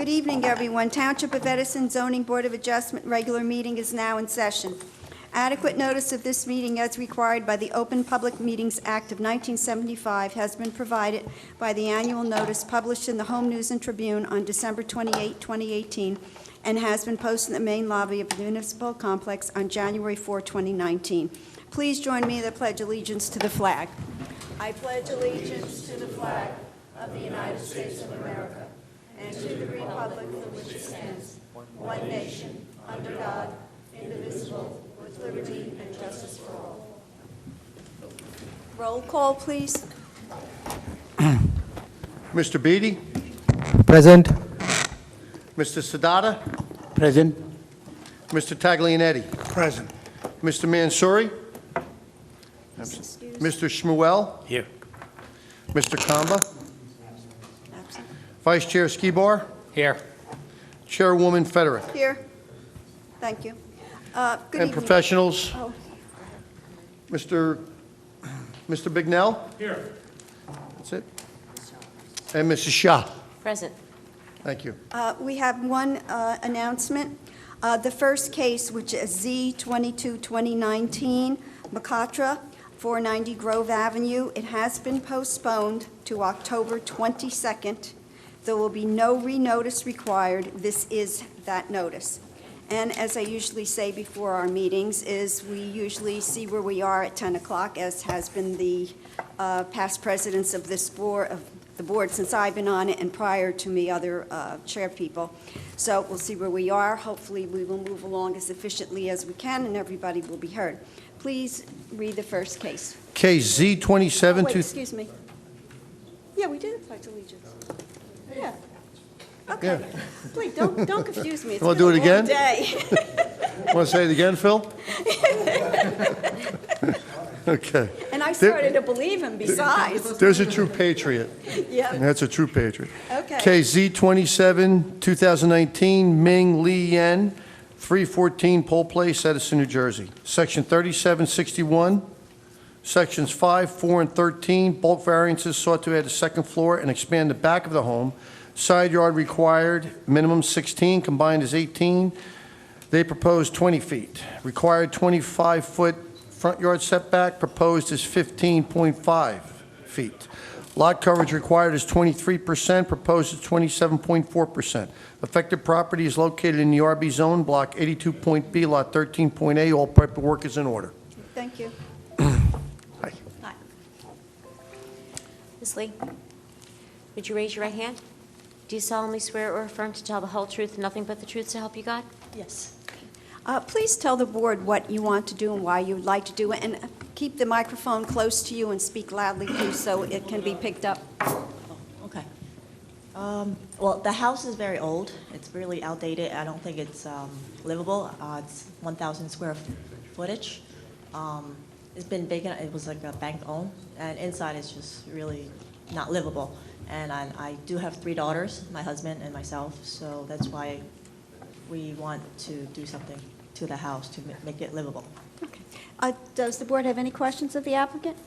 Good evening, everyone. Township of Edison Zoning Board of Adjustment regular meeting is now in session. Adequate notice of this meeting as required by the Open Public Meetings Act of 1975 has been provided by the annual notice published in the Home News and Tribune on December 28, 2018, and has been posted in the main lobby of the municipal complex on January 4, 2019. Please join me in the Pledge of Allegiance to the flag. I pledge allegiance to the flag of the United States of America and to the republic for which it stands, one nation, under God, indivisible, with liberty and justice for all. Roll call, please. Mr. Beatty? Present. Mr. Sadata? Present. Mr. Taglianetti? Present. Mr. Mansouri? Excuse. Mr. Shmuel? Here. Mr. Kamba? Absent. Vice Chair Skibar? Here. Chairwoman Federick? Here. Thank you. Good And evening. professionals? Oh, Mr. Bignell? Here. That's it. And Mrs. Shah? Present. Thank you. We have one announcement. The first case, which is Z-22-2019, Macatra, 490 Grove Avenue. It has been postponed to October 22nd. There will be no renotice required. This is that notice. And as I usually say before our meetings, is we usually see where we are at 10 o'clock, as has been the past presidents of this board, of the board since I've been on it, and prior to me, other chair people. So we'll see where we are. Hopefully, we will move along as efficiently as we can, and everybody will be heard. Please read the first case. Case Z27... Wait, excuse me. Yeah, we did pledge allegiance. Yeah. Okay. Please, don't confuse me. It's Wanna been do a it again? long day. Want to say it again, Phil? Okay. And I started to believe him besides. There's a true patriot. Yeah. That's a true patriot. Okay. Case Z27, 2019, Ming Li Yen, 314 Pole Place, Edison, New Jersey. Section 3761, Sections 5, 4, and 13, bulk variances sought to add a second floor and expand the back of the home. Side yard required, minimum 16, combined is 18. They proposed 20 feet. Required 25-foot front yard setback, proposed is 15.5 feet. Lot coverage required is 23%, proposed is 27.4%. Affected property is located in the RB zone, block 82.B, lot 13.A. All paperwork is in order. Thank you. Hi. Hi. Ms. Lee, would you raise your right hand? Do you solemnly swear or affirm to tell the whole truth and nothing but the truth to help you God? Yes. Please tell the board what you want to do and why you would like to do it, and keep the microphone close to you and speak loudly, please, so it can be picked up. Okay. Well, the house is very old. It's really outdated. I don't think it's livable. It's 1,000 square footage. It's been vacant. It was like a bank owned, and inside is just really not livable. And I do have 3 daughters, my husband and myself, so that's why we want to do something to the house to make it livable. Okay. Does the board have any questions of the applicant?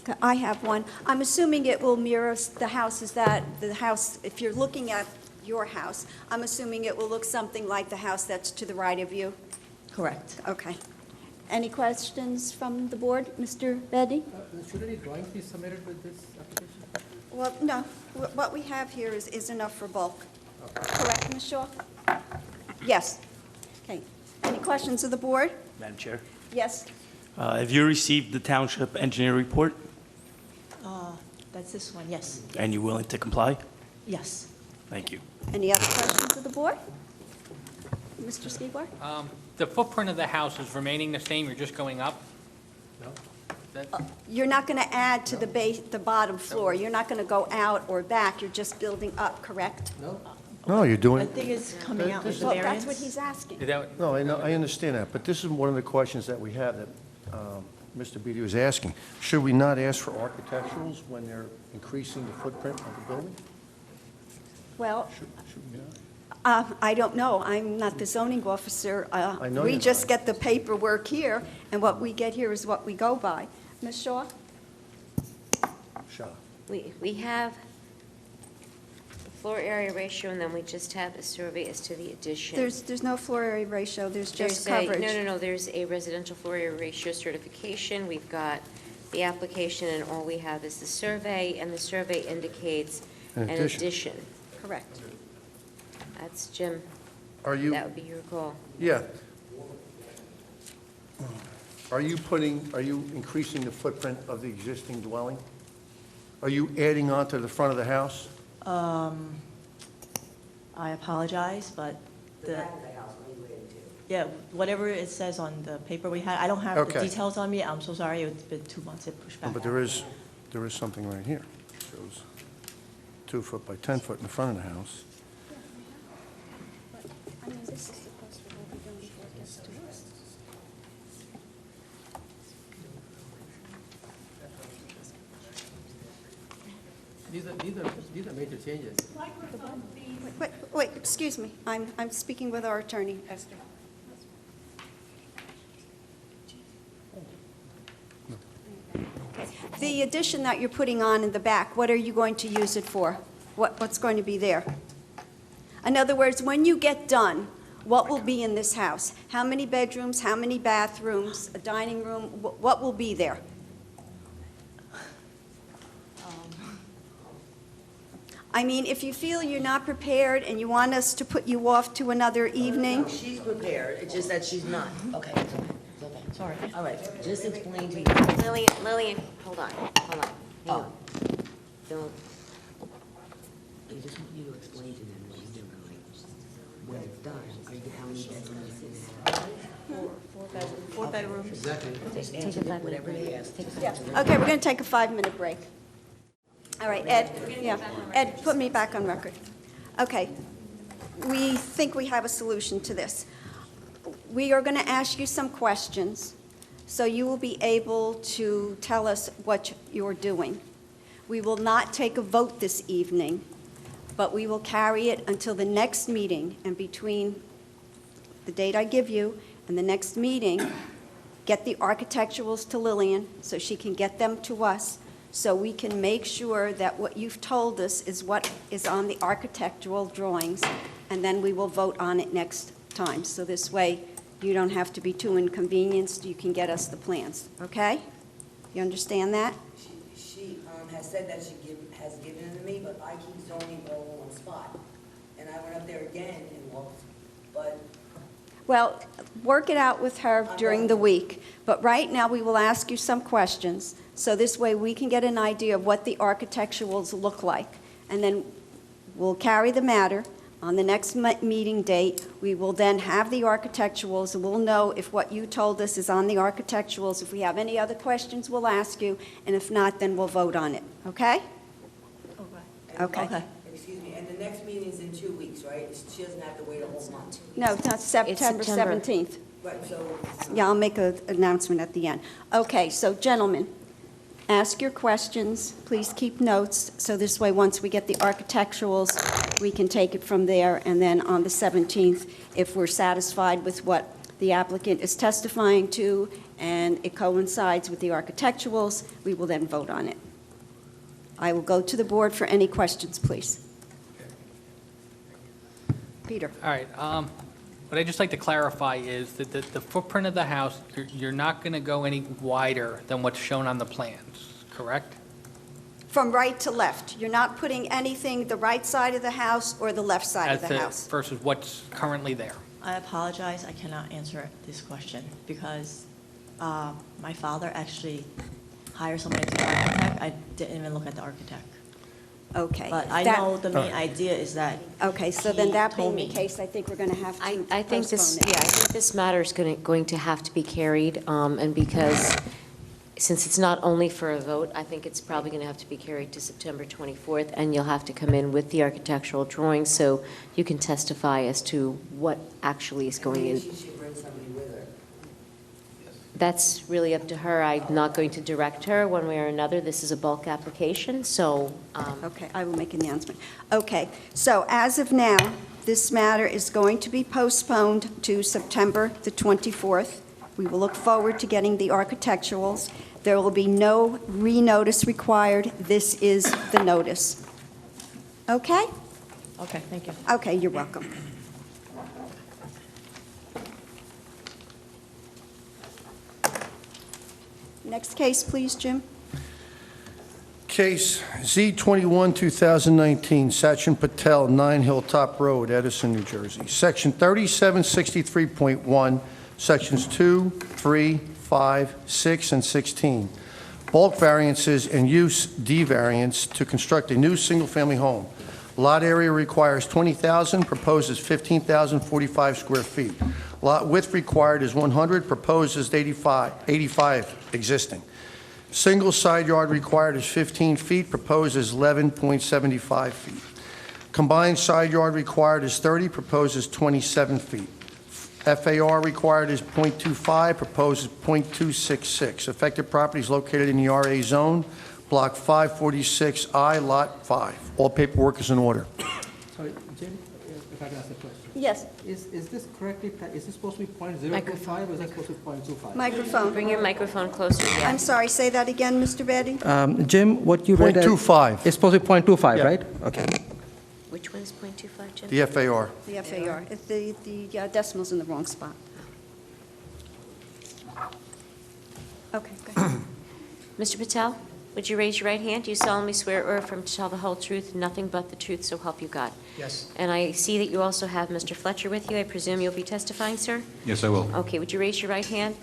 Okay, I have one. I'm assuming it will mirror the houses that, the house, if you're looking at your house, I'm assuming it will look something like the house that's to the right of you? Correct. Okay. Any questions from the board? Mr. Beddy? Should any drawings be submitted with this application? Well, no. What we have here is enough for bulk. Correct, Ms. Shaw? Yes. Okay. Any questions of the board? Madam Chair, Yes. have you received the township engineer report, That's this one, yes. and you willing to comply? Yes. Thank you. Any other questions of the board? Mr. Skibar? The footprint of the house is remaining the same, you're just going up? No. You're not going to add to the base, the bottom floor. You're not going to go out or back. You're just building up, correct? No? No, you're I doing, think it's coming out with the Well, variance. that's what he's asking. Is that- no, I know, I understand that, but this is one of the questions that we have that Mr. Beatty was asking. Should we not ask for architecturals when they're increasing the footprint of the building? Well, Should we not? I don't know. I'm not the zoning officer. I know We you're just not. get the paperwork here, and what we get here is what we go by. Ms. Shaw? Shah. We have floor area ratio, and then we just have a survey as to the addition. There's no floor area ratio, there's just There's a- coverage. No, there's a residential floor area ratio certification. We've got the application, and all we have is the survey, and the survey indicates An an addition. addition. Correct. That's, Jim, Are you, that would be your call. yeah. Are you increasing the footprint of the existing dwelling? Are you adding on to the front of the house? I apologize, but yeah, whatever it says on the paper we had, I don't have the Okay. details on me. I'm so sorry, it's been 2 months to push back. But there is something right here. Shows 2 foot by 10 foot in the front of the house. I mean, this is supposed to be done before it gets to us. These are major changes. Wait, excuse me, I'm speaking with our attorney, Esther. The addition that you're putting on in the back, what are you going to use it for? What's going to be there? In other words, when you get done, what will be in this house? How many bedrooms, how many bathrooms, a dining room, what will be there? I mean, if you feel you're not prepared and you want us to put you off to another evening, No, she's prepared, it's just that she's not. Okay, it's okay, it's okay. Sorry. All right, just explain to you. Lillian, hold on. Hang on. Don't, I just want you to explain to them what you're doing, like, when it's done, are you, how many bedrooms in there? 4 bedrooms. Just answer them whatever they ask. okay, we're going to take a 5-minute break. All right, Ed, yeah, Ed, put me back on record. Okay, we think we have a solution to this. We are going to ask you some questions, so you will be able to tell us what you're doing. We will not take a vote this evening, but we will carry it until the next meeting, and between the date I give you and the next meeting, get the architecturals to Lillian so she can get them to us, so we can make sure that what you've told us is what is on the architectural drawings, and then we will vote on it next time. So this way, you don't have to be too inconvenienced, you can get us the plans, okay? You understand that? She has said that has given it to me, but I keep zoning all on one spot. And I went up there again and looked, but Well, work it out with her during the week, but right now, we will ask you some questions, so this way we can get an idea of what the architecturals look like, and then we'll carry the matter. On the next meeting date, we will then have the architecturals, and we'll know if what you told us is on the architecturals. If we have any other questions, we'll ask you, and if not, then we'll vote on it, okay? Okay. Okay. excuse me, and the next meeting is in 2 weeks, right? She doesn't have to wait a whole month. No, it's not September September. 17th. Right, so, Yeah, I'll make an announcement at the end. Okay, so gentlemen, ask your questions, please keep notes, so this way, once we get the architecturals, we can take it from there, and then on the 17th, if we're satisfied with what the applicant is testifying to, and it coincides with the architecturals, we will then vote on it. I will go to the board for any questions, please. Peter? All right, what I'd just like to clarify is that the footprint of the house, you're not going to go any wider than what's shown on the plans, correct? From right to left. You're not putting anything the right side of the house or the left side of the house. Versus what's currently there. I apologize, I cannot answer this question because my father actually hired somebody to architect. I didn't even look at the architect. Okay. But I That- know the main idea is that Okay, so then he that being told the me. case, I think we're going to have to I think this, postpone yeah, it. I think this matter is going to have to be carried, and because, since it's not only for a vote, I think it's probably going to have to be carried to September 24th, and you'll have to come in with the architectural drawings, so you can testify as to what actually is going in. maybe she should bring somebody with her. That's really up to her. I'm not going to direct her one way or another. This is a bulk application, so, Okay, I will make an announcement. Okay, so as of now, this matter is going to be postponed to September the 24th. We will look forward to getting the architecturals. There will be no renotice required. This is the notice. Okay? Okay, thank you. Okay, you're welcome. Next case, please, Jim. Case Z21, 2019, Sachin Patel, 9 Hilltop Road, Edison, New Jersey. Section 3763.1, Sections 2, 3, 5, 6, and 16. Bulk variances and use D variance to construct a new single-family home. Lot area requires 20,000, proposes 15,045 square feet. Lot width required is 100, proposed 85 existing. Single side yard required is 15 feet, proposed is 11.75 feet. Combined side yard required is 30, proposed is 27 feet. FAR required is .25, proposed is .266. Affected property is located in the RA zone, Block 546I, Lot 5. All paperwork is in order. Sorry, Jim, if I can ask a question. Yes, Is this correctly, is this supposed to be .025 Microphone. or is that supposed to be .25? microphone. Bring your microphone closer. Yeah. I'm sorry, say that again, Mr. Betty? Jim, what you read. .25. It's supposed to be .25, Yeah. right? Okay. Which one is .25, Jim? The FAR. The FAR. If the decimal's in the wrong spot. Okay, go ahead. Mr. Patel, would you raise your right hand? Do you solemnly swear or affirm to tell the whole truth, nothing but the truth, so help you God? Yes. And I see that you also have Mr. Fletcher with you. I presume you'll be testifying, sir? Yes, I will. Okay, would you raise your right hand?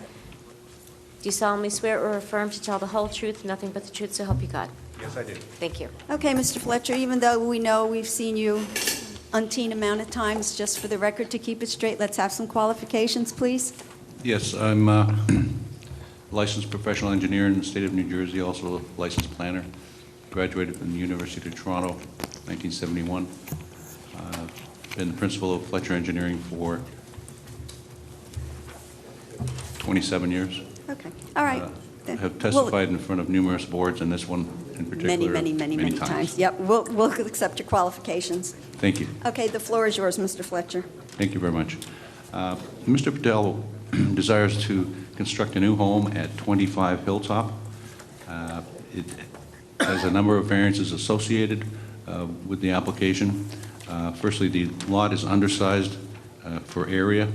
Do you solemnly swear or affirm to tell the whole truth, nothing but the truth, so help you God? Yes, I do. Thank you. Okay, Mr. Fletcher, even though we know we've seen you umpteen amount of times, just for the record, to keep it straight, let's have some qualifications, please. Yes, I'm a licensed professional engineer in the state of New Jersey, also a licensed planner. Graduated from the University of Toronto, 1971. Been the principal of Fletcher Engineering for 27 years. Okay, all right. I Then have we'll- testified in front of numerous boards, and this one in particular. Many times. Yep, we'll accept your qualifications. Thank you. Okay, the floor is yours, Mr. Fletcher. Thank you very much. Mr. Patel desires to construct a new home at 25 Hilltop. It has a number of variances associated with the application. Firstly, the lot is undersized for area.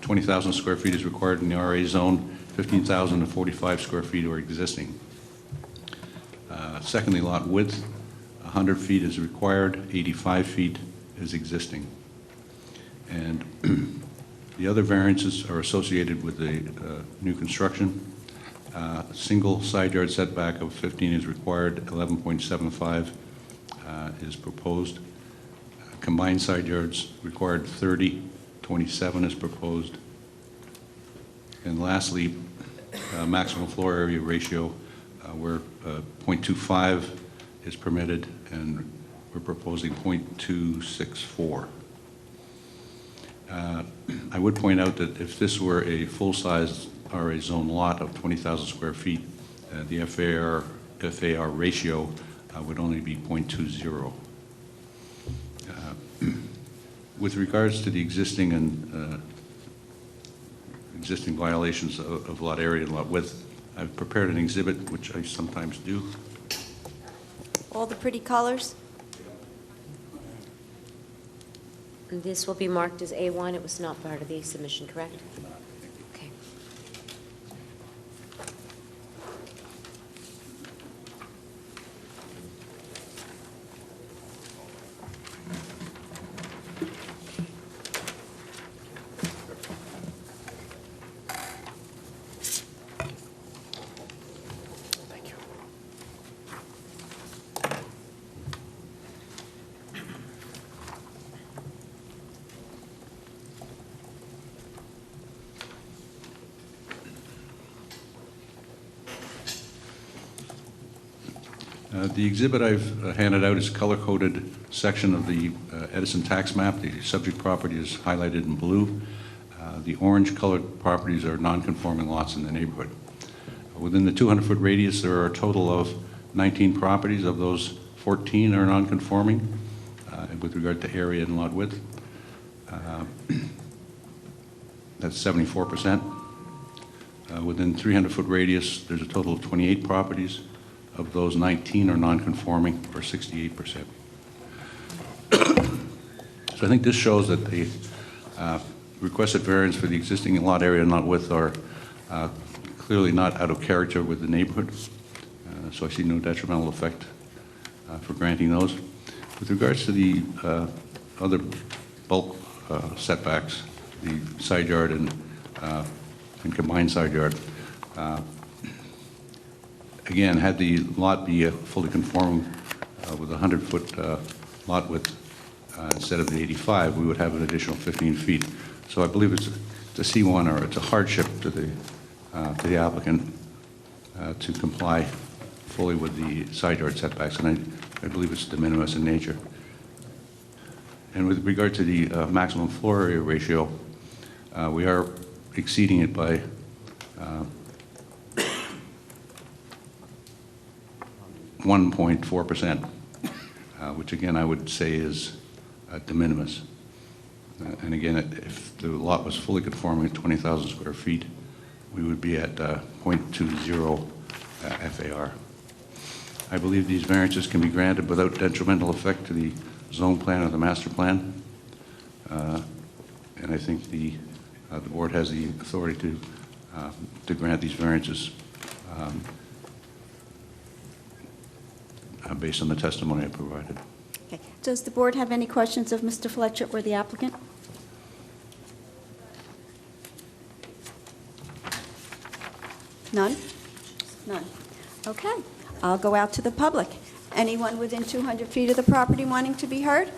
20,000 square feet is required in the RA zone, 15,045 square feet are existing. Secondly, lot width, 100 feet is required, 85 feet is existing. And the other variances are associated with the new construction. Single side yard setback of 15 is required, 11.75 is proposed. Combined side yards required 30, 27 is proposed. And lastly, maximum floor area ratio where 0.25 is permitted, and we're proposing 0.264. I would point out that if this were a full-size RA zone lot of 20,000 square feet, the FAR ratio would only be 0.20. With regards to the existing and existing violations of lot area and lot width, I've prepared an exhibit, which I sometimes do. All the pretty colors? This will be marked as A1. It was not part of the submission, correct? Okay. Thank you. The exhibit I've handed out is a color-coded section of the Edison tax map. The subject property is highlighted in blue. The orange-colored properties are non-conforming lots in the neighborhood. Within the 200-foot radius, there are a total of 19 properties. Of those, 14 are non-conforming with regard to area and lot width. That's 74%. Within 300-foot radius, there's a total of 28 properties. Of those, 19 are non-conforming, or 68%. So I think this shows that the requested variance for the existing lot area and lot width are clearly not out of character with the neighborhood. So I see no detrimental effect for granting those. With regards to the other bulk setbacks, the side yard and combined side yard, again, had the lot be fully conforming with a 100-foot lot width instead of the 85, we would have an additional 15 feet. So I believe it's a C1 or it's a hardship to the applicant to comply fully with the side yard setbacks, and I believe it's de minimis in nature. And with regard to the maximum floor area ratio, we are exceeding it by 1.4%, which again I would say is de minimis. And again, if the lot was fully conforming at 20,000 square feet, we would be at 0.20 FAR. I believe these variances can be granted without detrimental effect to the zone plan or the master plan. And I think the board has the authority to grant these variances based on the testimony I provided. Okay. Does the board have any questions of Mr. Fletcher or the applicant? None? None. Okay. I'll go out to the public. Anyone within 200 feet of the property wanting to be heard?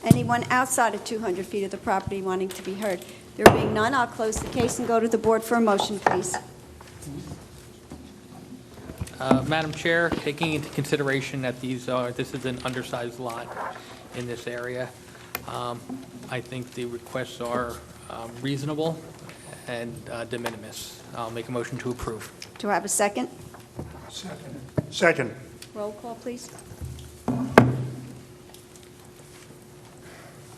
Anyone outside of 200 feet of the property wanting to be heard? There being none, I'll close the case and go to the board for a motion, please. Madam Chair, taking into consideration that this is an undersized lot in this area, I think the requests are reasonable and de minimis. I'll make a motion to approve. Do I have a second? Second. Roll call, please.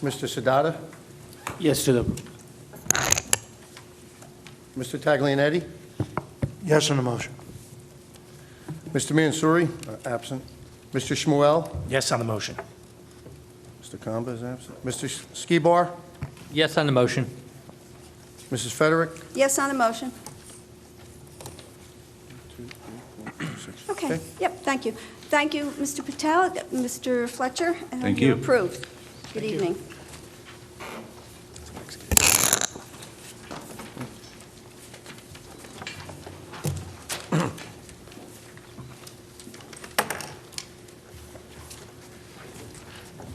Mr. Sadata? Yes to the, Mr. Taglianetti? Yes on the motion. Mr. Mansouri? Absent. Mr. Shmuel? yes on the motion. Mr. Kamba is absent. Mr. Skibar? Yes on the motion. Mrs. Federick? Yes on the motion. Okay, yep, thank you. Thank you, Mr. Patel, Mr. Fletcher. Thank You're you. approved. Good evening.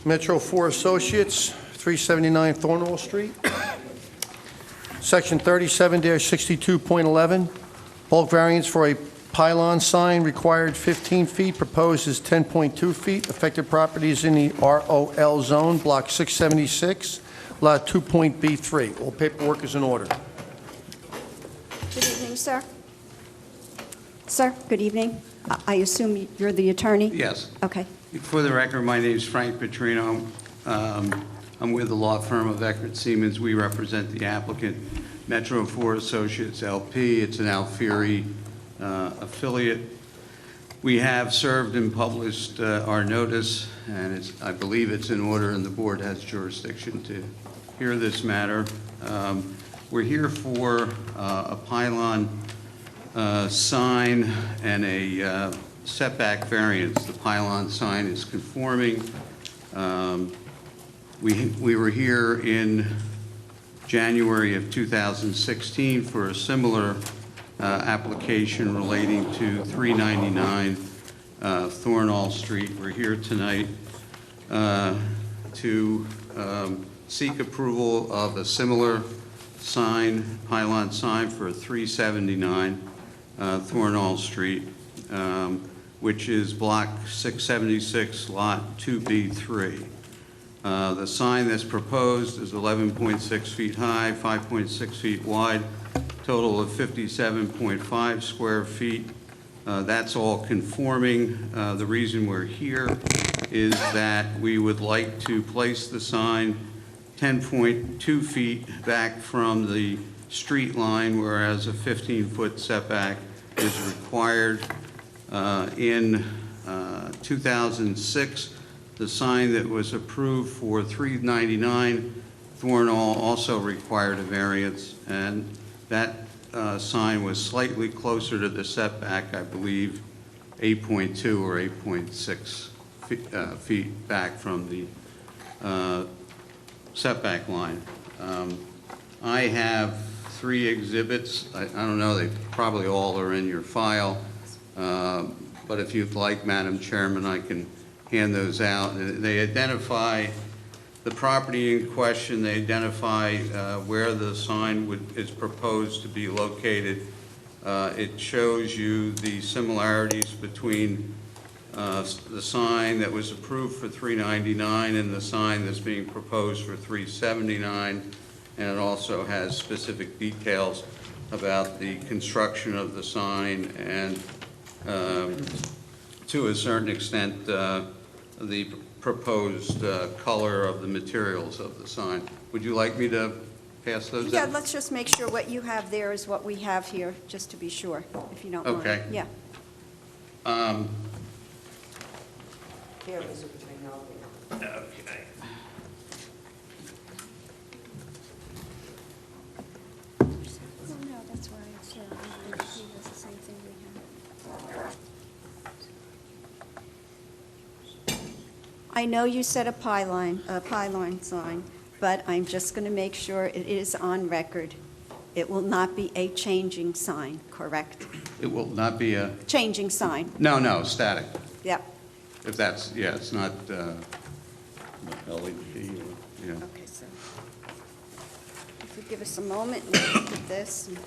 Metro 4 Associates, 379 Thornwall Street. Section 37-62.11, bulk variance for a pylon sign required 15 feet, proposed is 10.2 feet. Affected property is in the ROL zone, block 676, lot 2.B3. All paperwork is in order. Good evening, sir. Sir, good evening. I assume you're the attorney? Yes. Okay. For the record, my name is Frank Petrino. I'm with the law firm of Eckert Siemens. We represent the applicant, Metro 4 Associates LP. It's an Alfieri affiliate. We have served and published our notice, and I believe it's in order, and the board has jurisdiction to hear this matter. We're here for a pylon sign and a setback variance. The pylon sign is conforming. We were here in January of 2016 for a similar application relating to 399 Thornall Street. We're here tonight to seek approval of a similar sign, pylon sign for 379 Thornall Street, which is block 676, lot 2B3. The sign that's proposed is 11.6 feet high, 5.6 feet wide, total of 57.5 square feet. That's all conforming. The reason we're here is that we would like to place the sign 10.2 feet back from the street line, whereas a 15-foot setback is required. In 2006, The sign that was approved for 399 Thornall also required a variance, and that sign was slightly closer to the setback, I believe 8.2 or 8.6 feet back from the setback line. I have 3 exhibits. I don't know, they probably all are in your file, but if you'd like, Madam Chairman, I can hand those out. They identify the property in question, they identify where the sign is proposed to be located. It shows you the similarities between the sign that was approved for $399 and the sign that's being proposed for $379, and it also has specific details about the construction of the sign and, to a certain extent, the proposed color of the materials of the sign. Would you like me to pass those Yeah, out? let's just make sure what you have there is what we have here, just to be sure, if you don't mind. Okay. Yeah. Here is what I know. Okay. No, that's why I said, he does the same thing we have. I know you said a pylon sign, but I'm just going to make sure it is on record. It will not be a changing sign, correct? It will not be a, Changing sign, no, static. yep. If that's, yeah, it's not LED or, yeah. Okay, so if you give us a moment, we'll look at this. and-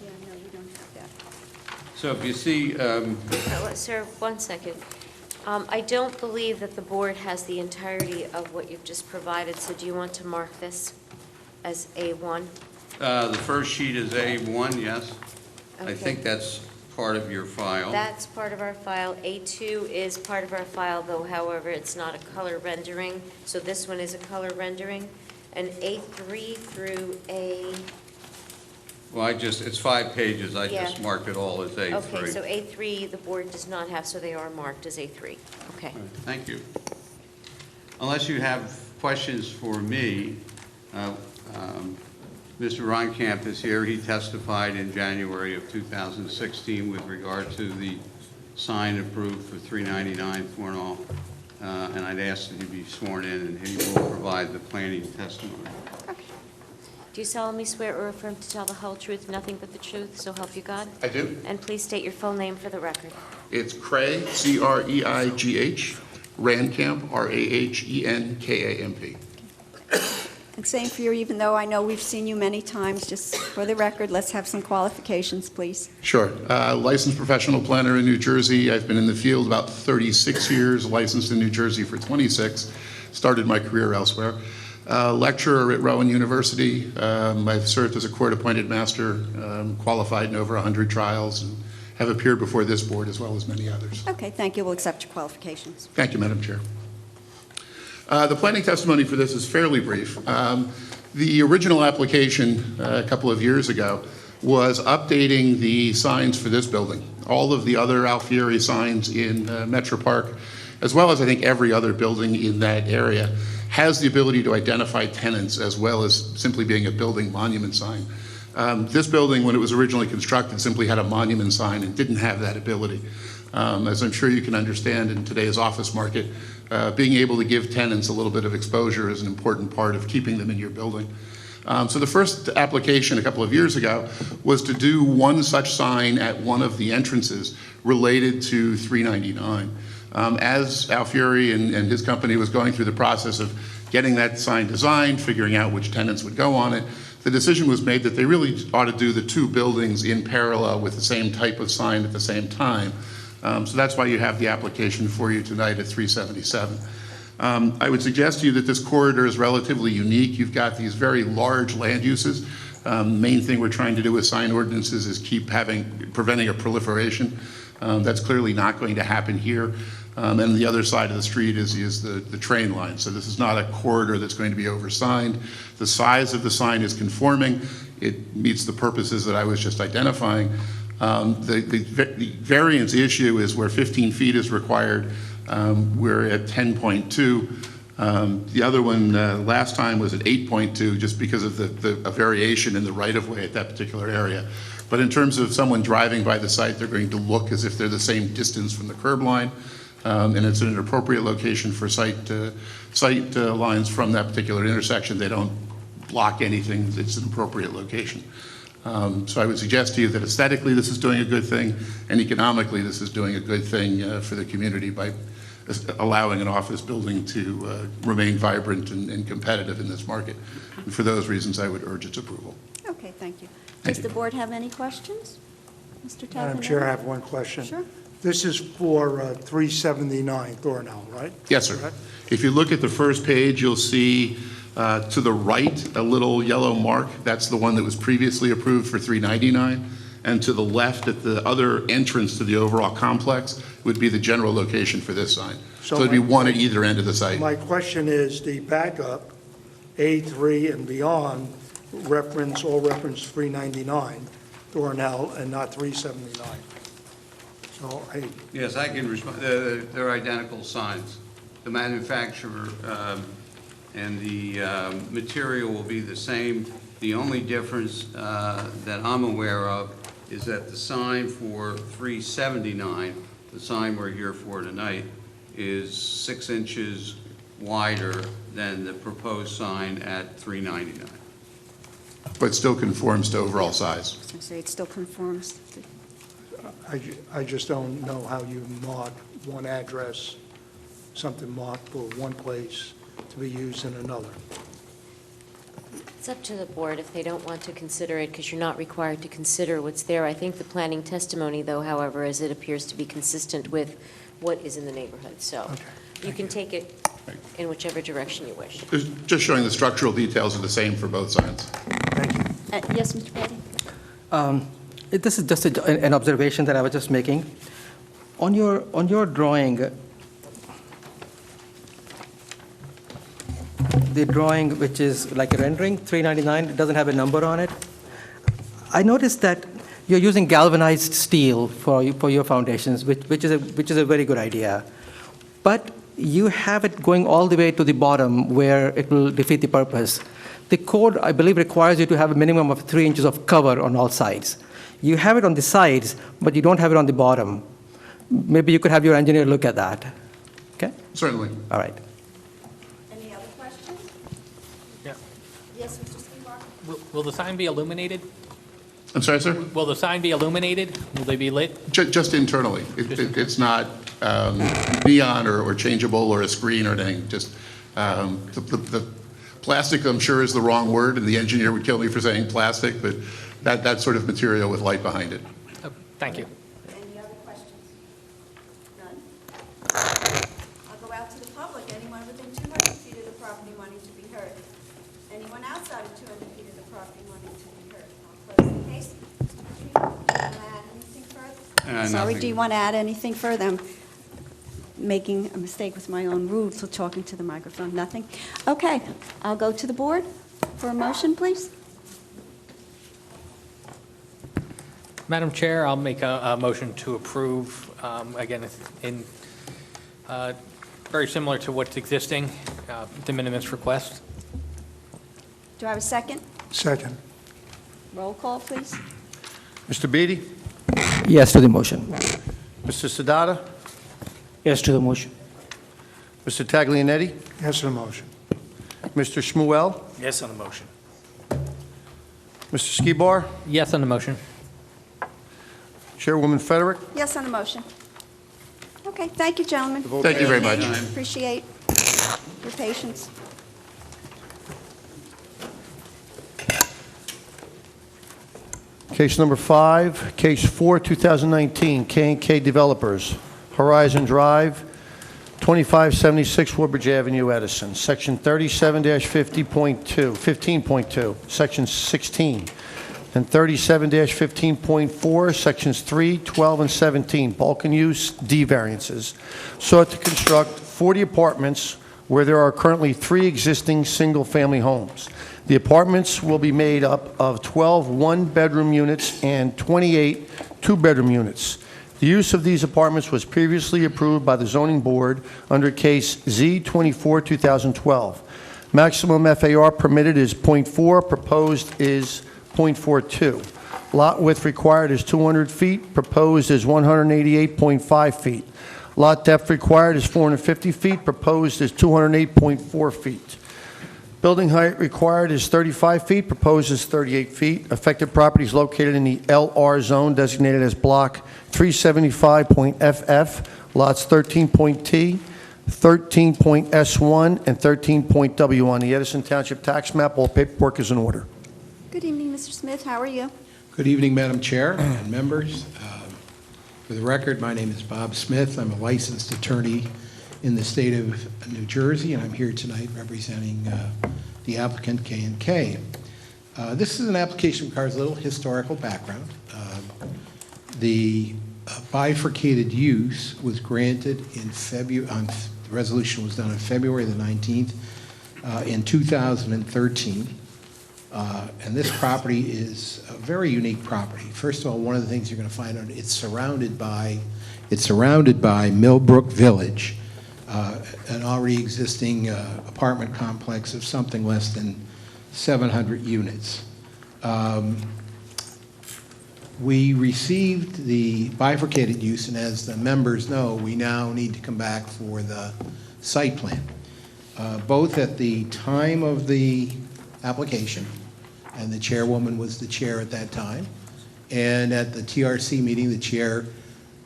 Yeah, no, we don't have that. So if you see, Sir, 1 second. I don't believe that the board has the entirety of what you've just provided, so do you want to mark this as A1? the first sheet is A1, yes? I Okay. think that's part of your file. That's part of our file. A2 is part of our file, though, however, it's not a color rendering, so this one is a color rendering. And A3 through Well, it's 5 pages, I just Yeah. marked it all as A3. Okay, so A3, the board does not have, so they are marked as A3. Okay. All right, thank you. Unless you have questions for me, Mr. Ronkamp is here. He testified in January of 2016 with regard to the sign approved for 399 Thornall, and I'd ask that he be sworn in, and he will provide the planning testimony. Do you solemnly swear or affirm to tell the whole truth, nothing but the truth, so help you God? I do. And please state your full name for the record. It's Craig, C-R-E-I-G-H, Rankamp, R-A-H-E-N-K-A-M-P. And same for you, even though I know we've seen you many times, just for the record, let's have some qualifications, please. Sure. Licensed professional planner in New Jersey. I've been in the field about 36 years, licensed in New Jersey for 26. Started my career elsewhere. Lecturer at Rowan University. I've served as a court-appointed master, qualified in over 100 trials, and have appeared before this board as well as many others. Okay, thank you. We'll accept your qualifications. Thank you, Madam Chair. The planning testimony for this is fairly brief. The original application a couple of years ago was updating the signs for this building. All of the other Alfieri signs in Metro Park, as well as I think every other building in that area, has the ability to identify tenants as well as simply being a building monument sign. This building, when it was originally constructed, simply had a monument sign and didn't have that ability. As I'm sure you can understand in today's office market, being able to give tenants a little bit of exposure is an important part of keeping them in your building. So the first application a couple of years ago was to do one such sign at one of the entrances related to 399. As Alfieri and his company was going through the process of getting that sign designed, figuring out which tenants would go on it, the decision was made that they really ought to do the two buildings in parallel with the same type of sign at the same time. So that's why you have the application for you tonight at 377. I would suggest to you that this corridor is relatively unique. You've got these very large land uses. Main thing we're trying to do with sign ordinances is preventing a proliferation. That's clearly not going to happen here. And the other side of the street is the train line. So this is not a corridor that's going to be oversigned. The size of the sign is conforming. It meets the purposes that I was just identifying. The variance issue is where 15 feet is required, we're at 10.2. The other one, last time was at 8.2, just because of a variation in the right-of-way at that particular area. But in terms of someone driving by the site, they're going to look as if they're the same distance from the curb line, and it's in an appropriate location for sight lines from that particular intersection. They don't block anything. It's an appropriate location. So I would suggest to you that aesthetically this is doing a good thing, and economically this is doing a good thing for the community by allowing an office building to remain vibrant and competitive in this market. And for those reasons, I would urge its approval. Okay, thank you. Thank Does you. the board have any questions? Mr. Taglianetti? Madam Chair, I have one question. Sure. This is for 379 Thornell, right? Yes, sir. Correct? If you look at the first page, you'll see to the right a little yellow mark. That's the one that was previously approved for 399. And to the left at the other entrance to the overall complex would be the general location for this sign. So it'd be one at either end of the site. My question is, the backup, A3 and beyond, all reference 399 Thornell and not 379. So Yes, I can respond. They're identical signs. The manufacturer and the material will be the same. The only difference that I'm aware of is that the sign for 379, the sign we're here for tonight, is 6 inches wider than the proposed sign at 399. But still conforms to overall size. I was going to say, it still conforms. I just don't know how you mark one address, something marked for one place to be used in another. It's up to the board if they don't want to consider it, because you're not required to consider what's there. I think the planning testimony, though, however, is it appears to be consistent with what is in the neighborhood. So you can take it in whichever direction you wish. Just showing the structural details are the same for both signs. Thank you. Yes, Mr. Petty? This is just an observation that I was just making. On your drawing, the drawing which is like a rendering, 399, it doesn't have a number on it. I noticed that you're using galvanized steel for your foundations, which is a very good idea. But you have it going all the way to the bottom where it will defeat the purpose. The code, I believe, requires you to have a minimum of 3 inches of cover on all sides. You have it on the sides, but you don't have it on the bottom. Maybe you could have your engineer look at that. Okay? Certainly. All right. Any other questions? Yeah. Yes, Mr. Skibar? Will the sign be illuminated? I'm sorry, sir? Will the sign be illuminated? Will they be lit? Just internally. It's not neon or changeable or a screen or anything. Just the plastic, I'm sure, is the wrong word, and the engineer would kill me for saying plastic, but that sort of material with light behind it. Oh, thank you. Any other questions? None? I'll go out to the public. Anyone within 200 feet of the property wanting to be heard? Anyone outside of 200 feet of the property wanting to be heard? I'll close the case. Do you want to add anything further? Sorry, Nothing. do you want to add anything further? I'm making a mistake with my own rules, so talking to the microphone, nothing? Okay, I'll go to the board for a motion, please. Madam Chair, I'll make a motion to approve, again, very similar to what's existing, de minimis request. Do I have a second? Second. Roll call, please. Mr. Beatty? Yes to the motion. Mr. Sadata? Yes to the motion. Mr. Taglianetti? Yes to the motion. Mr. Shmuel? Yes on the motion. Mr. Skibar? Yes on the motion. Chairwoman Frederick? Yes on the motion. Okay, thank you, gentlemen. Thank you very much. Appreciate your patience. Case number 5, case 4, 2019, K&K Developers, Horizon Drive, 2576 Woodbridge Avenue, Edison, Section 37-15.2, Section 16, and 37-15.4, Sections 3, 12, and 17, bulk and use D variances, sought to construct 40 apartments where there are currently 3 existing single-family homes. The apartments will be made up of 12 one-bedroom units and 28 two-bedroom units. The use of these apartments was previously approved by the zoning board under case Z24-2012. Maximum FAR permitted is .4, proposed is .42. Lot width required is 200 feet, proposed is 188.5 feet. Lot depth required is 450 feet, proposed is 208.4 feet. Building height required is 35 feet, proposed is 38 feet. Affected property is located in the LR zone designated as Block 375.FF, lots 13.T, 13.S1, and 13.W on the Edison Township tax map. All paperwork is in order. Good evening, Mr. Smith. How are you? Good evening, Madam Chair and members. For the record, my name is Bob Smith. I'm a licensed attorney in the state of New Jersey, and I'm here tonight representing the applicant, K&K. This is an application that requires a little historical background. The bifurcated use was granted in February, the resolution was done on February the 19th in 2013. And this property is a very unique property. First of all, one of the things you're going to find out, it's surrounded by Millbrook Village, an already existing apartment complex of something less than 700 units. We received the bifurcated use, and as the members know, we now need to come back for the site plan. Both at the time of the application, and the chairwoman was the chair at that time, and at the TRC meeting, the chair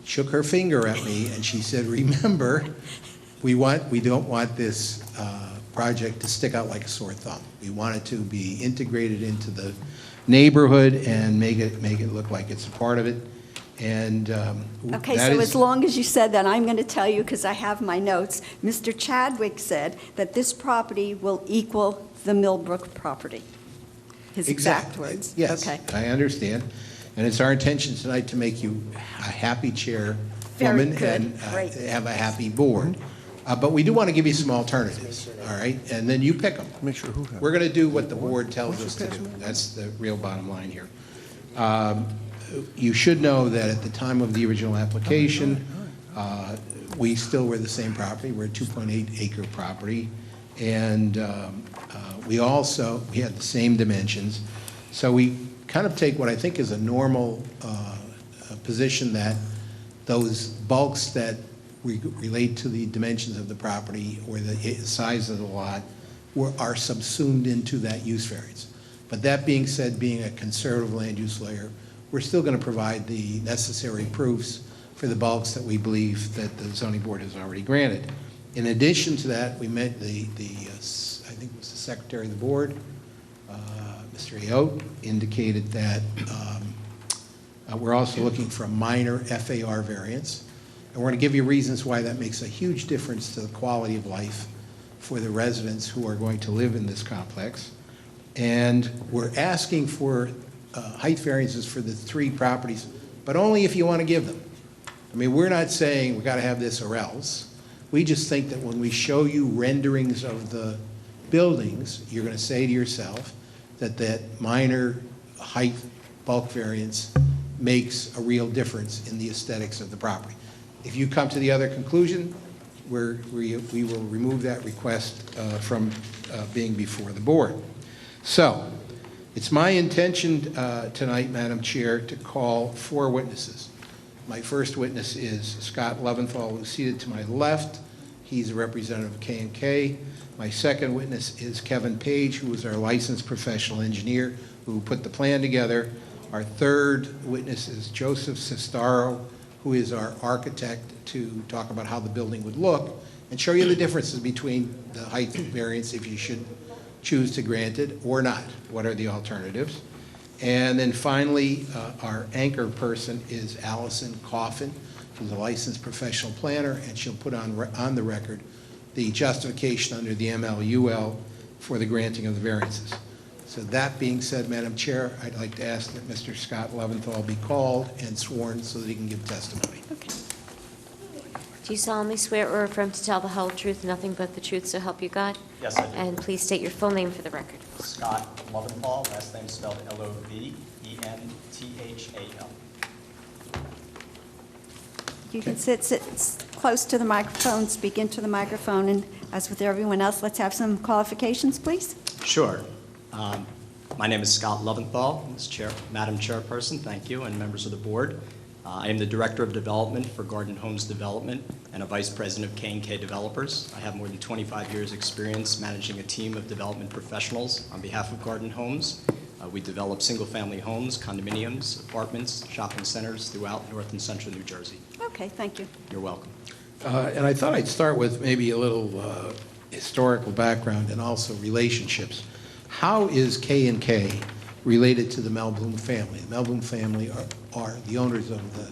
shook her finger at me, and she said, remember, we don't want this project to stick out like a sore thumb. We want it to be integrated into the neighborhood and make it look like it's a part of it. And Okay, so as long as you said that, I'm going to tell you, because I have my notes, Mr. Chadwick said that this property will equal the Millbrook property. His exact words. Yes, Okay. I understand. And it's our intention tonight to make you a happy Very chairwoman good. and Great. have a happy board. But we do want to give you some alternatives, all right? And then you pick them. Make sure who has. We're going to do what the board tells us to do. That's the real bottom line here. You should know that at the time of the original application, we still were the same property. We're a 2.8 acre property. And we had the same dimensions. So we kind of take what I think is a normal position that those bulks that relate to the dimensions of the property or the size of the lot are subsumed into that use variance. But that being said, being a conservative land use lawyer, we're still going to provide the necessary proofs for the bulks that we believe that the zoning board has already granted. In addition to that, we met I think it was the secretary of the board, Mr. Ayotte, indicated that we're also looking for a minor FAR variance. And we're going to give you reasons why that makes a huge difference to the quality of life for the residents who are going to live in this complex. And we're asking for height variances for the 3 properties, but only if you want to give them. I mean, we're not saying we've got to have this or else. We just think that when we show you renderings of the buildings, you're going to say to yourself that that minor height bulk variance makes a real difference in the aesthetics of the property. If you come to the other conclusion, we will remove that request from being before the board. So, it's my intention tonight, Madam Chair, to call 4 witnesses. My first witness is Scott Leventhal, who's seated to my left. He's a representative of K&K. My second witness is Kevin Page, who is our licensed professional engineer who put the plan together. Our third witness is Joseph Sestaro, who is our architect, to talk about how the building would look and show you the differences between the height variance if you should choose to grant it or not. What are the alternatives? And then finally, our anchor person is Allison Coffin, who's a licensed professional planner, and she'll put on the record the justification under the MLUL for the granting of the variances. So that being said, Madam Chair, I'd like to ask that Mr. Scott Leventhal be called and sworn so that he can give testimony. Okay. Do you solemnly swear or affirm to tell the whole truth, nothing but the truth, so help you God? Yes, I do. And please state your full name for the record. Scott Loventhal, last name spelled Loventhal. You can sit close to the microphone, speak into the microphone, and as with everyone else, let's have some qualifications, please. Sure. My name is Scott Loventhal, Madam Chairperson, thank you, and members of the board. I am the Director of Development for Garden Homes Development and a Vice President of K&K Developers. I have more than 25 years' experience managing a team of development professionals on behalf of Garden Homes. We develop single-family homes, condominiums, apartments, shopping centers throughout North and Central New Jersey. Okay, thank you. You're welcome. And I thought I'd start with maybe a little historical background and also relationships. How is K&K related to the Melblum family? The Melblum family are the owners of the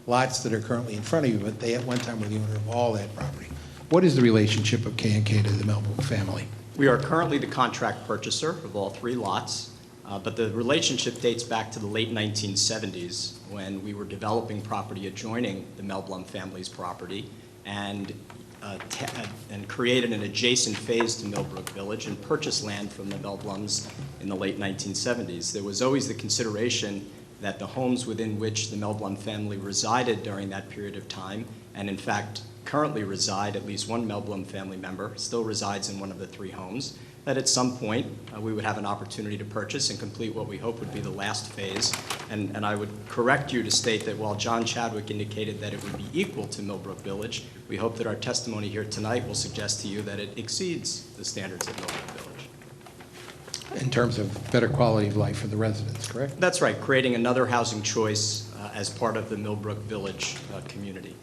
lots that are currently in front of you, but they at one time were the owner of all that property. What is the relationship of K&K to the Melblum family? We are currently the contract purchaser of all 3 lots, but the relationship dates back to the late 1970s when we were developing property adjoining the Melblum family's property and created an adjacent phase to Millbrook Village and purchased land from the Melblums in the late 1970s. There was always the consideration that the homes within which the Melblum family resided during that period of time, and in fact currently reside, at least one Melblum family member still resides in one of the 3 homes, that at some point we would have an opportunity to purchase and complete what we hope would be the last phase. And I would correct you to state that while John Chadwick indicated that it would be equal to Millbrook Village, we hope that our testimony here tonight will suggest to you that it exceeds the standards of Millbrook Village. In terms of better quality of life for the residents, correct? That's right, creating another housing choice as part of the Millbrook Village community.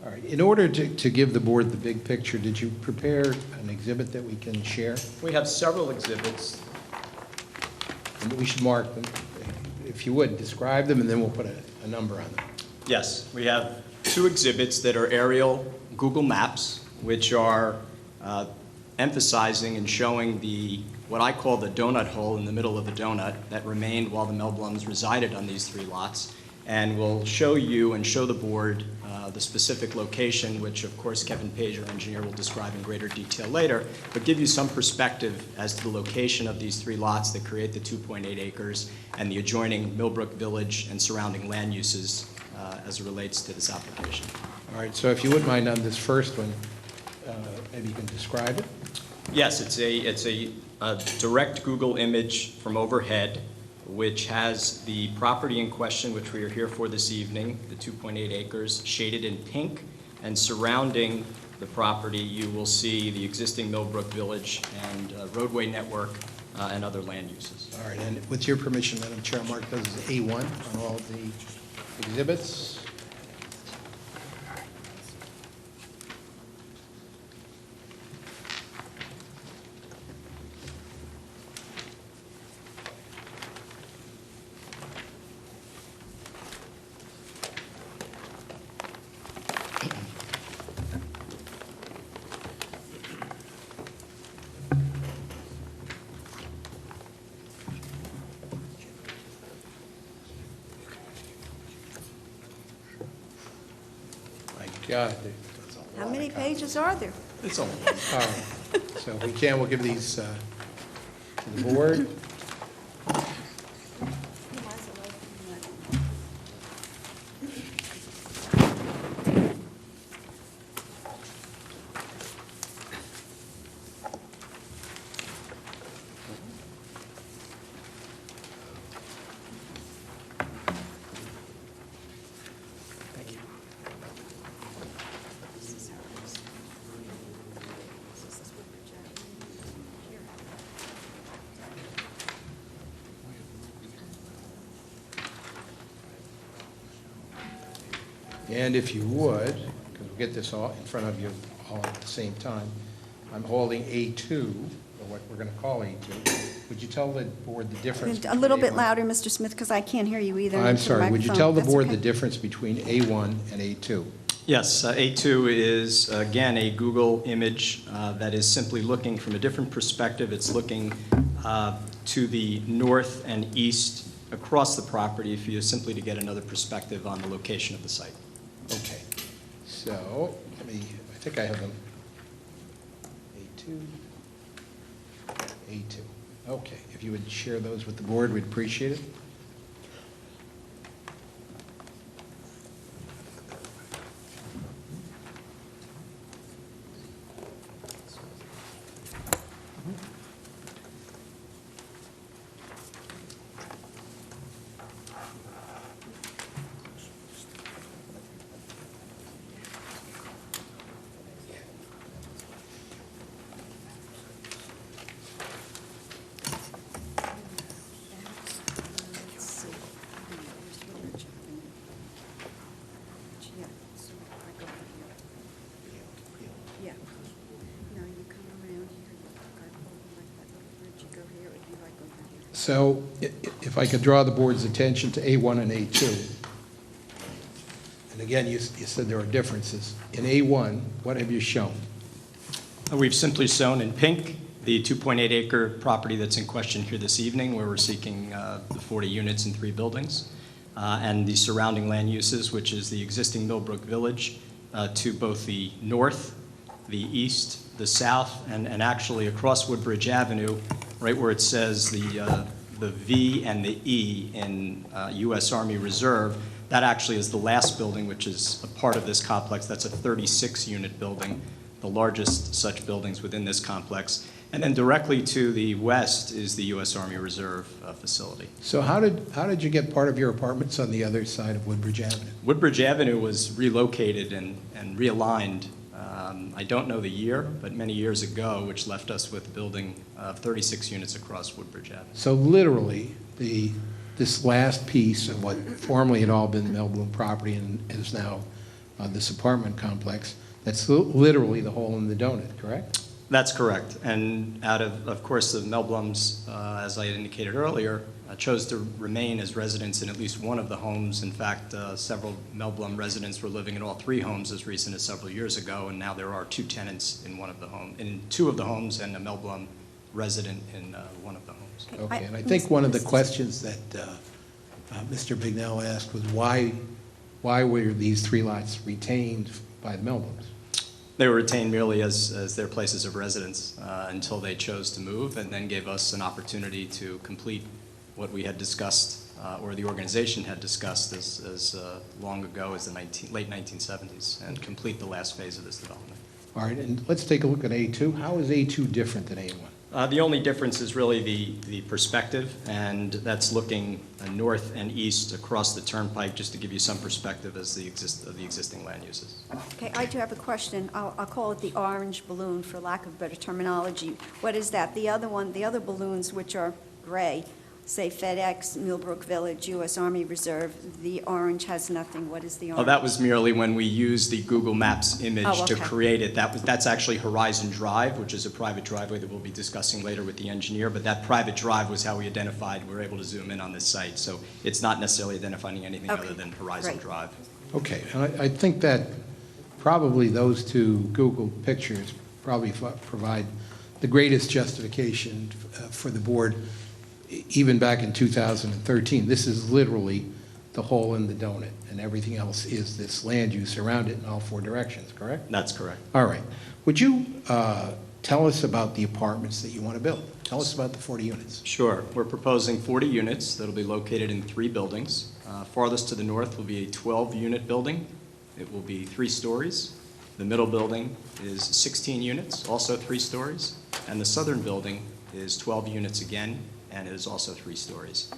All right. In order to give the board the big picture, did you prepare an exhibit that we can share? We have several exhibits. And we should mark them. If you would, describe them, and then we'll put a number on them. Yes, we have 2 exhibits that are aerial Google Maps, which are emphasizing and showing what I call the donut hole in the middle of the donut that remained while the Melblums resided on these 3 lots. And we'll show you and show the board the specific location, which of course Kevin Page, our engineer, will describe in greater detail later, but give you some perspective as to the location of these 3 lots that create the 2.8 acres and the adjoining Millbrook Village and surrounding land uses as it relates to this application. All right, so if you wouldn't mind on this first one, maybe you can describe it? Yes, it's a direct Google image from overhead, which has the property in question, which we are here for this evening, the 2.8 acres, shaded in pink, and surrounding the property, you will see the existing Millbrook Village and roadway network and other land uses. All right, and with your permission, Madam Chair, I'll mark those as A1 on all of the exhibits. God, that's a lot. How many pages are there? It's all. So if we can, we'll give these to the board. And if you would, because we'll get this all in front of you all at the same time, I'm holding A2, or what we're going to call A2. Would you tell the board the difference? A little bit between A1? louder, Mr. Smith, because I can't hear you either. I'm into the sorry, would you microphone. tell the That's board okay. the difference between A1 and A2? Yes, A2 is, again, a Google image that is simply looking from a different perspective. It's looking to the north and east across the property for you simply to get another perspective on the location of the site. Okay. So let me think I have them. A2, A2. Okay, if you would share those with the board, we'd appreciate it. Let's see. Here's Woodridge Avenue. Yeah, so I go over here. Yeah. No, you come around here, you go over like that little bridge, you go here, it would be like over here. So if I could draw the board's attention to A1 and A2. And again, you said there are differences. In A1, what have you shown? We've simply shown in pink the 2.8-acre property that's in question here this evening, where we're seeking the 40 units in 3 buildings, and the surrounding land uses, which is the existing Millbrook Village to both the north, the east, the south, and actually across Woodbridge Avenue, right where it says the V and the E in U.S. Army Reserve. That actually is the last building, which is a part of this complex. That's a 36-unit building, the largest such buildings within this complex. And then directly to the west is the U.S. Army Reserve facility. So how did you get part of your apartments on the other side of Woodbridge Avenue? Woodbridge Avenue was relocated and realigned. I don't know the year, but many years ago, which left us with a building of 36 units across Woodbridge Avenue. So literally, this last piece of what formerly had all been the Melblum property and is now this apartment complex, that's literally the hole in the donut, correct? That's correct. And out of course, the Melblums, as I indicated earlier, chose to remain as residents in at least one of the homes. In fact, several Melblum residents were living in all 3 homes as recent as several years ago, and now there are 2 tenants in in 2 of the homes and a Melblum resident in one of the homes. Okay, and I think one of the questions that Mr. Bignell asked was why were these 3 lots retained by the Melblums? They were retained merely as their places of residence until they chose to move, and then gave us an opportunity to complete what we had discussed, or the organization had discussed as long ago as the late 1970s, and complete the last phase of this development. All right, and let's take a look at A2. How is A2 different than A1? The only difference is really the perspective, and that's looking north and east across the turnpike, just to give you some perspective as the existing land uses. Okay, I do have a question. I'll call it the orange balloon, for lack of better terminology. What is that? The other one, the other balloons, which are gray, say FedEx, Millbrook Village, U.S. Army Reserve, the orange has nothing. What is the orange? Oh, that was merely when we used the Google Maps image to okay. create it. That's actually Horizon Drive, which is a private driveway that we'll be discussing later with the engineer, but that private drive was how we identified, we were able to zoom in on this site. So it's not necessarily identifying anything other than Horizon Great. Drive. Okay, and I think that probably those 2 Google pictures probably provide the greatest justification for the board. Even back in 2013, this is literally the hole in the donut, and everything else is this land use around it in all 4 directions, correct? That's correct. All right. Would you tell us about the apartments that you want to build? Tell us about the 40 units. Sure. We're proposing 40 units that'll be located in 3 buildings. Farthest to the north will be a 12-unit building. It will be 3 stories. The middle building is 16 units, also 3 stories. And the southern building is 12 units again, and it is also 3 stories.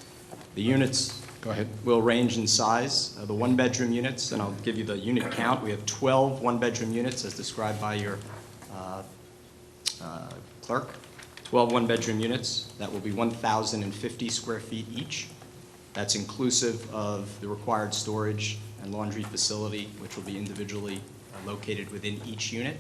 The units Go ahead. will range in size. The 1-bedroom units, and I'll give you the unit count. We have 12 1-bedroom units as described by your clerk. 12 1-bedroom units. That will be 1,050 square feet each. That's inclusive of the required storage and laundry facility, which will be individually located within each unit.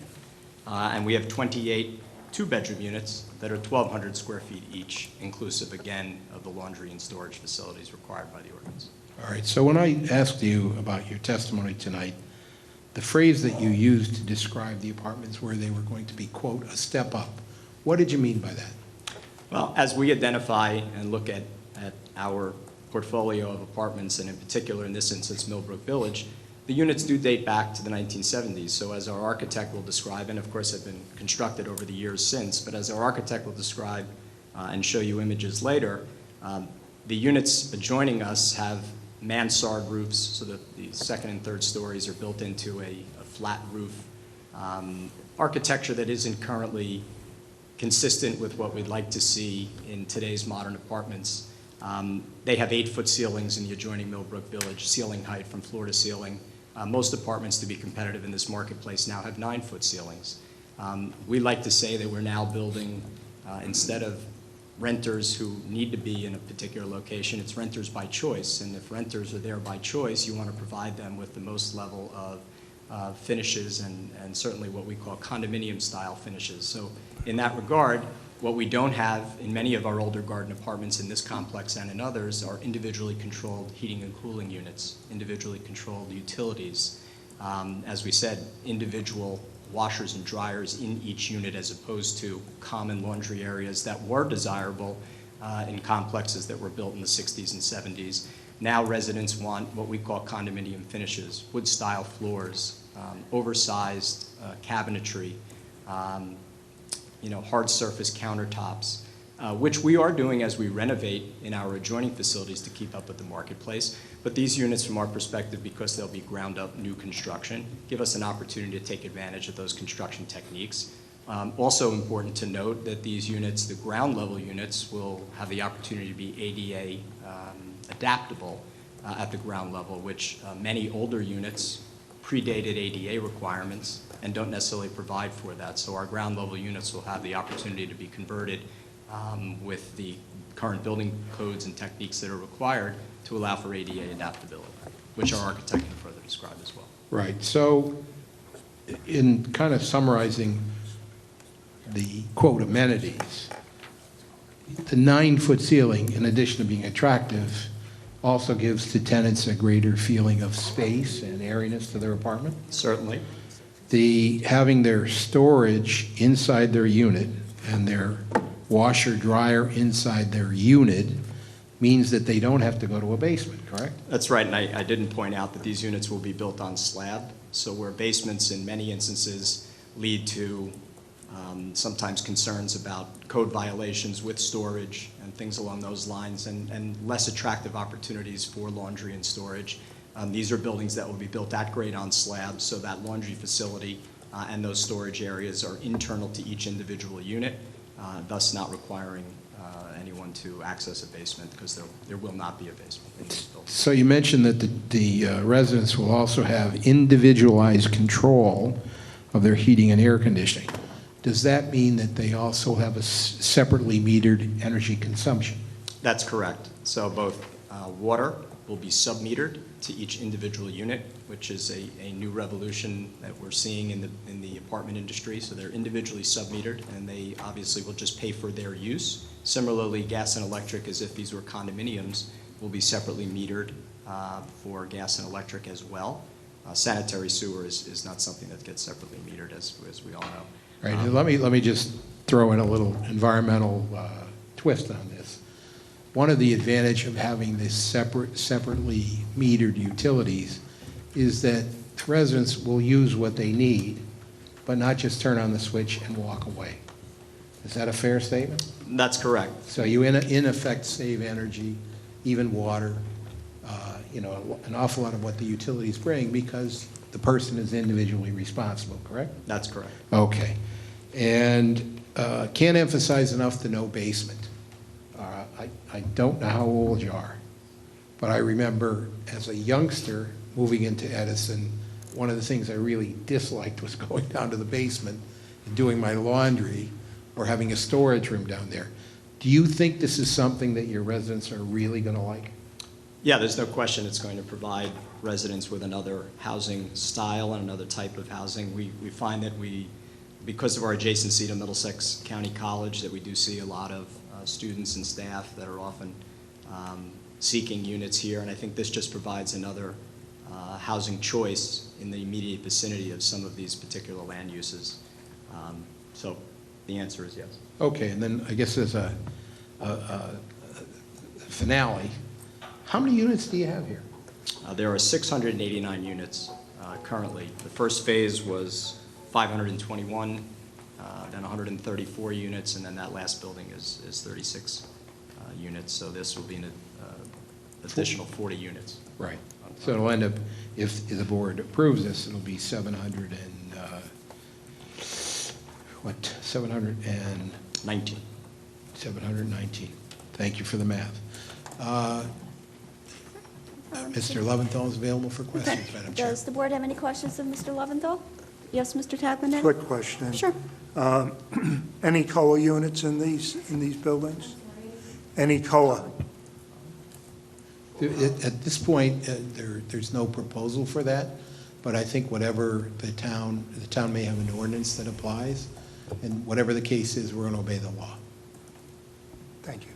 And we have 28 2-bedroom units that are 1,200 square feet each, inclusive, again, of the laundry and storage facilities required by the ordinance. All right, so when I asked you about your testimony tonight, the phrase that you used to describe the apartments where they were going to be, quote, a step up, what did you mean by that? Well, as we identify and look at our portfolio of apartments, and in particular, in this instance, Millbrook Village, The units do date back to the 1970s, so as our architect will describe, and of course have been constructed over the years since, but as our architect will describe and show you images later, the units adjoining us have mansard roofs, so that the second and third stories are built into a flat roof. Architecture that isn't currently consistent with what we'd like to see in today's modern apartments. They have 8-foot ceilings in the adjoining Millbrook Village, ceiling height from floor to ceiling. Most apartments, to be competitive in this marketplace, now have 9-foot ceilings. We like to say that we're now building, instead of renters who need to be in a particular location, it's renters by choice. And if renters are there by choice, you want to provide them with the most level of finishes and certainly what we call condominium-style finishes. So in that regard, what we don't have in many of our older garden apartments in this complex and in others are individually controlled heating and cooling units, individually controlled utilities. As we said, individual washers and dryers in each unit as opposed to common laundry areas that were desirable in complexes that were built in the 60s and 70s. Now residents want what we call condominium finishes, wood-style floors, oversized cabinetry, hard surface countertops, which we are doing as we renovate in our adjoining facilities to keep up with the marketplace. But these units, from our perspective, because they'll be ground-up new construction, give us an opportunity to take advantage of those construction techniques. Also important to note that these units, the ground-level units, will have the opportunity to be ADA adaptable at the ground level, which many older units predated ADA requirements and don't necessarily provide for that. So our ground level units will have the opportunity to be converted with the current building codes and techniques that are required to allow for ADA adaptability, which our architect can further describe as well. Right. So in kind of summarizing the quote amenities, the 9-foot ceiling, in addition to being attractive, also gives the tenants a greater feeling of space and airiness to their apartment? Certainly. Having their storage inside their unit and their washer dryer inside their unit means that they don't have to go to a basement, correct? That's right, and I didn't point out that these units will be built on slab, so where basements in many instances lead to sometimes concerns about code violations with storage and things along those lines, and less attractive opportunities for laundry and storage. These are buildings that will be built at grade on slabs, so that laundry facility and those storage areas are internal to each individual unit, thus not requiring anyone to access a basement, because there will not be a basement in these buildings. So you mentioned that the residents will also have individualized control of their heating and air conditioning. Does that mean that they also have a separately metered energy consumption? That's correct. So both water will be sub-metered to each individual unit, which is a new revolution that we're seeing in the apartment industry. So they're individually sub-metered, and they obviously will just pay for their use. Similarly, gas and electric, as if these were condominiums, will be separately metered for gas and electric as well. Sanitary sewer is not something that gets separately metered, as we all know. Right. Let me just throw in a little environmental twist on this. One of the advantage of having this separately metered utilities is that residents will use what they need, but not just turn on the switch and walk away. Is that a fair statement? That's correct. So you in effect save energy, even water, an awful lot of what the utilities bring, because the person is individually responsible, correct? That's correct. Okay. And can't emphasize enough the no basement. I don't know how old you are, but I remember as a youngster moving into Edison, one of the things I really disliked was going down to the basement and doing my laundry or having a storage room down there. Do you think this is something that your residents are really going to like? Yeah, there's no question it's going to provide residents with another housing style and another type of housing. We find that because of our adjacency to Middlesex County College, that we do see a lot of students and staff that are often seeking units here, and I think this just provides another housing choice in the immediate vicinity of some of these particular land uses. So the answer is yes. Okay, and then I guess as a finale, how many units do you have here? There are 689 units currently. The first phase was 521, then 134 units, and then that last building is 36 units. So this will be an additional 40 units. Right. So it'll end up, if the board approves this, it'll be 700 and, 19. 719. Thank you for the math. Mr. Leventhal is available for questions, Madam Chair. Does the board have any questions of Mr. Leventhal? Yes, Mr. Tagleman? Quick question. Sure. Any COA units in these buildings? Any COA? At this point, there's no proposal for that, but I think whatever the town may have an ordinance that applies, and whatever the case is, we're going to obey the law. Thank you.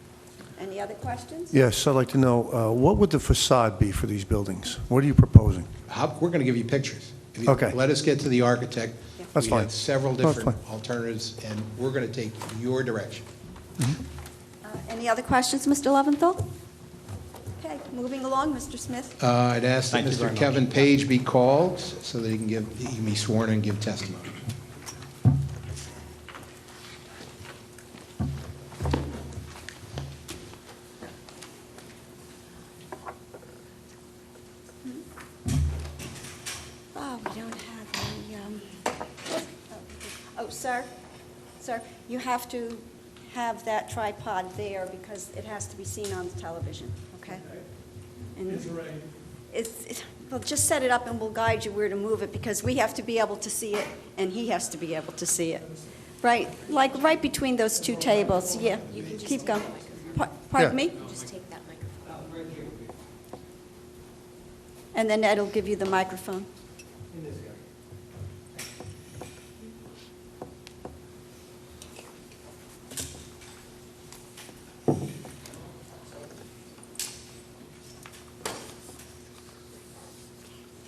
Any other questions? Yes, I'd like to know, what would the facade be for these buildings? What are you proposing? We're going to give you pictures. If you Okay. Let us get to the architect. That's We fine. have several No, that's different alternatives, and we're going to take your direction. Any other questions, Mr. Leventhal? Okay, moving along, Mr. Smith. I'd ask that Thank you very Mr. much. Kevin Page be called so that he can be sworn and give testimony. Oh, we don't have oh, sir, you have to have that tripod there because it has to be seen on the television, okay? And well, just set it up and we'll guide you where to move it because we have to be able to see it and he has to be able to see it. Right, like right between those two tables, yeah. Keep going. Pardon me? Just take that microphone. And then Ed will give you the microphone.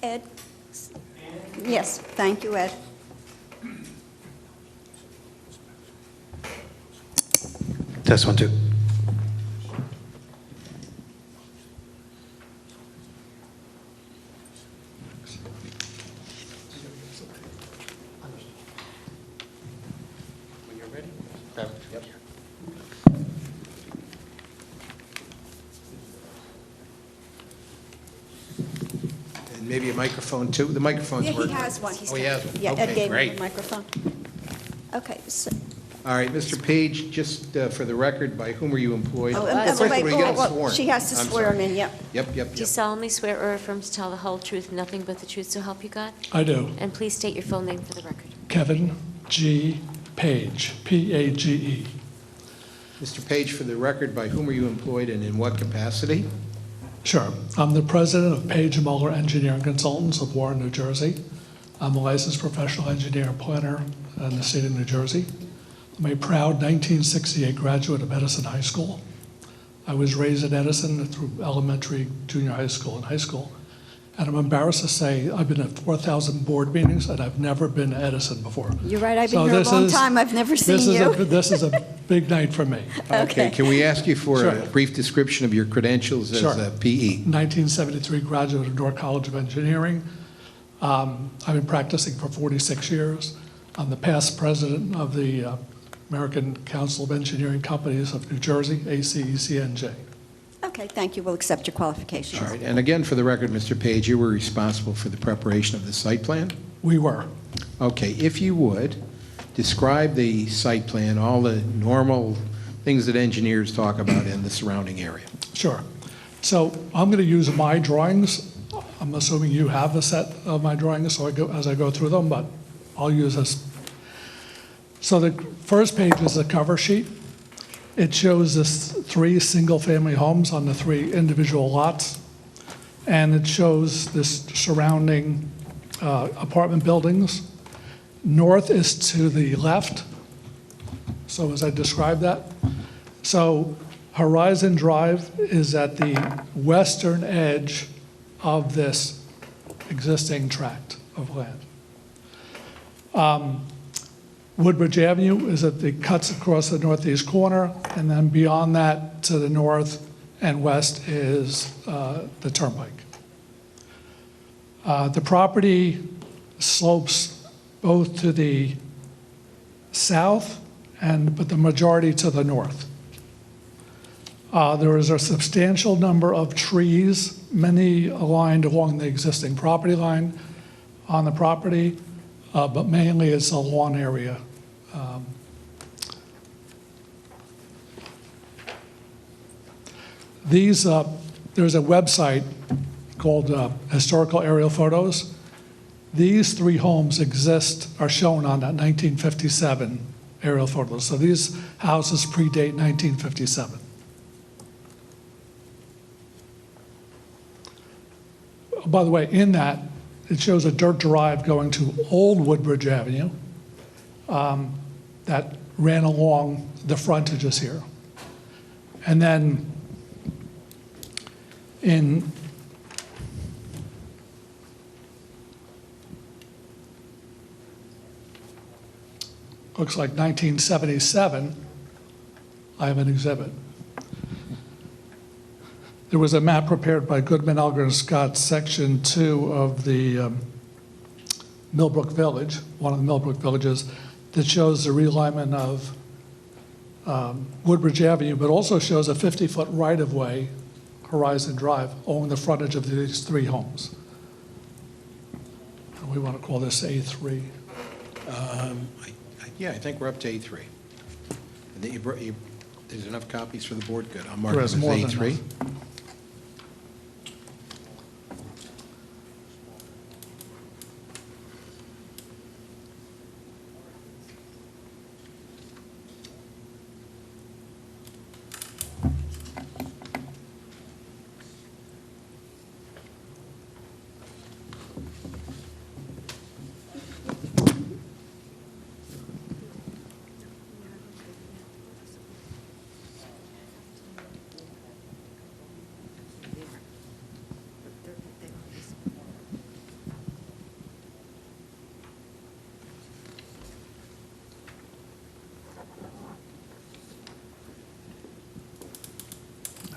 Ed? Yes, thank you, Ed. Test 1, 2. When you're ready. Yep. And maybe a microphone too? The microphone's Yeah, he working. has one. Oh, he has one? Yeah, Ed Okay, gave me great. the microphone. Okay, so, All right, Mr. Page, just for the record, by whom were you employed? oh, First of all, wait, you get well, sworn. she has to I'm swear him sorry. in, yep. Yep. Do you solemnly swear or affirm to tell the whole truth, nothing but the truth, so help you God? I do. And please state your full name for the record. Kevin G. Page, P-A-G-E. Mr. Page, for the record, by whom were you employed and in what capacity? Sure. I'm the president of Page & Muller Engineering Consultants of Warren, New Jersey. I'm a licensed professional engineer and planner in the state of New Jersey. I'm a proud 1968 graduate of Edison High School. I was raised at Edison through elementary, junior high school, and high school. And I'm embarrassed to say I've been at 4,000 board meetings, and I've never been to Edison before. You're right, I've So been here a this long is- time, I've never seen you. This is a big night for me. Okay. Can we ask you for a Sure. brief description of your credentials as Sure. a PE? 1973 graduate of Newark College of Engineering. I've been practicing for 46 years. I'm the past president of the American Council of Engineering Companies of New Jersey, ACECNJ. Okay, thank you, we'll accept your qualifications. All right, and again, for the record, Mr. Page, you were responsible for the preparation of the site plan? We were. Okay, if you would, describe the site plan, all the normal things that engineers talk about in the surrounding area. Sure. So I'm going to use my drawings. I'm assuming you have a set of my drawings so as I go through them, but I'll use this. So the first page is the cover sheet. It shows this 3 single-family homes on the 3 individual lots, and it shows this surrounding apartment buildings. North is to the left, so as I describe that. So Horizon Drive is at the western edge of this existing tract of land. Woodbridge Avenue is at the cuts across the northeast corner, and then beyond that to the north and west is the turnpike. The property slopes both to the south but the majority to the north. There is a substantial number of trees, many aligned along the existing property line on the property, but mainly it's a lawn area. There's a website called Historical Aerial Photos. These three homes are shown on that 1957 aerial photos. So these houses predate 1957. By the way, in that, it shows a dirt drive going to Old Woodbridge Avenue that ran along the frontages here. And then in looks like 1977, I have an exhibit. There was a map prepared by Goodman, Elger, and Scott, Section 2 of the Millbrook Village, one of the Millbrook villages, that shows the realignment of Woodbridge Avenue, but also shows a 50-foot right-of-way, Horizon Drive, along the frontage of these three homes. And we want to call this A3. Yeah, I think we're up to A3. And there's enough copies for the board? Good. I'll mark There them is as more than A3. enough.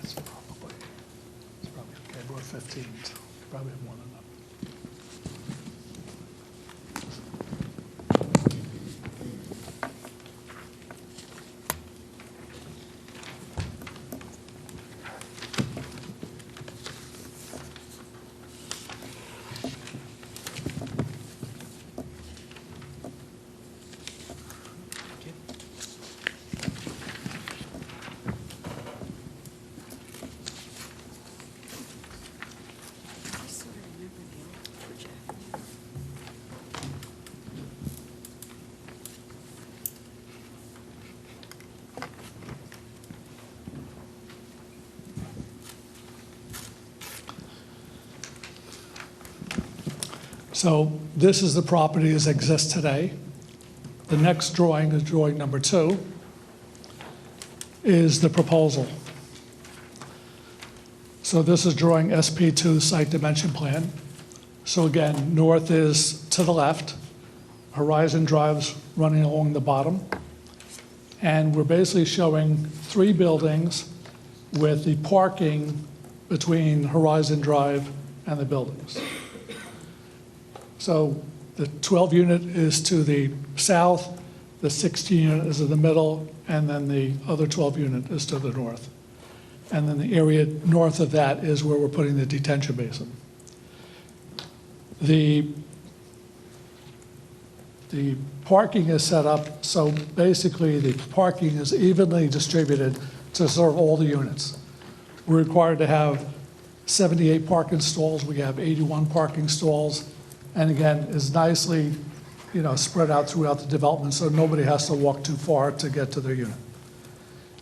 It's probably okay. We're 15, so probably have more than enough. So this is the property as it exists today. The next drawing is drawing number 2, is the proposal. So this is drawing SP2 site dimension plan. So again, north is to the left, Horizon Drive's running along the bottom. And we're basically showing 3 buildings with the parking between Horizon Drive and the buildings. So the 12 unit is to the south, the 16 unit is in the middle, and then the other 12 unit is to the north. And then the area north of that is where we're putting the detention basin. The parking is set up, so basically the parking is evenly distributed to serve all the units. We're required to have 78 parking stalls. We have 81 parking stalls. And again, is nicely, spread out throughout the development, so nobody has to walk too far to get to their unit.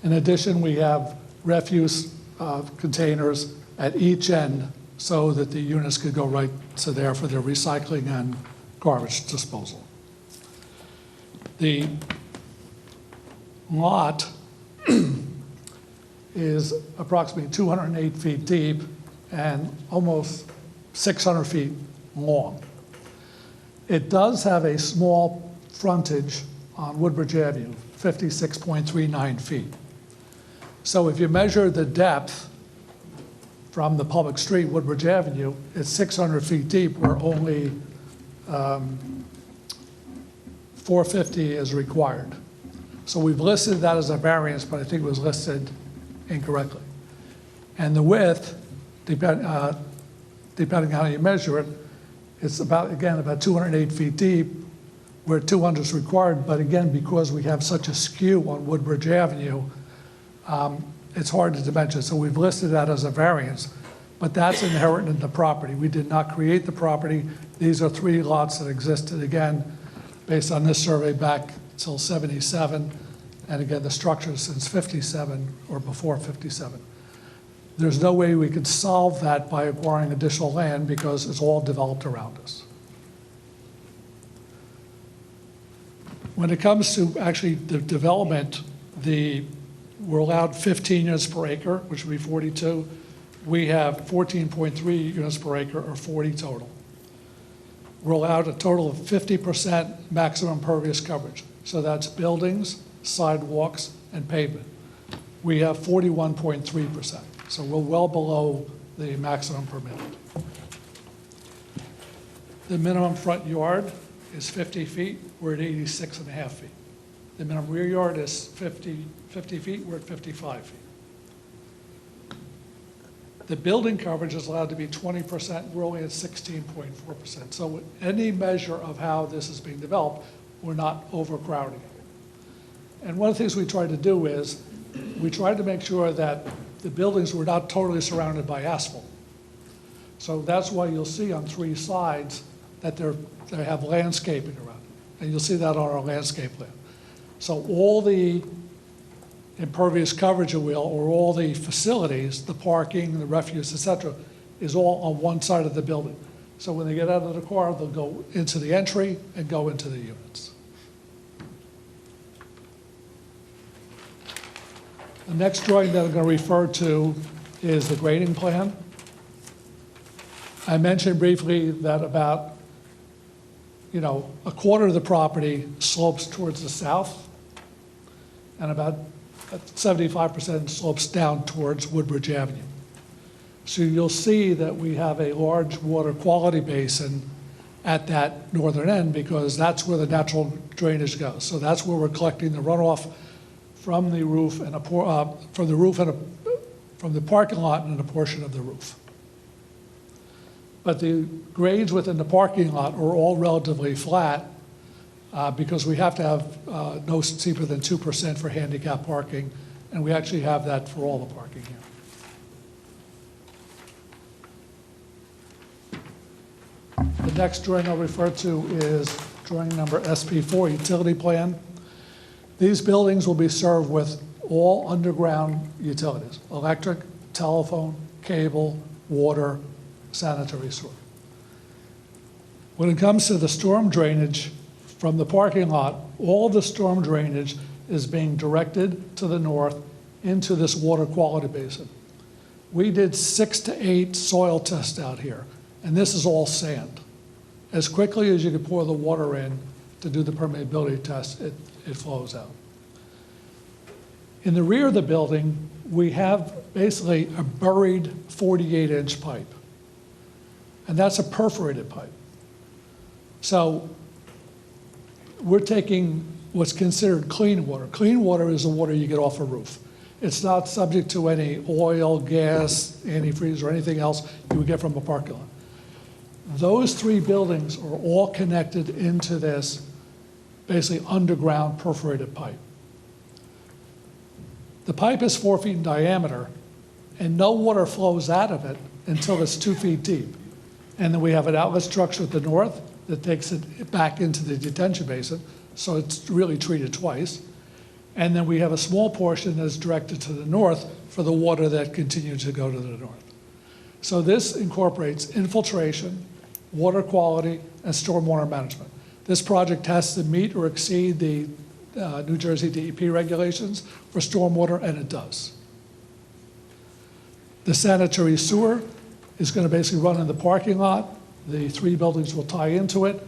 In addition, we have refuse containers at each end so that the units could go right to there for their recycling and garbage disposal. The lot is approximately 208 feet deep and almost 600 feet long. It does have a small frontage on Woodbridge Avenue, 56.39 feet. So if you measure the depth from the public street, Woodbridge Avenue, it's 600 feet deep where only 450 is required. So we've listed that as a variance, but I think it was listed incorrectly. And the width, depending on how you measure it, it's about 208 feet deep, where 200 is required. But again, because we have such a skew on Woodbridge Avenue, it's hard to dimension. So we've listed that as a variance, but that's inherent in the property. We did not create the property. These are 3 lots that existed, again, based on this survey back till 77, and again, the structure since 57 or before 57. There's no way we could solve that by acquiring additional land because it's all developed around us. When it comes to actually the development, we're allowed 15 units per acre, which would be 42. We have 14.3 units per acre, or 40 total. We're allowed a total of 50% maximum impervious coverage. So that's buildings, sidewalks, and pavement. We have 41.3%. So we're well below the maximum permitted. The minimum front yard is 50 feet. We're at 86.5 feet. The minimum rear yard is 50 feet. We're at 55 feet. The building coverage is allowed to be 20%. We're only at 16.4%. So with any measure of how this is being developed, we're not overcrowding it. And one of the things we tried to do is we tried to make sure that the buildings were not totally surrounded by asphalt. So that's why you'll see on 3 sides that they have landscaping around it. And you'll see that on our landscape plan. So all the impervious coverage, if you will, or all the facilities, the parking, the refuse, et cetera, is all on one side of the building. So when they get out of the car, they'll go into the entry and go into the units. The next drawing that I'm going to refer to is the grading plan. I mentioned briefly that about, a quarter of the property slopes towards the south, and about 75% slopes down towards Woodbridge Avenue. So you'll see that we have a large water quality basin at that northern end because that's where the natural drainage goes. So that's where we're collecting the runoff from the roof and from the parking lot and a portion of the roof. But the grades within the parking lot are all relatively flat because we have to have no steeper than 2% for handicap parking, and we actually have that for all the parking here. The next drawing I'll refer to is drawing number SP4, utility plan. These buildings will be served with all underground utilities: electric, telephone, cable, water, sanitary sewer. When it comes to the storm drainage from the parking lot, all of the storm drainage is being directed to the north into this water quality basin. We did 6 to 8 soil tests out here, and this is all sand. As quickly as you can pour the water in to do the permeability test, it flows out. In the rear of the building, we have basically a buried 48-inch pipe, and that's a perforated pipe. So we're taking what's considered clean water. Clean water is the water you get off a roof. It's not subject to any oil, gas, antifreeze, or anything else you would get from a parking lot. Those 3 buildings are all connected into this basically underground perforated pipe. The pipe is 4 feet in diameter, and no water flows out of it until it's 2 feet deep. And then we have an outlet structure at the north that takes it back into the detention basin, so it's really treated twice. And then we have a small portion that's directed to the north for the water that continues to go to the north. So this incorporates infiltration, water quality, and stormwater management. This project has to meet or exceed the New Jersey DEP regulations for stormwater, and it does. The sanitary sewer is going to basically run in the parking lot. The 3 buildings will tie into it,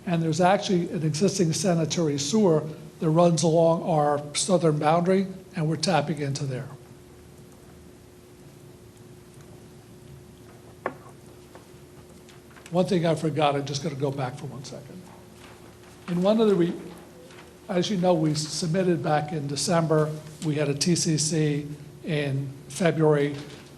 and there's actually an existing sanitary sewer that runs along our southern boundary, and we're tapping into there. One thing I forgot, I'm just going to go back for 1 second. In one of the, as you know, we submitted back in December, we had a TCC in February.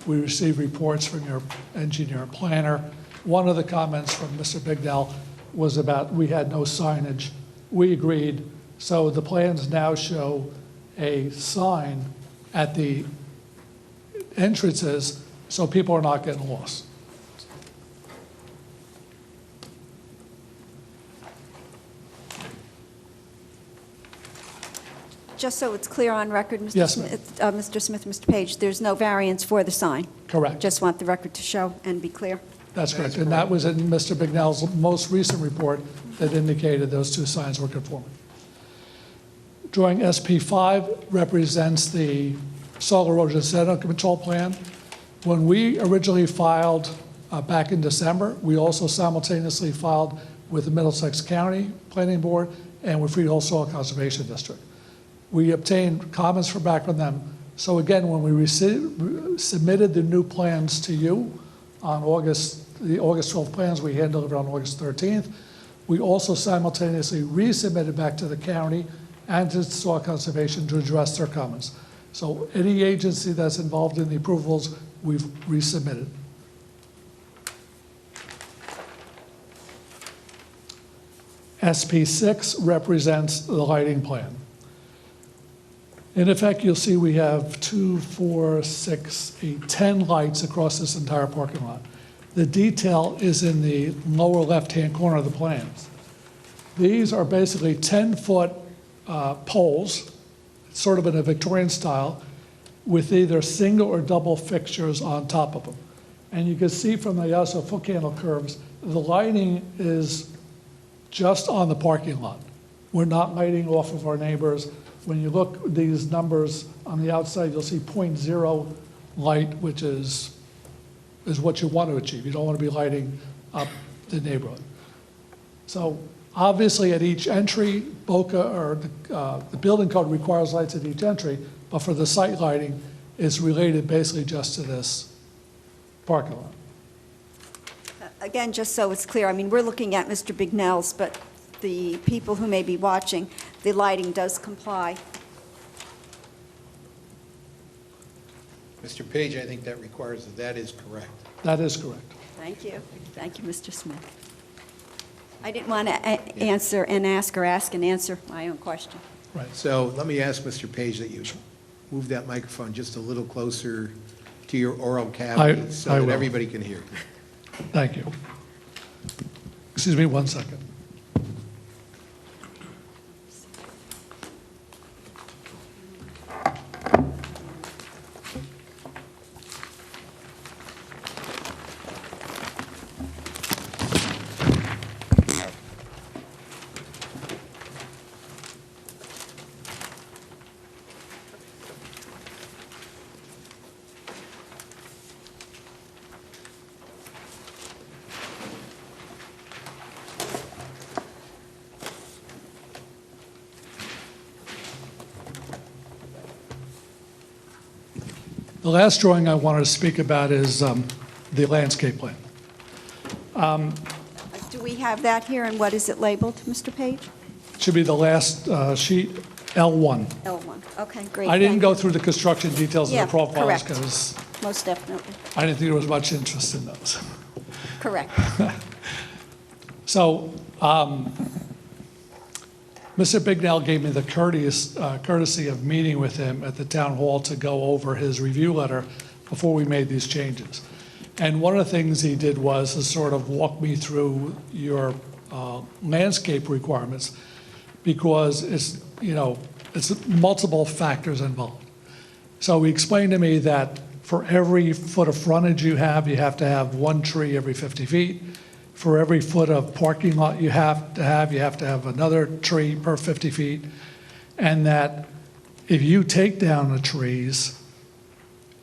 We received reports from your engineer and planner. One of the comments from Mr. Bignell was about we had no signage. We agreed, so the plans now show a sign at the entrances so people are not getting lost. Just so it's clear on record, Mr. Yes, ma'am. Smith, Mr. Page, there's no variance for the sign. Correct. Just want the record to show and be clear. That's correct. And that was in Mr. Bignell's most recent report that indicated those two signs were conforming. Drawing SP5 represents the soil erosion sediment control plan. When we originally filed back in December, we also simultaneously filed with the Middlesex County Planning Board and with Freehold Soil Conservation District. We obtained comments back from them. So again, when we submitted the new plans to you on the August 12th plans, we hand delivered on August 13th. We also simultaneously resubmitted back to the county and to Soil Conservation to address their comments. So any agency that's involved in the approvals, we've resubmitted. SP6 represents the lighting plan. In effect, you'll see we have 2, 4, 6, 8, 10 lights across this entire parking lot. The detail is in the lower left-hand corner of the plans. These are basically 10-foot poles, sort of in a Victorian style, with either single or double fixtures on top of them. And you can see from the also foot candle curves, the lighting is just on the parking lot. We're not lighting off of our neighbors. When you look at these numbers on the outside, you'll see 0.0 light, which is what you want to achieve. You don't want to be lighting up the neighborhood. So obviously at each entry, BOCA or the building code requires lights at each entry, but for the site lighting, it's related basically just to this parking lot. Again, just so it's clear, I mean, we're looking at Mr. Bignell's, but the people who may be watching, the lighting does comply. Mr. Page, I think that requires that is correct. That is correct. Thank you. Thank you, Mr. Smith. I didn't want to answer and ask or ask and answer my own question. Right. So let me ask Mr. Page that you move that microphone just a little closer to your oral cavity so I that will. everybody can hear. Thank you. Excuse me 1 second. The last drawing I wanted to speak about is the landscape plan. Do we have that here, and what is it labeled, Mr. Page? Should be the last sheet, L1. L1. Okay, great. I didn't thank go you. through the construction details of Yeah, the profiles correct. because Most definitely. I didn't think there was much interest in those. Correct. So, Mr. Bignell gave me the courtesy of meeting with him at the town hall to go over his review letter before we made these changes. And one of the things he did was to sort of walk me through your landscape requirements because it's multiple factors involved. So he explained to me that for every foot of frontage you have to have one tree every 50 feet. For every foot of parking lot you have to have another tree per 50 feet. And that if you take down the trees,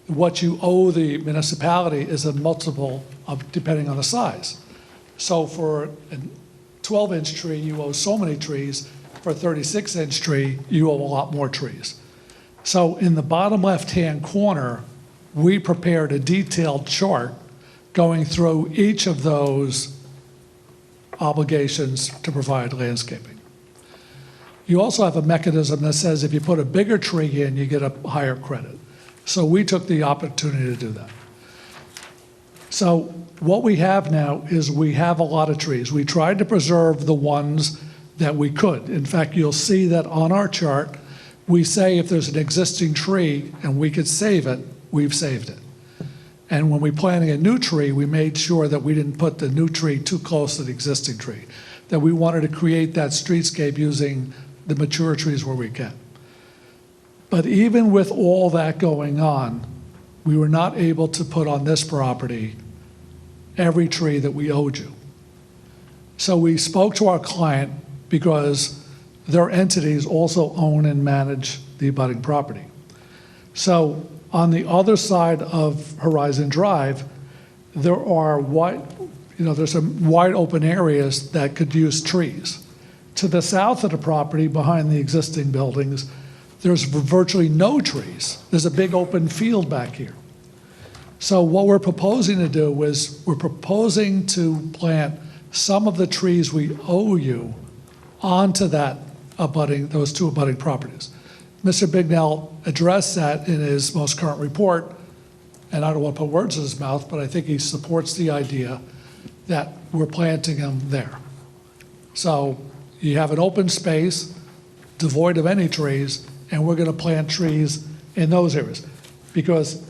what you owe the municipality is a multiple of depending on the size. So for a 12-inch tree, you owe so many trees. For a 36-inch tree, you owe a lot more trees. So in the bottom left-hand corner, we prepared a detailed chart going through each of those obligations to provide landscaping. You also have a mechanism that says if you put a bigger tree in, you get a higher credit. So we took the opportunity to do that. So what we have now is we have a lot of trees. We tried to preserve the ones that we could. In fact, you'll see that on our chart, we say if there's an existing tree and we could save it, we've saved it. And when we're planting a new tree, we made sure that we didn't put the new tree too close to the existing tree, that we wanted to create that streetscape using the mature trees where we can. But even with all that going on, we were not able to put on this property every tree that we owed you. So we spoke to our client because their entities also own and manage the abutting property. So on the other side of Horizon Drive, there are there's some wide open areas that could use trees. To the south of the property, behind the existing buildings, there's virtually no trees. There's a big open field back here. So what we're proposing to do is we're proposing to plant some of the trees we owe you onto those two abutting properties. Mr. Bignell addressed that in his most current report, and I don't want to put words in his mouth, but I think he supports the idea that we're planting them there. So you have an open space devoid of any trees, and we're going to plant trees in those areas. Because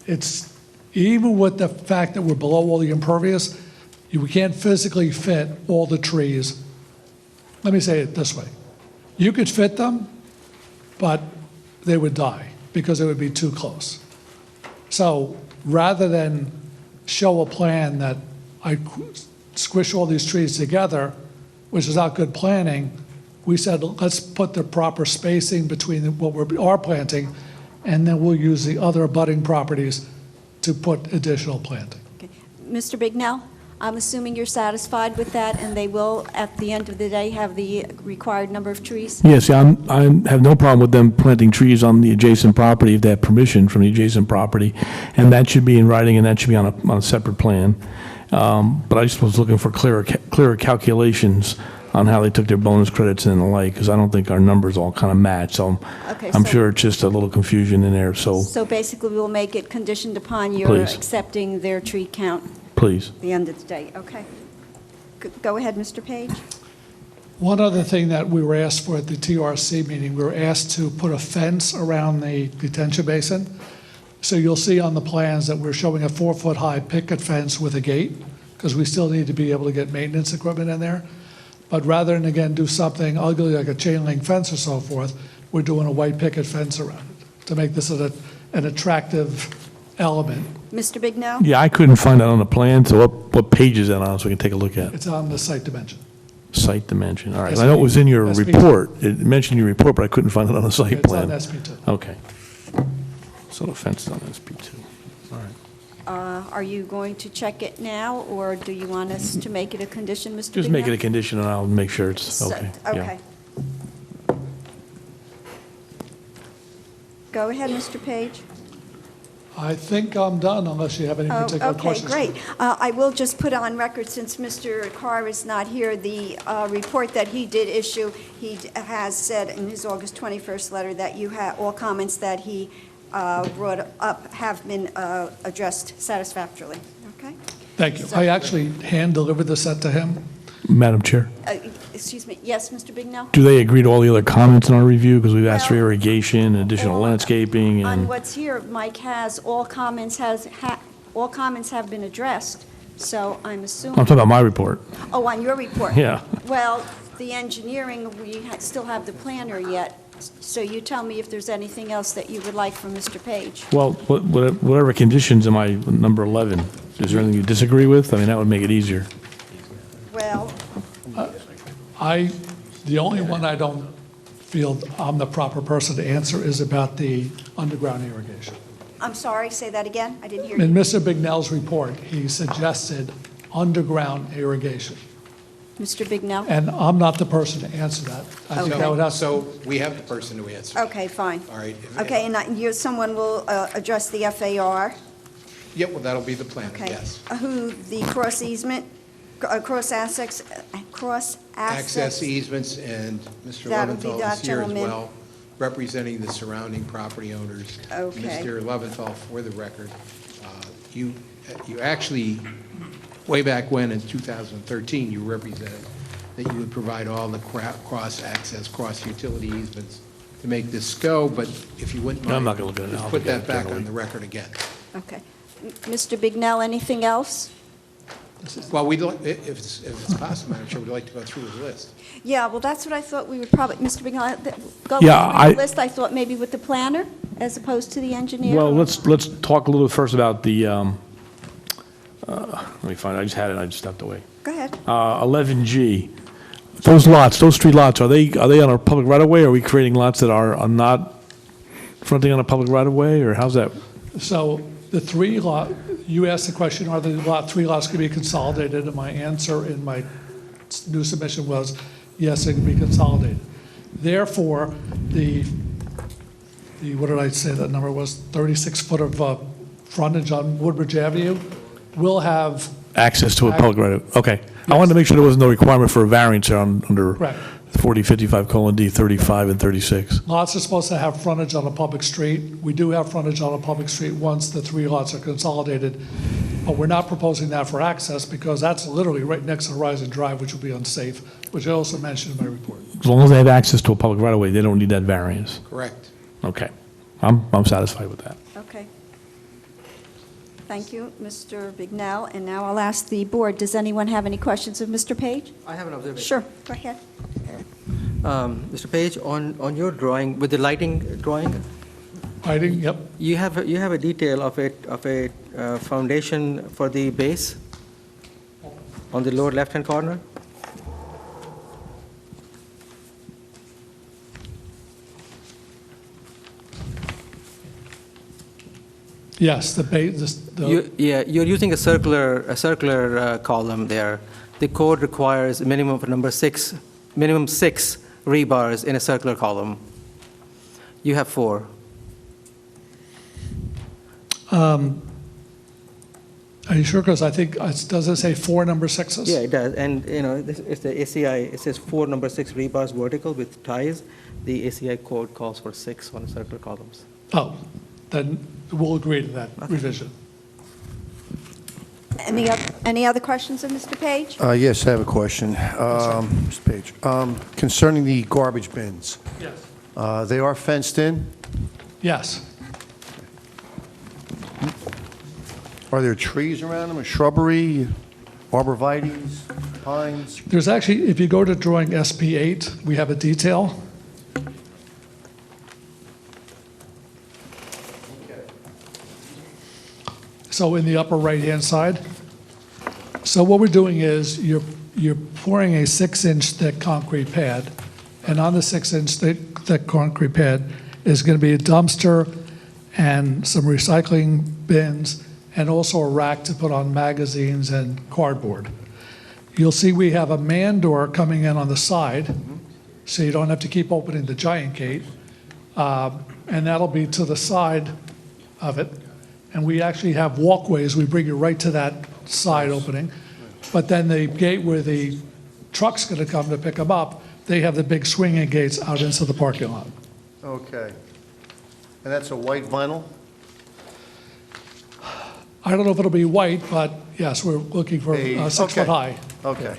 it's, even with the fact that we're below all the impervious, we can't physically fit all the trees. Let me say it this way. You could fit them, but they would die because it would be too close. So rather than show a plan that I squish all these trees together, which is not good planning, we said, let's put the proper spacing between what we are planting, and then we'll use the other abutting properties to put additional planting. Okay. Mr. Bignell, I'm assuming you're satisfied with that, and they will, at the end of the day, have the required number of trees? Yes, I have no problem with them planting trees on the adjacent property if they have permission from the adjacent property, and that should be in writing, and that should be on a separate plan. But I just was looking for clearer calculations on how they took their bonus credits and the like, because I don't think our numbers all kind of match. So Okay, I'm so- sure it's just a little confusion in there. So basically, we'll make it conditioned upon your Please. accepting their tree count please. at the end of the day. Okay. Go ahead, Mr. Page. One other thing that we were asked for at the TRC meeting, we were asked to put a fence around the detention basin. So you'll see on the plans that we're showing a 4-foot-high picket fence with a gate, because we still need to be able to get maintenance equipment in there. But rather than, again, do something ugly like a chain link fence or so forth, we're doing a white picket fence around it to make this an attractive element. Mr. Bignell? Yeah, I couldn't find that on the plan, so what page is that on so we can take a look at? It's on the site dimension. Site dimension, all right. I know it was in your SP2. report. It mentioned your report, but I couldn't find it on the site It's on plan. SP2. Okay. So the fence is on SP2. All right. Are you going to check it now, or do you want us to make it a condition, Mr. Bignell? Just make it a condition, and I'll make sure it's okay. Yeah. Okay. Go ahead, Mr. Page. I think I'm done unless you have any particular Okay, questions. great. I will just put on record, since Mr. Carr is not here, the report that he did issue, he has said in his August 21st letter that you have, all comments that he brought up have been addressed satisfactorily. Okay? Thank you. I actually hand-delivered the set to him. Madam Chair, Excuse me. Yes, Mr. Bignell? do they agree to all the other comments in our review? Because we've asked for Well, irrigation, and additional landscaping, On and, what's here, Mike has, all comments have been addressed, so I'm assuming. I'm talking about my report. Oh, on your report? Yeah. Well, the engineering, we still have the planner yet, so you tell me if there's anything else that you would like from Mr. Page. Well, whatever conditions in my number 11, is there anything you disagree with? I mean, that would make it easier. Well, The only one I don't feel I'm the proper person to answer is about the underground irrigation. I'm sorry, say that again? I didn't hear In you. Mr. Bignell's report, he suggested underground irrigation, Mr. Bignell? and I'm not the person to answer that. I think that would have to. So we have the person to answer. Okay, fine. All right. Okay, and someone will address the FAR? Yep, well, that'll be the planner, Okay. yes. Who, the cross easement? cross-access Access easements, and Mr. That'll be Leventhal that is here as gentleman. well, representing the surrounding property owners. Okay. Mr. Leventhal, for the record, you actually, way back when in 2013, you represented that you would provide all the cross-access, cross-utility easements to make this go, but if you wouldn't No, I'm mind, not gonna look at it now. just I'll put look at that it back generally. on the record again. Okay. Mr. Bignell, anything else? Well, if it's possible, Madam Chair, we'd like to go through the list. Yeah, well, that's what I thought we would probably, Mr. Bignell, go Yeah, through the list, I thought maybe with the planner as opposed to the engineer? Well, let's talk a little first about the, let me find it, I just had it, I just stepped away. Go ahead. 11G, those lots, those 3 lots, are they on a public right-of-way, or are we creating lots that are not fronting on a public right-of-way, or how's that? So the 3 lot, you asked the question, are the 3 lots going to be consolidated? And my answer in my new submission was, yes, it can be consolidated. Therefore, what did I say that number was? 36 foot of frontage on Woodbridge Avenue will have. Access to a public right-of, okay. I wanted to make sure there was no requirement for a variance there under Correct. 4055:D, 35 and 36. Lots are supposed to have frontage on a public street. We do have frontage on a public street once the 3 lots are consolidated, but we're not proposing that for access because that's literally right next to Horizon Drive, which will be unsafe, which I also mentioned in my report. As long as they have access to a public right-of-way, they don't need that variance. Correct. Okay. I'm satisfied with that. Okay. Thank you, Mr. Bignell. And now I'll ask the board, does anyone have any questions of Mr. Page? I have an observation. Sure, go ahead. Mr. Page, on your drawing, with the lighting drawing, Lighting, yep. you have a detail of a foundation for the base on the lower left-hand corner. Yes, the base, Yeah, you're using a circular column there. The code requires a minimum of minimum 6 rebars in a circular column. You have 4. Are you sure? Because I think, does it say 4 number 6s? Yeah, it does. And, it's the ACI, it says 4 number 6 rebars vertical with ties. The ACI code calls for 6 on circular columns. Oh, then we'll agree to that revision. Any other questions of Mr. Page? Yes, I have a question. Mr. Page, concerning the garbage bins. Yes. They are fenced in? Yes. Are there trees around them, or shrubbery, arborvitaes, pines? There's actually, if you go to drawing SP8, we have a detail. So in the upper right-hand side. So what we're doing is you're pouring a 6-inch thick concrete pad, and on the 6-inch thick concrete pad is going to be a dumpster and some recycling bins, and also a rack to put on magazines and cardboard. You'll see we have a man door coming in on the side, so you don't have to keep opening the giant gate. And that'll be to the side of it. And we actually have walkways, we bring you right to that side opening. But then the gate where the truck's gonna come to pick them up, they have the big swinging gates out into the parking lot. Okay. And that's a white vinyl? I don't know if it'll be white, but yes, we're looking for 6 Okay. foot high. Okay.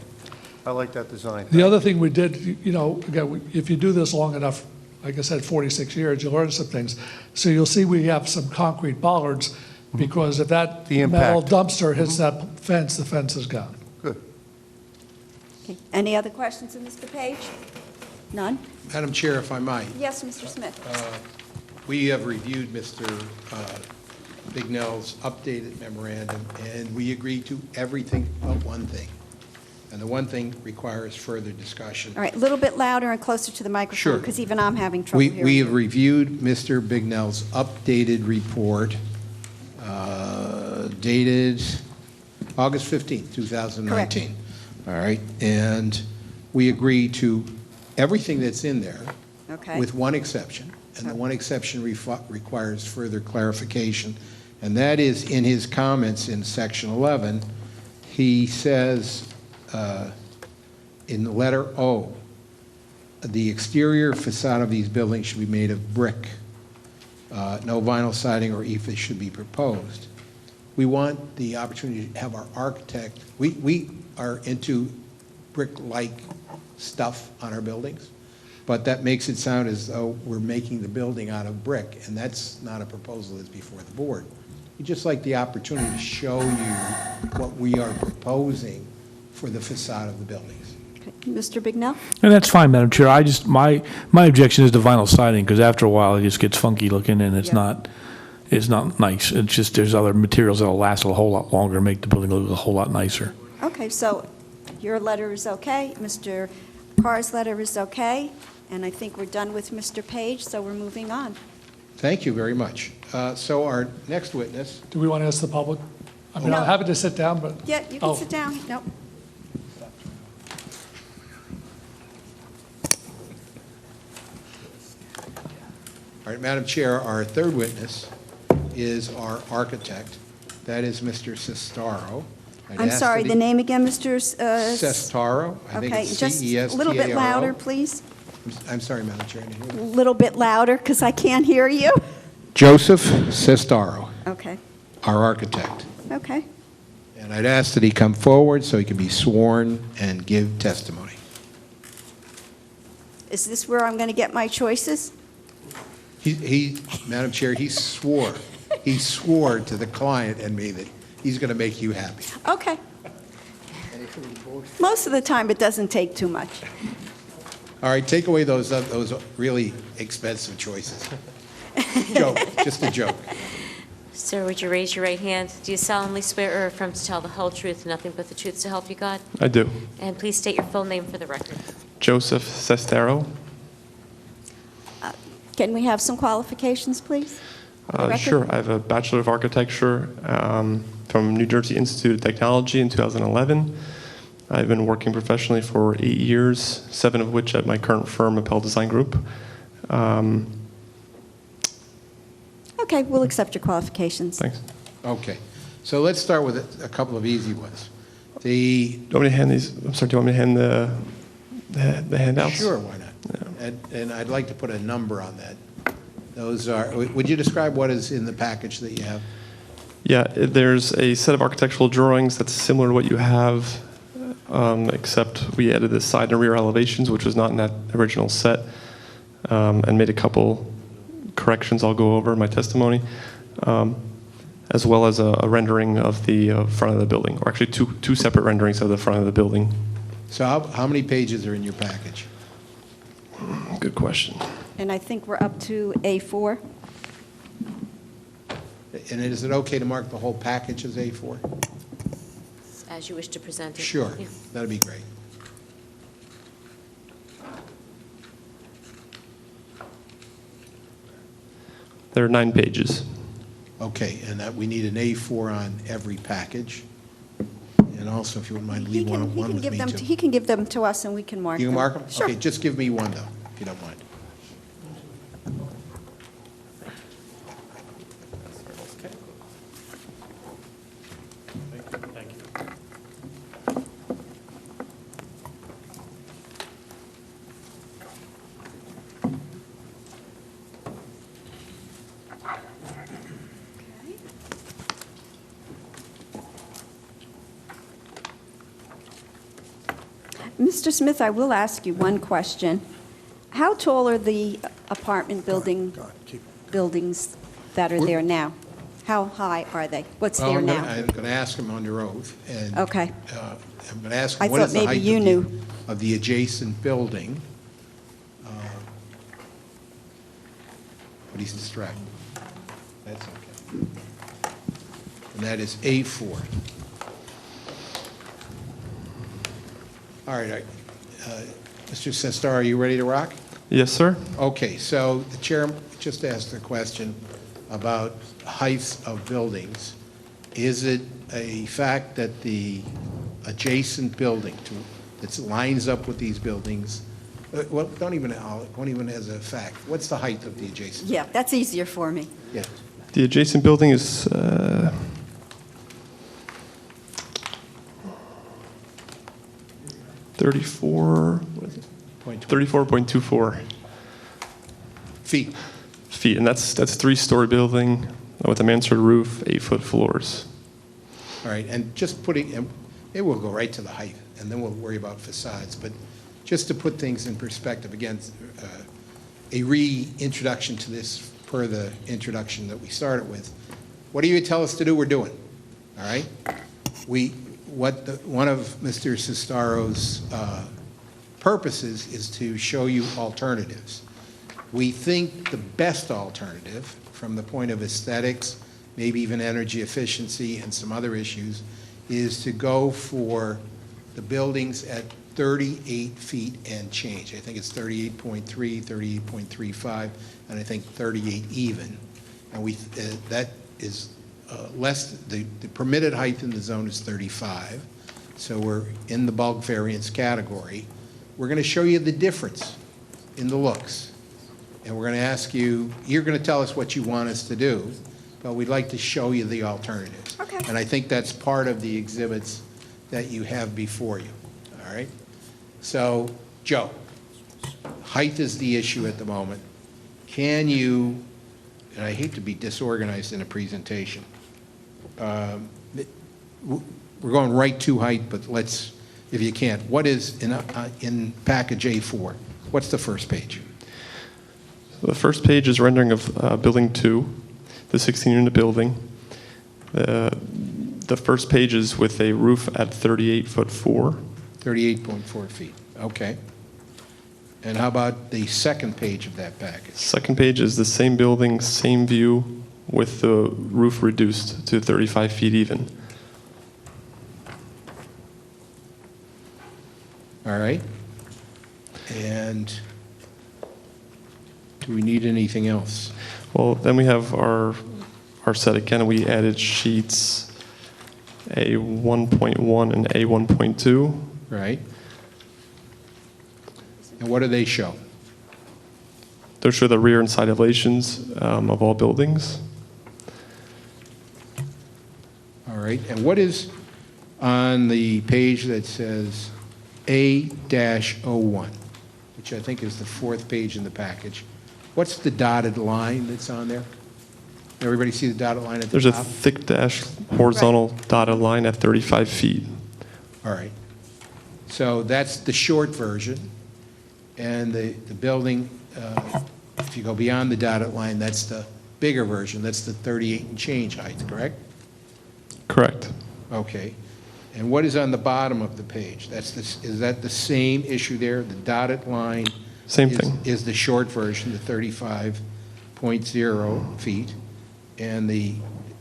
I like that design. The other thing we did, again, if you do this long enough, like I said, 46 years, you'll learn some things. So you'll see we have some concrete bollards, because if that The metal impact. dumpster hits that fence, the fence is gone. Good. Okay. Any other questions of Mr. Page? None? Madam Chair, if I might, Yes, Mr. Smith? we have reviewed Mr. Bignell's updated memorandum, and we agreed to everything but one thing. And the one thing requires further discussion. All right, a little bit louder and closer to the microphone, Sure. because even I'm having trouble We hearing. have reviewed Mr. Bignell's updated report dated August 15th, 2019. All right, and we agree to everything that's in there, Okay. with one exception, and the one exception requires further clarification, and that is in his comments in section 11, he says in the letter O, the exterior facade of these buildings should be made of brick. No vinyl siding or EIFS should be proposed. We want the opportunity to have our architect, we are into brick-like stuff on our buildings, but that makes it sound as though we're making the building out of brick, and that's not a proposal that's before the board. We'd just like the opportunity to show you what we are proposing for the facade of the buildings. Okay. Mr. Bignell? And that's fine, Madam Chair. I just, my objection is the vinyl siding, because after a while, it just gets funky looking, and it's not nice. It's just, there's other materials that'll last a whole lot longer, and make the building look a whole lot nicer. Okay, so your letter is okay, Mr. Carr's letter is okay, and I think we're done with Mr. Page, so we're moving on. Thank you very much. So our next witness. Do we want to ask the public? I mean, No. I'm happy to sit down, but. Yeah, you can Oh. sit down. Nope. All right, Madam Chair, our third witness is our architect. That is Mr. Sestaro. I'd I'm ask sorry, that the he- name again, Mr. Sestaro. I think Okay, it's just a little bit Cestaro. louder, please. I'm sorry, Madam Chair. I didn't hear A that. little bit louder, because I can't hear you. Joseph Sestaro, Okay, our architect. okay. And I'd ask that he come forward so he can be sworn and give testimony. Is this where I'm going to get my choices? Madam Chair, he swore to the client and me that he's going to make you happy. Okay. Most of the time, it doesn't take too much. All right, take away those really expensive choices. Joke, just a joke. Sir, would you raise your right hand? Do you solemnly swear or affirm to tell the whole truth, nothing but the truth, so help you God? I do. And please state your full name for the record. Joseph Sestaro. Can we have some qualifications, please? For the record? Sure. I have a Bachelor of Architecture from New Jersey Institute of Technology in 2011. I've been working professionally for 8 years, 7 of which at my current firm, Appel Design Group. Okay, we'll accept your qualifications. Thanks. Okay, so let's start with a couple of easy ones. Do you want me to hand these? I'm sorry. Do you want me to hand the handouts? Sure, why not? And I'd like to put a number on that. Those are, would you describe what is in the package that you have? Yeah, there's a set of architectural drawings that's similar to what you have, except we added the side and rear elevations, which was not in that original set, and made a couple corrections I'll go over in my testimony, as well as a rendering of the front of the building, or actually two separate renderings of the front of the building. So how many pages are in your package? Good question. And I think we're up to A4. And is it okay to mark the whole package as A4? As you wish to present it. Sure, Yeah. that'd be great. There are 9 pages. Okay, and that we need an A4 on every package. And also, if you wouldn't mind, He leave one can with give me, them, too. he can give them to us, and we can mark them. You can mark them? Sure. Okay, just give me one, though, if you don't mind. Mr. Smith, I will ask you one question. How tall are the apartment buildings that are there now? How high are they? What's Well, there I'm now? going to ask him under oath, and Okay. I'm going to ask I him, what thought is the maybe height you knew. of the adjacent building? But he's distracted. That's okay. And that is A4. All right, Mr. Sestar, are you ready to rock? Yes, sir. Okay, so the chair just asked a question about heights of buildings. Is it a fact that the adjacent building that lines up with these buildings, well, don't even as a fact, what's the height of the adjacent? Yeah, that's easier for me. Yeah. The adjacent building is 34, what is it? 34.24 Feet. feet, and that's 3-story building with a mansard roof, 8-foot floors. All right, and just putting, and it will go right to the height, and then we'll worry about facades. But just to put things in perspective, again, a reintroduction to this per the introduction that we started with. Whatever you tell us to do, we're doing. All right? One of Mr. Sestaro's purposes is to show you alternatives. We think the best alternative from the point of aesthetics, maybe even energy efficiency and some other issues, is to go for the buildings at 38 feet and change. I think it's 38.3, 38.35, and I think 38 even. And that is less, the permitted height in the zone is 35, so we're in the bulk variance category. We're going to show you the difference in the looks. And we're going to ask you, you're going to tell us what you want us to do, but we'd like to show you the alternatives. Okay. And I think that's part of the exhibits that you have before you, all right? So, Joe, height is the issue at the moment. Can you, and I hate to be disorganized in a presentation, we're going right to height, but let's, if you can't, what is in package A4? What's the first page? The first page is rendering of Building 2, the 16-unit building. The first page is with a roof at 38.4. 38.4 feet, okay. And how about the second page of that package? Second page is the same building, same view, with the roof reduced to 35 feet even. All right. And do we need anything else? Well, then we have our set again. We added sheets A1.1 and A1.2. Right. And what do they show? Those show the rear and side elevations of all buildings. All right. And what is on the page that says A-01, which I think is the fourth page in the package? What's the dotted line that's on there? Everybody see the dotted line at the There's a top? thick dash horizontal dotted line at 35 feet. All right. So that's the short version. And the building, if you go beyond the dotted line, that's the bigger version. That's the 38 and change height, correct? Correct. Okay. And what is on the bottom of the page? Is that the same issue there? The dotted line? Same thing. Is the short version, the 35.0 feet, and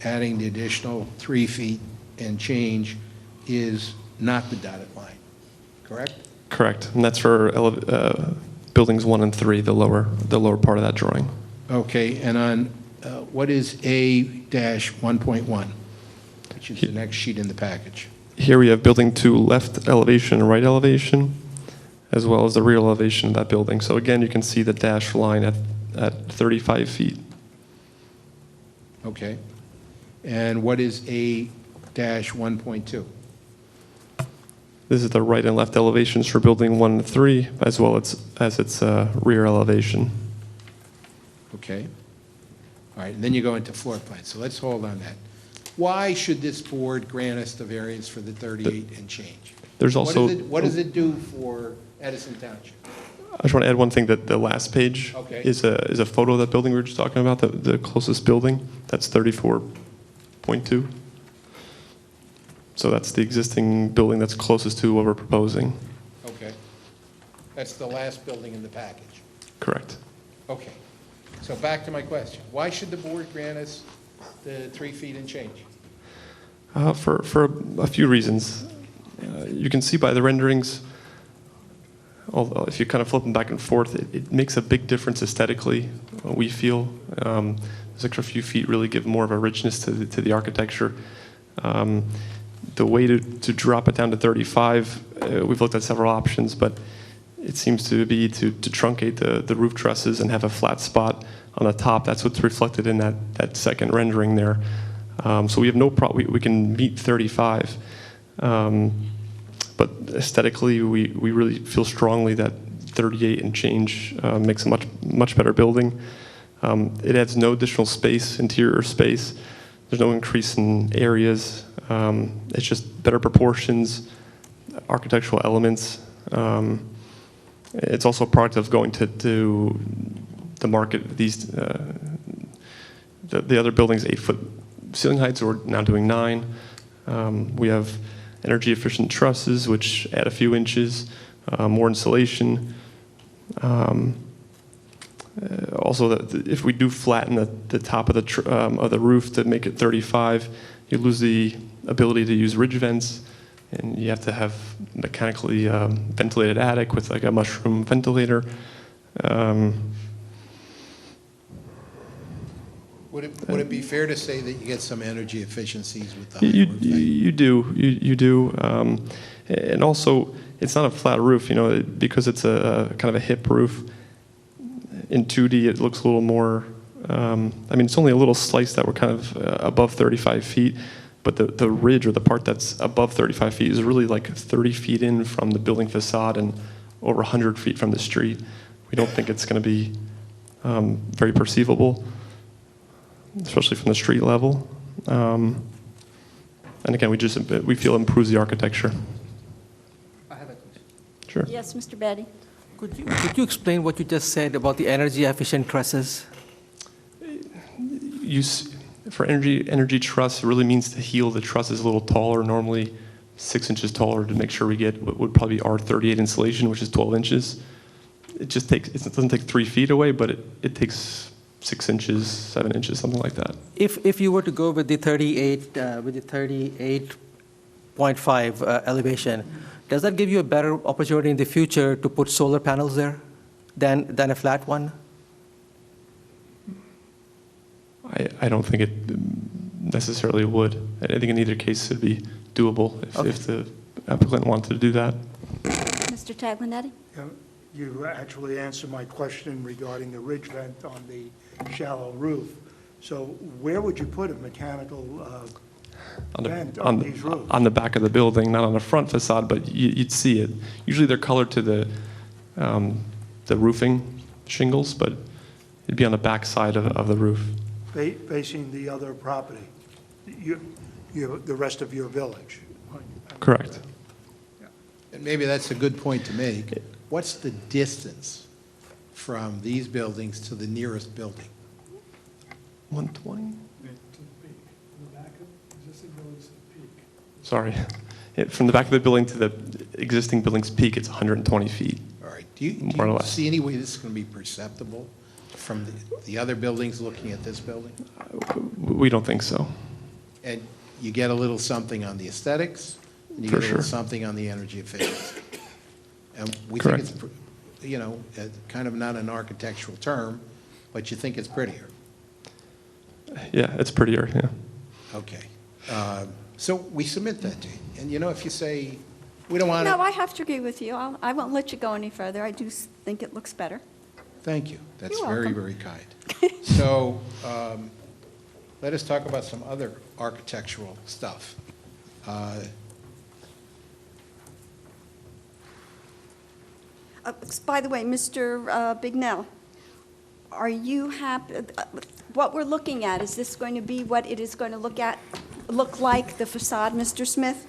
adding the additional 3 feet and change is not the dotted line, correct? Correct. And that's for buildings 1 and 3, the lower part of that drawing. Okay. And on what is A-1.1, which is the next sheet in the package? Here we have building 2 left elevation and right elevation, as well as the rear elevation of that building. So again, you can see the dash line at 35 feet. Okay. And what is A-1.2? This is the right and left elevations for building 1 and 3, as well as its rear elevation. Okay. All right, and then you go into floor plan. So let's hold on that. Why should this board grant us the variance for the 38 and change? There's also... What does it do for Edison Township? I just want to add one thing, that the last page Okay. is a photo of that building we were just talking about, the closest building. That's 34.2. So that's the existing building that's closest to what we're proposing. Okay. That's the last building in the package. Correct. Okay. So back to my question. Why should the board grant us the 3 feet and change? For a few reasons. You can see by the renderings, although if you kind of flip them back and forth, it makes a big difference aesthetically, we feel. Those extra few feet really give more of a richness to the architecture. The way to drop it down to 35, we've looked at several options, but it seems to be to truncate the roof trusses and have a flat spot on the top. That's what's reflected in that second rendering there. So we have no problem. We can meet 35. but aesthetically, we really feel strongly that 38 and change makes a much better building. It adds no additional space, interior space. There's no increase in areas. It's just better proportions, architectural elements. It's also a product of going to the market. These the other buildings, 8-foot ceiling heights, we're now doing 9. We have energy efficient trusses, which add a few inches, more insulation. Also, if we do flatten the top of the roof to make it 35, you lose the ability to use ridge vents, and you have to have mechanically ventilated attic with like a mushroom ventilator. Would it be fair to say that you get some energy efficiencies with the high You roof height? you do, and also it's not a flat roof, because it's a kind of a hip roof. In 2D, it looks a little more. It's only a little slice that we're kind of above 35 feet, but the ridge or the part that's above 35 feet is really like 30 feet in from the building facade and over 100 feet from the street. We don't think it's going to be very perceivable, especially from the street level. And again, we feel it improves the architecture. I have a question. Sure. Yes, Mr. Betty? Could you explain what you just said about the energy efficient trusses? For energy truss, it really means to heel the trusses a little taller, normally 6 inches taller, to make sure we get what would probably be R38 insulation, which is 12 inches. It doesn't take 3 feet away, but it takes 6 inches, 7 inches, something like that. If you were to go with the 38.5 elevation, does that give you a better opportunity in the future to put solar panels there than a flat one? I don't think it necessarily would. I think in either case it'd be doable if the applicant wanted to do that. Mr. Taglianetti? You actually answered my question regarding the ridge vent on the shallow roof. So where would you put a mechanical vent on these roofs? On the back of the building, not on the front facade, but you'd see it. Usually they're colored to the roofing shingles, but it'd be on the back side of the roof. Facing the other property, the rest of your village. Correct. And maybe that's a good point to make. What's the distance from these buildings to the nearest building? 120? Sorry. From the back of the building to the existing building's peak, it's 120 feet. All right. Do you more or less. see any way this is going to be perceptible from the other buildings looking at this building? We don't think so. And you get a little something on the aesthetics, and you For get a little sure. something on the energy efficiency. And we Correct. think it's, kind of not an architectural term, but you think it's prettier. Yeah, it's prettier, yeah. Okay. So we submit that to you. And if you say, we don't want No, it, I have to agree with you. I won't let you go any further. I do think it looks better. thank you. That's You're very, welcome. very kind. So let us talk about some other architectural stuff. By the way, Mr. Bignell, are you happy, what we're looking at, is this going to be what it is going to look like, the facade, Mr. Smith?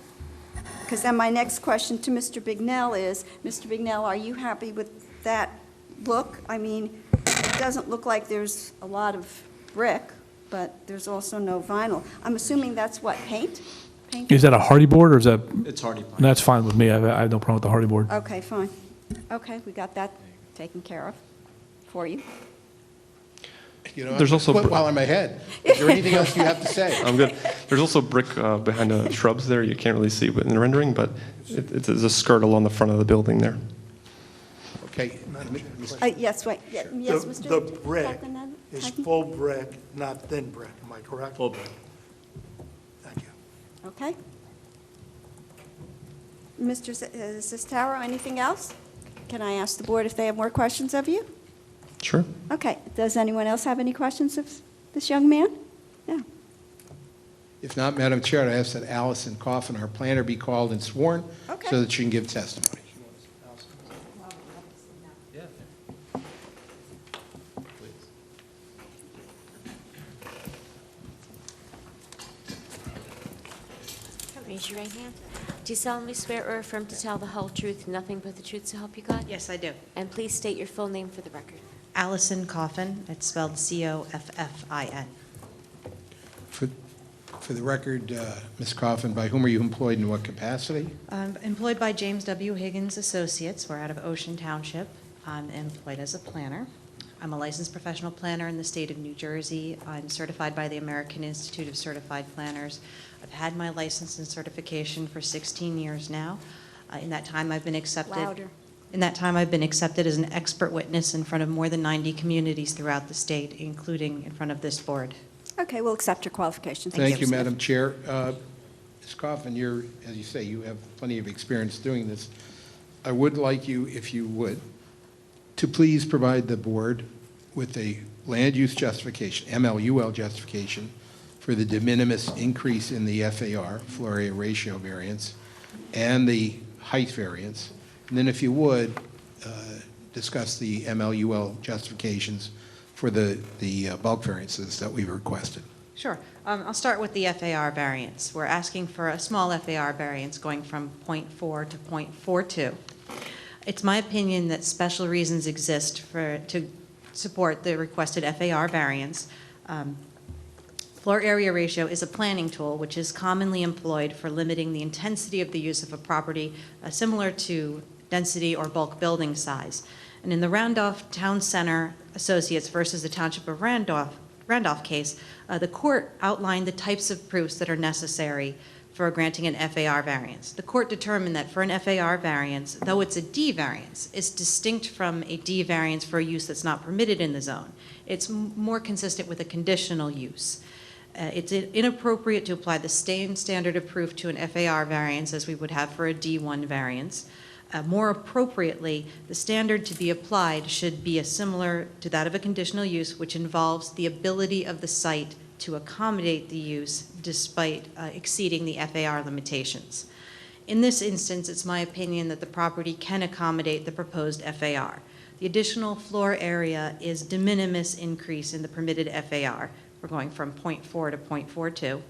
Because then my next question to Mr. Bignell is, Mr. Bignell, are you happy with that look? I mean, it doesn't look like there's a lot of brick, but there's also no vinyl. I'm assuming that's what, paint? Is that a hardy board, or is that? It's hardy pine. That's fine with me. I have no problem with the hardy board. Okay, fine. Okay, we got that taken care of for you. There's also While I'm ahead, is there anything else you have to say? I'm good. There's also brick behind the shrubs there. You can't really see it in the rendering, but there's a skirt along the front of the building there. Okay. Yes, wait, yes, Mr. The brick Taglianetti? is full brick, not thin brick, am I correct? Full brick. Thank you. Okay. Mr. Sestaro, anything else? Can I ask the board if they have more questions of you? Sure. Okay, does anyone else have any questions of this young man? Yeah. If not, Madam Chair, I ask that Allison Coffin, our planner, be called and sworn Okay. so that she can give testimony. Raise your right hand. Do you solemnly swear or affirm to tell the whole truth, nothing but the truth, so help you God? Yes, I do. And please state your full name for the record. Allison Coffin, it's spelled C-O-F-F-I-N. For the record, Ms. Coffin, by whom are you employed and in what capacity? I'm employed by James W. Higgins Associates. We're out of Ocean Township. I'm employed as a planner. I'm a licensed professional planner in the state of New Jersey. I'm certified by the American Institute of Certified Planners. I've had my license and certification for 16 years now. In that time, I've been accepted. Louder. In that time, I've been accepted as an expert witness in front of more than 90 communities throughout the state, including in front of this board. Okay, we'll accept your qualifications. Thank you, Smith. Madam Chair. Ms. Coffin, you're, as you say, you have plenty of experience doing this. I would like you, if you would, to please provide the board with a land use justification, MLUL justification, for the de minimis increase in the FAR, floor area ratio variance, and the height variance. And then if you would, discuss the MLUL justifications for the bulk variances that we've requested. Sure. I'll start with the FAR variance. We're asking for a small FAR variance going from 0.4 to 0.42. It's my opinion that special reasons exist to support the requested FAR variance. Floor area ratio is a planning tool which is commonly employed for limiting the intensity of the use of a property, similar to density or bulk building size. And in the Randolph Town Center Associates versus the Township of Randolph case, the court outlined the types of proofs that are necessary for granting an FAR variance. The court determined that for an FAR variance, though it's a D variance, it's distinct from a D variance for a use that's not permitted in the zone. It's more consistent with a conditional use. It's inappropriate to apply the same standard of proof to an FAR variance as we would have for a D1 variance. More appropriately, the standard to be applied should be similar to that of a conditional use, which involves the ability of the site to accommodate the use despite exceeding the FAR limitations. In this instance, it's my opinion that the property can accommodate the proposed FAR. The additional floor area is de minimis increase in the permitted FAR. We're going from 0.4 to 0.42.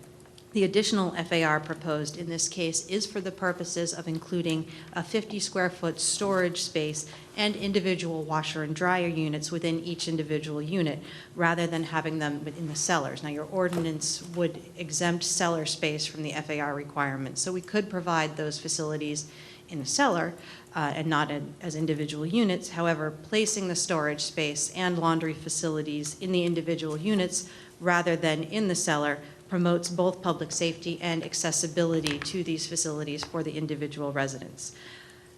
The additional FAR proposed in this case is for the purposes of including a 50-square-foot storage space and individual washer and dryer units within each individual unit, rather than having them in the cellars. Now, your ordinance would exempt cellar space from the FAR requirements, so we could provide those facilities in the cellar and not as individual units. However, placing the storage space and laundry facilities in the individual units rather than in the cellar promotes both public safety and accessibility to these facilities for the individual residents.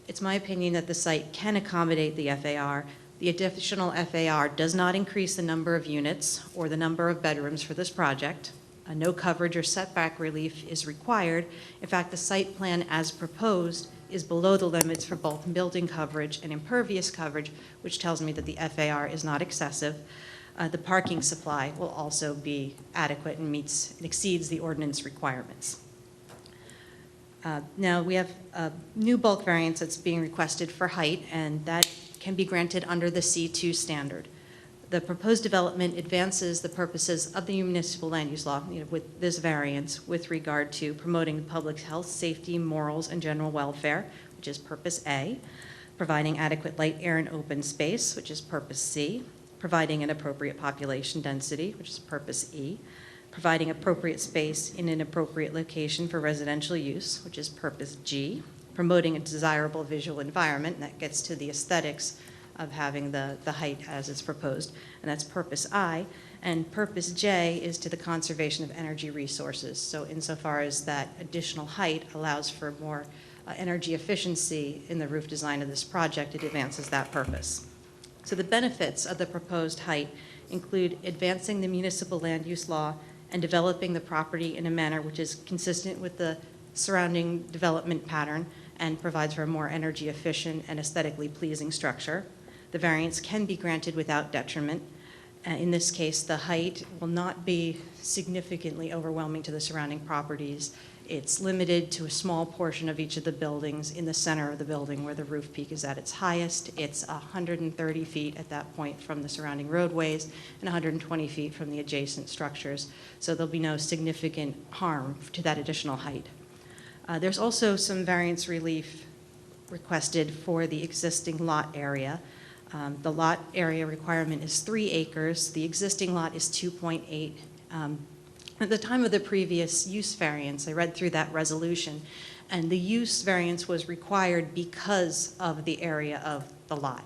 It's my opinion that the site can accommodate the FAR. The additional FAR does not increase the number of units or the number of bedrooms for this project. No coverage or setback relief is required. In fact, the site plan as proposed is below the limits for both building coverage and impervious coverage, which tells me that the FAR is not excessive. The parking supply will also be adequate and meets and exceeds the ordinance requirements. Now, we have a new bulk variance that's being requested for height, and that can be granted under the C2 standard. The proposed development advances the purposes of the municipal land use law, with this variance with regard to promoting public health, safety, morals, and general welfare, which is purpose A, providing adequate light, air, and open space, which is purpose C, providing an appropriate population density, which is purpose E, providing appropriate space in an appropriate location for residential use, which is purpose G, promoting a desirable visual environment, and that gets to the aesthetics of having the height as is proposed, and that's purpose I, and purpose J is to the conservation of energy resources. So insofar as that additional height allows for more energy efficiency in the roof design of this project, it advances that purpose. So the benefits of the proposed height include advancing the municipal land use law and developing the property in a manner which is consistent with the surrounding development pattern and provides for a more energy efficient and aesthetically pleasing structure. The variance can be granted without detriment, In this case, the height will not be significantly overwhelming to the surrounding properties. It's limited to a small portion of each of the buildings in the center of the building where the roof peak is at its highest. It's 130 feet at that point from the surrounding roadways and 120 feet from the adjacent structures. So there'll be no significant harm to that additional height. There's also some variance relief requested for the existing lot area. The lot area requirement is 3 acres. The existing lot is 2.8. At the time of the previous use variance, I read through that resolution, and the use variance was required because of the area of the lot.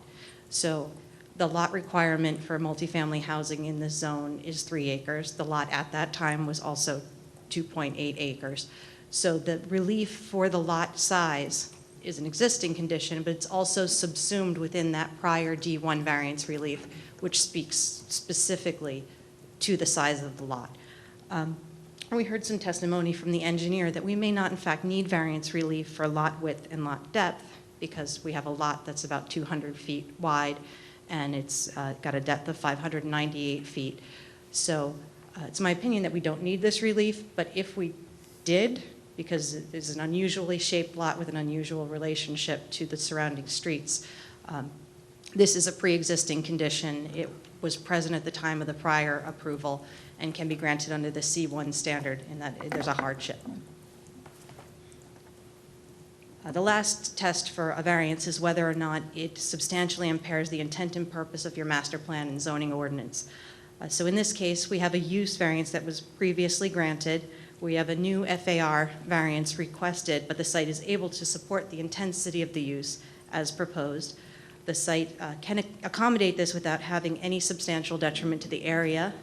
So the lot requirement for multifamily housing in this zone is 3 acres. The lot at that time was also 2.8 acres. So the relief for the lot size is an existing condition, but it's also subsumed within that prior D1 variance relief, which speaks specifically to the size of the lot. We heard some testimony from the engineer that we may not, in fact, need variance relief for lot width and lot depth because we have a lot that's about 200 feet wide and it's got a depth of 598 feet. So it's my opinion that we don't need this relief, but if we did, because it is an unusually shaped lot with an unusual relationship to the surrounding streets, this is a pre-existing condition. It was present at the time of the prior approval and can be granted under the C1 standard in that there's a hardship. The last test for a variance is whether or not it substantially impairs the intent and purpose of your master plan and zoning ordinance. So in this case, we have a use variance that was previously granted. We have a new FAR variance requested, but the site is able to support the intensity of the use as proposed. The site can accommodate this without having any substantial detriment to the area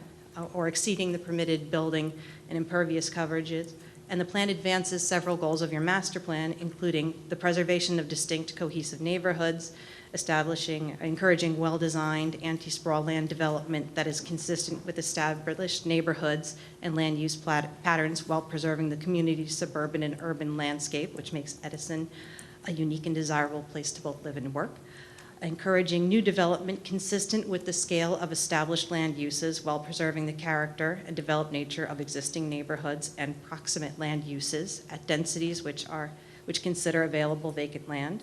or exceeding the permitted building and impervious coverages. And the plan advances several goals of your master plan, including the preservation of distinct cohesive neighborhoods, encouraging well-designed anti-sprawl land development that is consistent with established neighborhoods and land use patterns while preserving the community's suburban and urban landscape, which makes Edison a unique and desirable place to both live and work. Encouraging new development consistent with the scale of established land uses while preserving the character and developed nature of existing neighborhoods and proximate land uses at densities which consider available vacant land.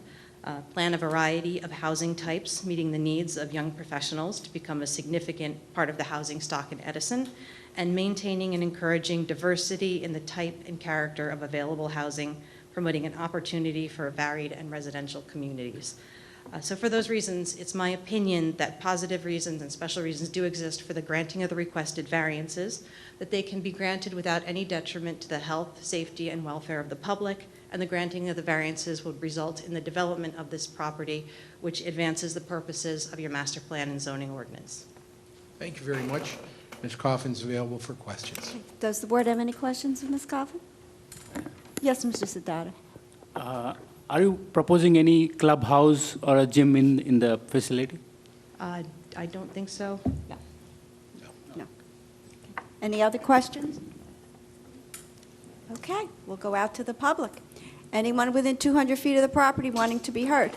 Plan a variety of housing types meeting the needs of young professionals to become a significant part of the housing stock in Edison, and maintaining and encouraging diversity in the type and character of available housing, promoting an opportunity for varied and residential communities. So for those reasons, it's my opinion that positive reasons and special reasons do exist for the granting of the requested variances, that they can be granted without any detriment to the health, safety, and welfare of the public, and the granting of the variances would result in the development of this property, which advances the purposes of your master plan and zoning ordinance. Thank you very much. Ms. Coffin's available for questions. Does the board have any questions of Ms. Coffin? Yes, Mr. Siddhartha. Are you proposing any clubhouse or a gym in the facility? I don't think so. No. Any other questions? Okay, we'll go out to the public. Anyone within 200 feet of the property wanting to be heard?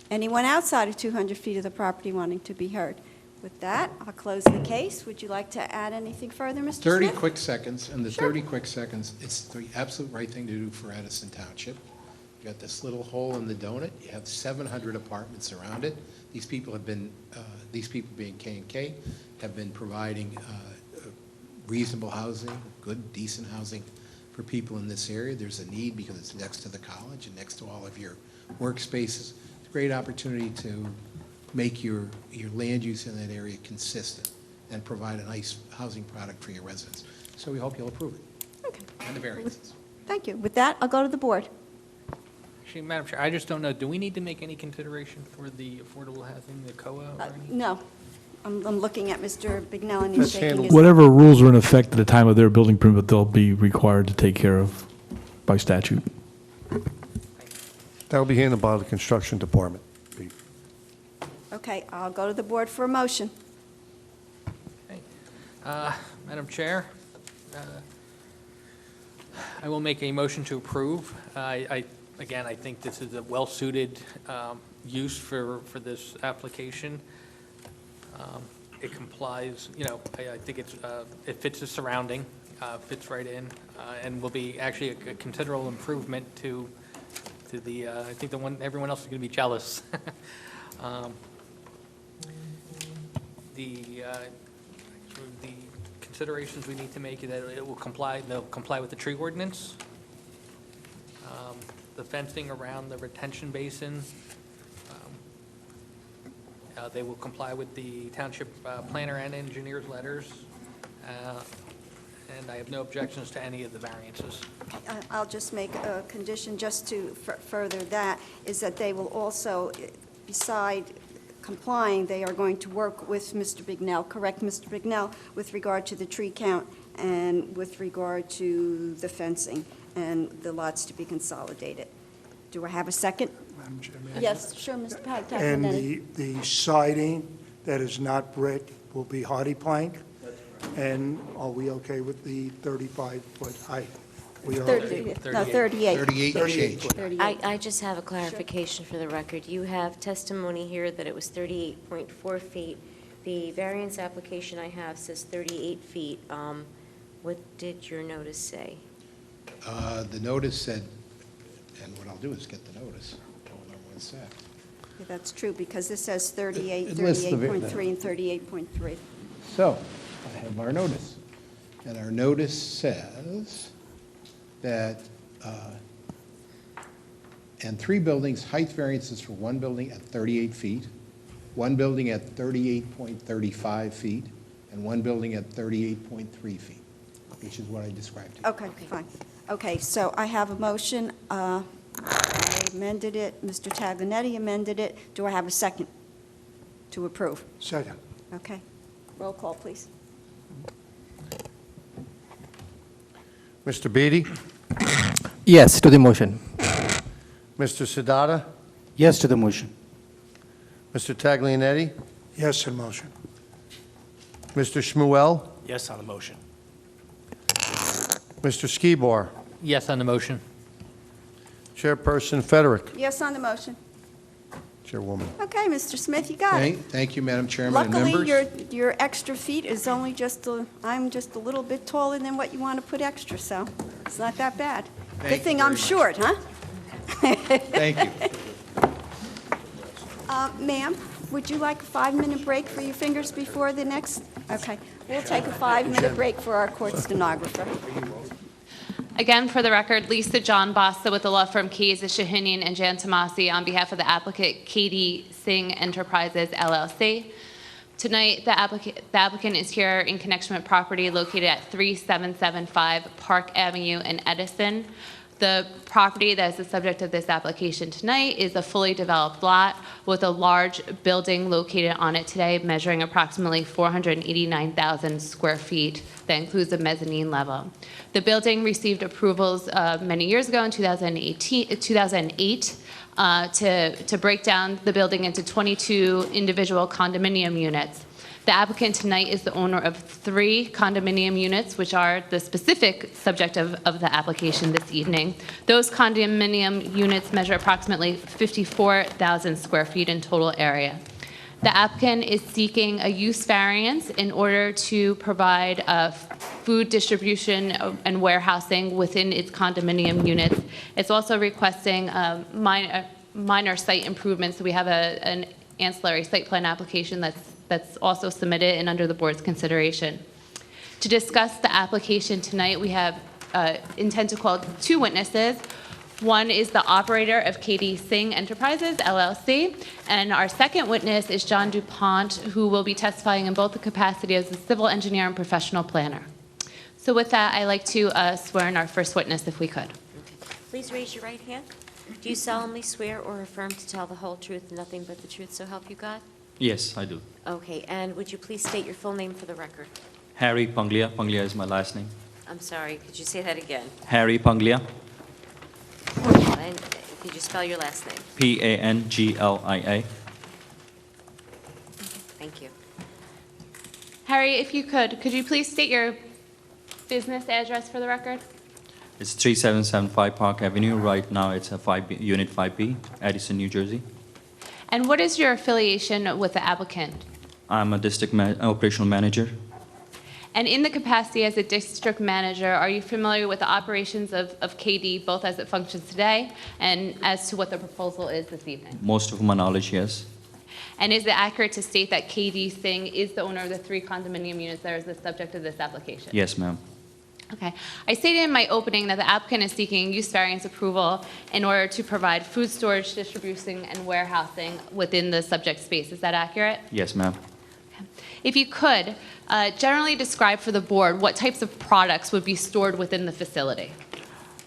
Anyone outside of 200 feet of the property wanting to be heard? With that, I'll close the case. Would you like to add anything further, Mr. 30 Smith? quick seconds, and the Sure. 30 quick seconds, it's the absolute right thing to do for Edison Township. You got this little hole in the donut. You have 700 apartments around it. These people being K&K, have been providing reasonable housing, good, decent housing for people in this area. There's a need because it's next to the college and next to all of your workspaces. It's a great opportunity to make your land use in that area consistent and provide a nice housing product for your residents. So we hope you'll approve it. Okay. And the variances. Thank you. With that, I'll go to the board. Actually, Madam Chair, I just don't know, do we need to make any consideration for the affordable housing, the COA or anything? No. I'm looking at Mr. Bignell, and he's shaking his... Whatever rules are in effect at the time of their building permit, they'll be required to take care of by statute. That will be handled by the construction department. Okay, I'll go to the board for a motion. Madam Chair, I will make a motion to approve. Again, I think this is a well-suited use for this application. it complies, you know, I think it fits the surrounding, fits right in, and will be actually a considerable improvement to the, I think everyone else is going to be jealous. The considerations we need to make is that they'll comply with the tree ordinance, the fencing around the retention basin. They will comply with the township planner and engineer's letters, and I have no objections to any of the variances. I'll just make a condition just to further that, is that they will also, beside complying, they are going to work with Mr. Bignell, correct, Mr. Bignell, with regard to the tree count and with regard to the fencing and the lots to be consolidated. Do I have a second? Madam Chair, may I- Yes, sure, Mr. And Paglianetti. the siding that is not brick will be hardy plank? And are we okay with the 35-foot height? We are okay. 38. 38 shades. I just have a clarification for the record. You have testimony here that it was 38.4 feet. The variance application I have says 38 feet. What did your notice say? The notice said, and what I'll do is get the notice. Hold on one sec. Yeah, that's true, because this says 38, It lists the 38.3, and 38.3. So, I have our notice. And our notice says that, and 3 buildings, height variances for 1 building at 38 feet, 1 building at 38.35 feet, and 1 building at 38.3 feet, which is what I described to you. Okay, fine. Okay, so I have a motion. I amended it. Mr. Taglianetti amended it. Do I have a second to approve? Second. Okay. Roll call, please. Mr. Beatty? Yes to the motion. Mr. Sedata? Yes to the motion. Mr. Taglianetti? Yes to the motion. Mr. Shmuel? Yes on the motion. Mr. Skibar? Yes on the motion. Chairperson Federick? Yes on the motion. Chairwoman? Okay, Mr. Smith, you got it. Thank you, Madam Chairman and Luckily, members. your extra feet is only I'm just a little bit taller than what you want to put extra, so it's not that bad. Thank Good you thing very I'm much. short, huh? Thank you. Ma'am, would you like a 5-minute break for your fingers before the next? Okay, we'll take a 5-minute break for our court stenographer. Again, for the record, Lisa John Bassa with the law firm Keys, Shahinian and Jan Tomasi on behalf of the applicant Katie Singh Enterprises LLC. Tonight, the applicant is here in connection with property located at 3775 Park Avenue in Edison. The property that is the subject of this application tonight is a fully developed lot with a large building located on it today, measuring approximately 489,000 square feet. That includes a mezzanine level. The building received approvals many years ago in 2008 to break down the building into 22 individual condominium units. The applicant tonight is the owner of 3 condominium units, which are the specific subject of the application this evening. Those condominium units measure approximately 54,000 square feet in total area. The applicant is seeking a use variance in order to provide food distribution and warehousing within its condominium units. It's also requesting minor site improvements. So we have an ancillary site plan application that's also submitted and under the board's consideration. To discuss the application tonight, we have intend to call 2 witnesses. One is the operator of Katie Singh Enterprises, LLC, and our second witness is John DuPont, who will be testifying in both the capacity as a civil engineer and professional planner. So with that, I'd like to swear in our first witness, if we could. Please raise your right hand. Do you solemnly swear or affirm to tell the whole truth and nothing but the truth, so help you God? Yes, I do. Okay, and would you please state your full name for the record? Harry Panglia. Panglia is my last name. I'm sorry, could you say that again? Harry Panglia. And could you spell your last name? Panglia. Thank you. Harry, if you could you please state your business address for the record? It's 3775 Park Avenue. Right now, it's a Unit 5B, Edison, New Jersey. And what is your affiliation with the applicant? I'm a district operational manager. And in the capacity as a district manager, are you familiar with the operations of KD, both as it functions today and as to what the proposal is this evening? Most of my knowledge, yes. And is it accurate to state that KD Singh is the owner of the 3 condominium units that are the subject of this application? Yes, ma'am. Okay. I stated in my opening that the applicant is seeking use variance approval in order to provide food storage, distribution, and warehousing within the subject space. Is that accurate? Yes, ma'am. If you could, generally describe for the board what types of products would be stored within the facility.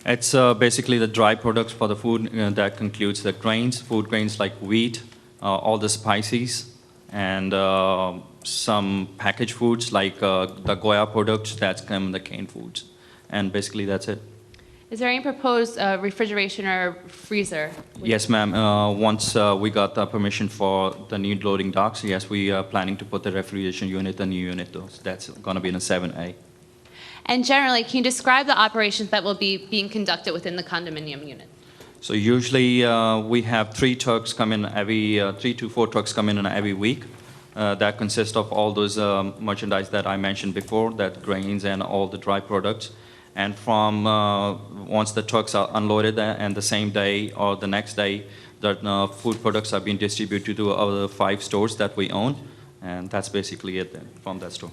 It's basically the dry products for the food. That includes the grains, food grains like wheat, all the spices, and some packaged foods like the Goya products that come in the canned foods. And basically that's it. Is there any proposed refrigeration or freezer? Yes, ma'am. Once we got the permission for the new loading docks, yes, we are planning to put the refrigeration unit, the new unit, though. So that's going to be in a 7A. And generally, can you describe the operations that will be being conducted within the condominium unit? So usually we have 3 trucks come in every, 3 to 4 trucks come in every week. That consists of all those merchandise that I mentioned before, that grains and all the dry products. And from once the trucks are unloaded and the same day or the next day, the food products are being distributed to other 5 stores that we own. And that's basically it then from that store.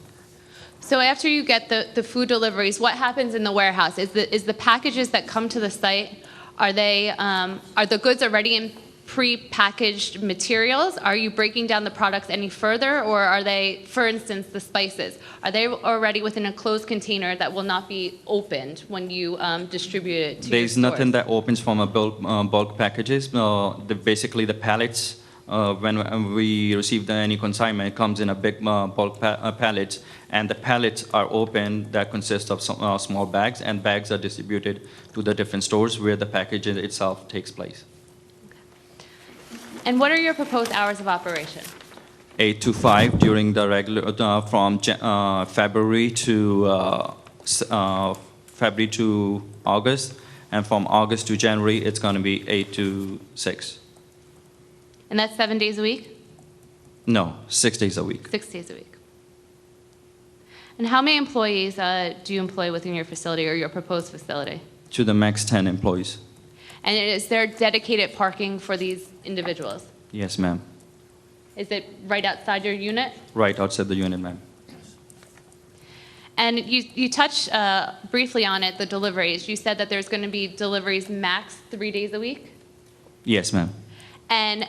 So after you get the food deliveries, what happens in the warehouse? Is the packages that come to the site, are the goods already in pre-packaged materials? Are you breaking down the products any further, or are they, for instance, the spices, are they already within a closed container that will not be opened when you distribute it to There's your nothing stores? that opens from a bulk packages. Basically the pallets, when we receive any consignment, it comes in a big bulk pallets, and the pallets are open that consist of some small bags, and bags are distributed to the different stores where the package itself takes place. And what are your proposed hours of operation? 8 to 5 during the regular, from February to August, and from August to January, it's going to be 8 to 6. And that's 7 days a week? No, 6 days a week. 6 days a week. And how many employees do you employ within your facility or your proposed facility? To the max 10 employees. And is there dedicated parking for these individuals? Yes, ma'am. Is it right outside your unit? Right outside the unit, ma'am. And you touched briefly on it, the deliveries. You said that there's going to be deliveries max 3 days a week? Yes, ma'am. And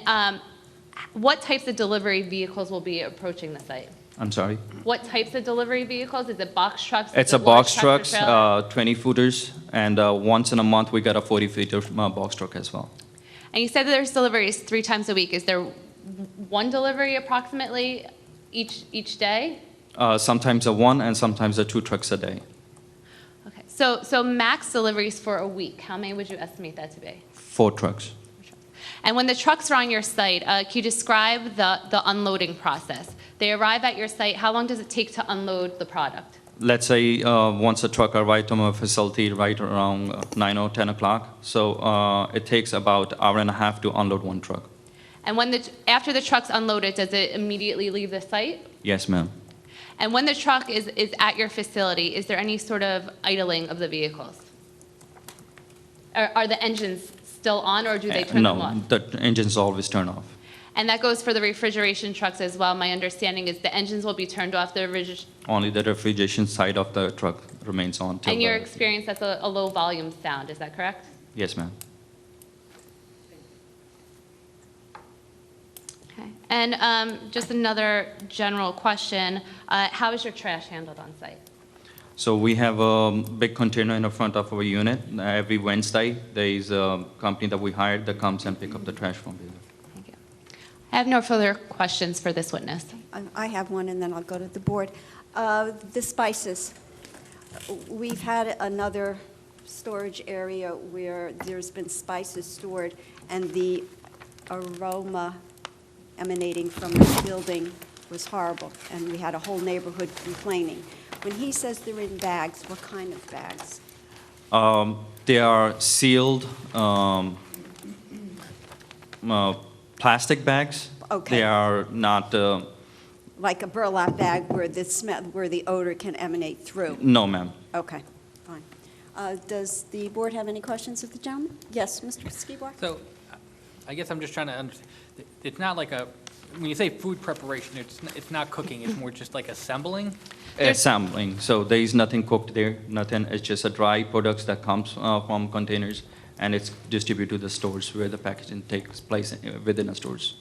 what types of delivery vehicles will be approaching the site? I'm sorry? What types of delivery vehicles? Is it box trucks? It's Is a it large box trucks trucks, or trailers? 20-footers, and once in a month we got a 40-footer box truck as well. And you said that there's deliveries 3 times a week. Is there one delivery approximately each day? Sometimes a 1 and sometimes a 2 trucks a day. Okay. So max deliveries for a week, how many would you estimate that to be? 4 trucks. And when the trucks are on your site, can you describe the unloading process? They arrive at your site. How long does it take to unload the product? Let's say once a truck arrives from a facility right around 9 or 10 o'clock, so it takes about an hour and a half to unload 1 truck. And after the truck's unloaded, does it immediately leave the site? Yes, ma'am. And when the truck is at your facility, is there any sort of idling of the vehicles? Are the engines still on, or do they turn them off? No, the engines always turn off. And that goes for the refrigeration trucks as well. My understanding is the engines will be turned off. Only the refrigeration side of the truck remains on. And your experience, that's a low volume sound, is that correct? Yes, ma'am. Okay. And just another general question, how is your trash handled on site? So we have a big container in the front of our unit. Every Wednesday, there is a company that we hired that comes and pick up the trash from there. I have no further questions for this witness. I have one, and then I'll go to the board. The spices. We've had another storage area where there's been spices stored, and the aroma emanating from the building was horrible, and we had a whole neighborhood complaining. When he says they're in bags, what kind of bags? They are sealed plastic bags. Okay. They are not like a burlap bag where the smell, where the odor can emanate through? No, ma'am. Okay, fine. Does the board have any questions of the gentleman? Yes, Mr. Skibar? So I guess I'm just trying to understand, it's not like a, when you say food preparation, it's not cooking, it's more just like assembling? Assembling, so there is nothing cooked there, nothing, it's just a dry products that comes from containers, and it's distributed to the stores where the packaging takes place within the stores.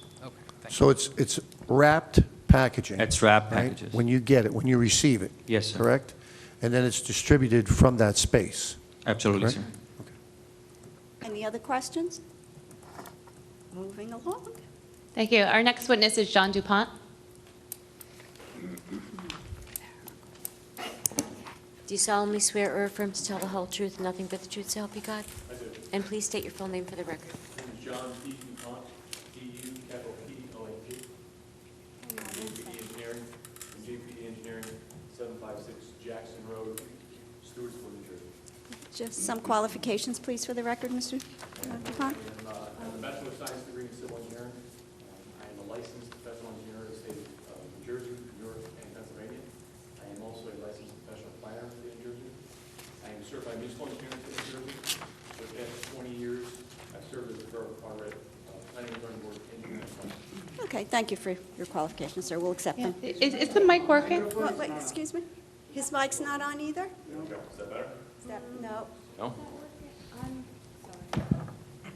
So it's wrapped packaging? It's wrapped right? packages. When you get it, when you receive it? Yes, sir. Correct? And then it's distributed from that space? Absolutely, correct? sir. Any other questions? Moving along. Thank you. Our next witness is Jean Dupont. Do you solemnly swear or affirm to tell the whole truth, nothing but the truth, so help you God? I do. And please state your full name for the record. John P. Dupont, D-U, capital P-O-N-T. JPD Engineering, and JPD Engineering, 756 Jackson Road, Stewartsville, New Jersey. Just some qualifications, please, for the record, Mr. Dupont. I have a Bachelor of Science degree in Civil Engineering. I am a licensed professional engineer in the state of New Jersey, New York, and Pennsylvania. I am also a licensed professional planner in the state of New Jersey. I am certified municipal engineer in the state of New Jersey. For the past 20 years, I've served as a borough department, planning and zoning board engineer. Okay, thank you for your qualifications, sir. We'll accept them. Is the mic working? Wait, excuse me? His mic's not on either? Is that better? No. No?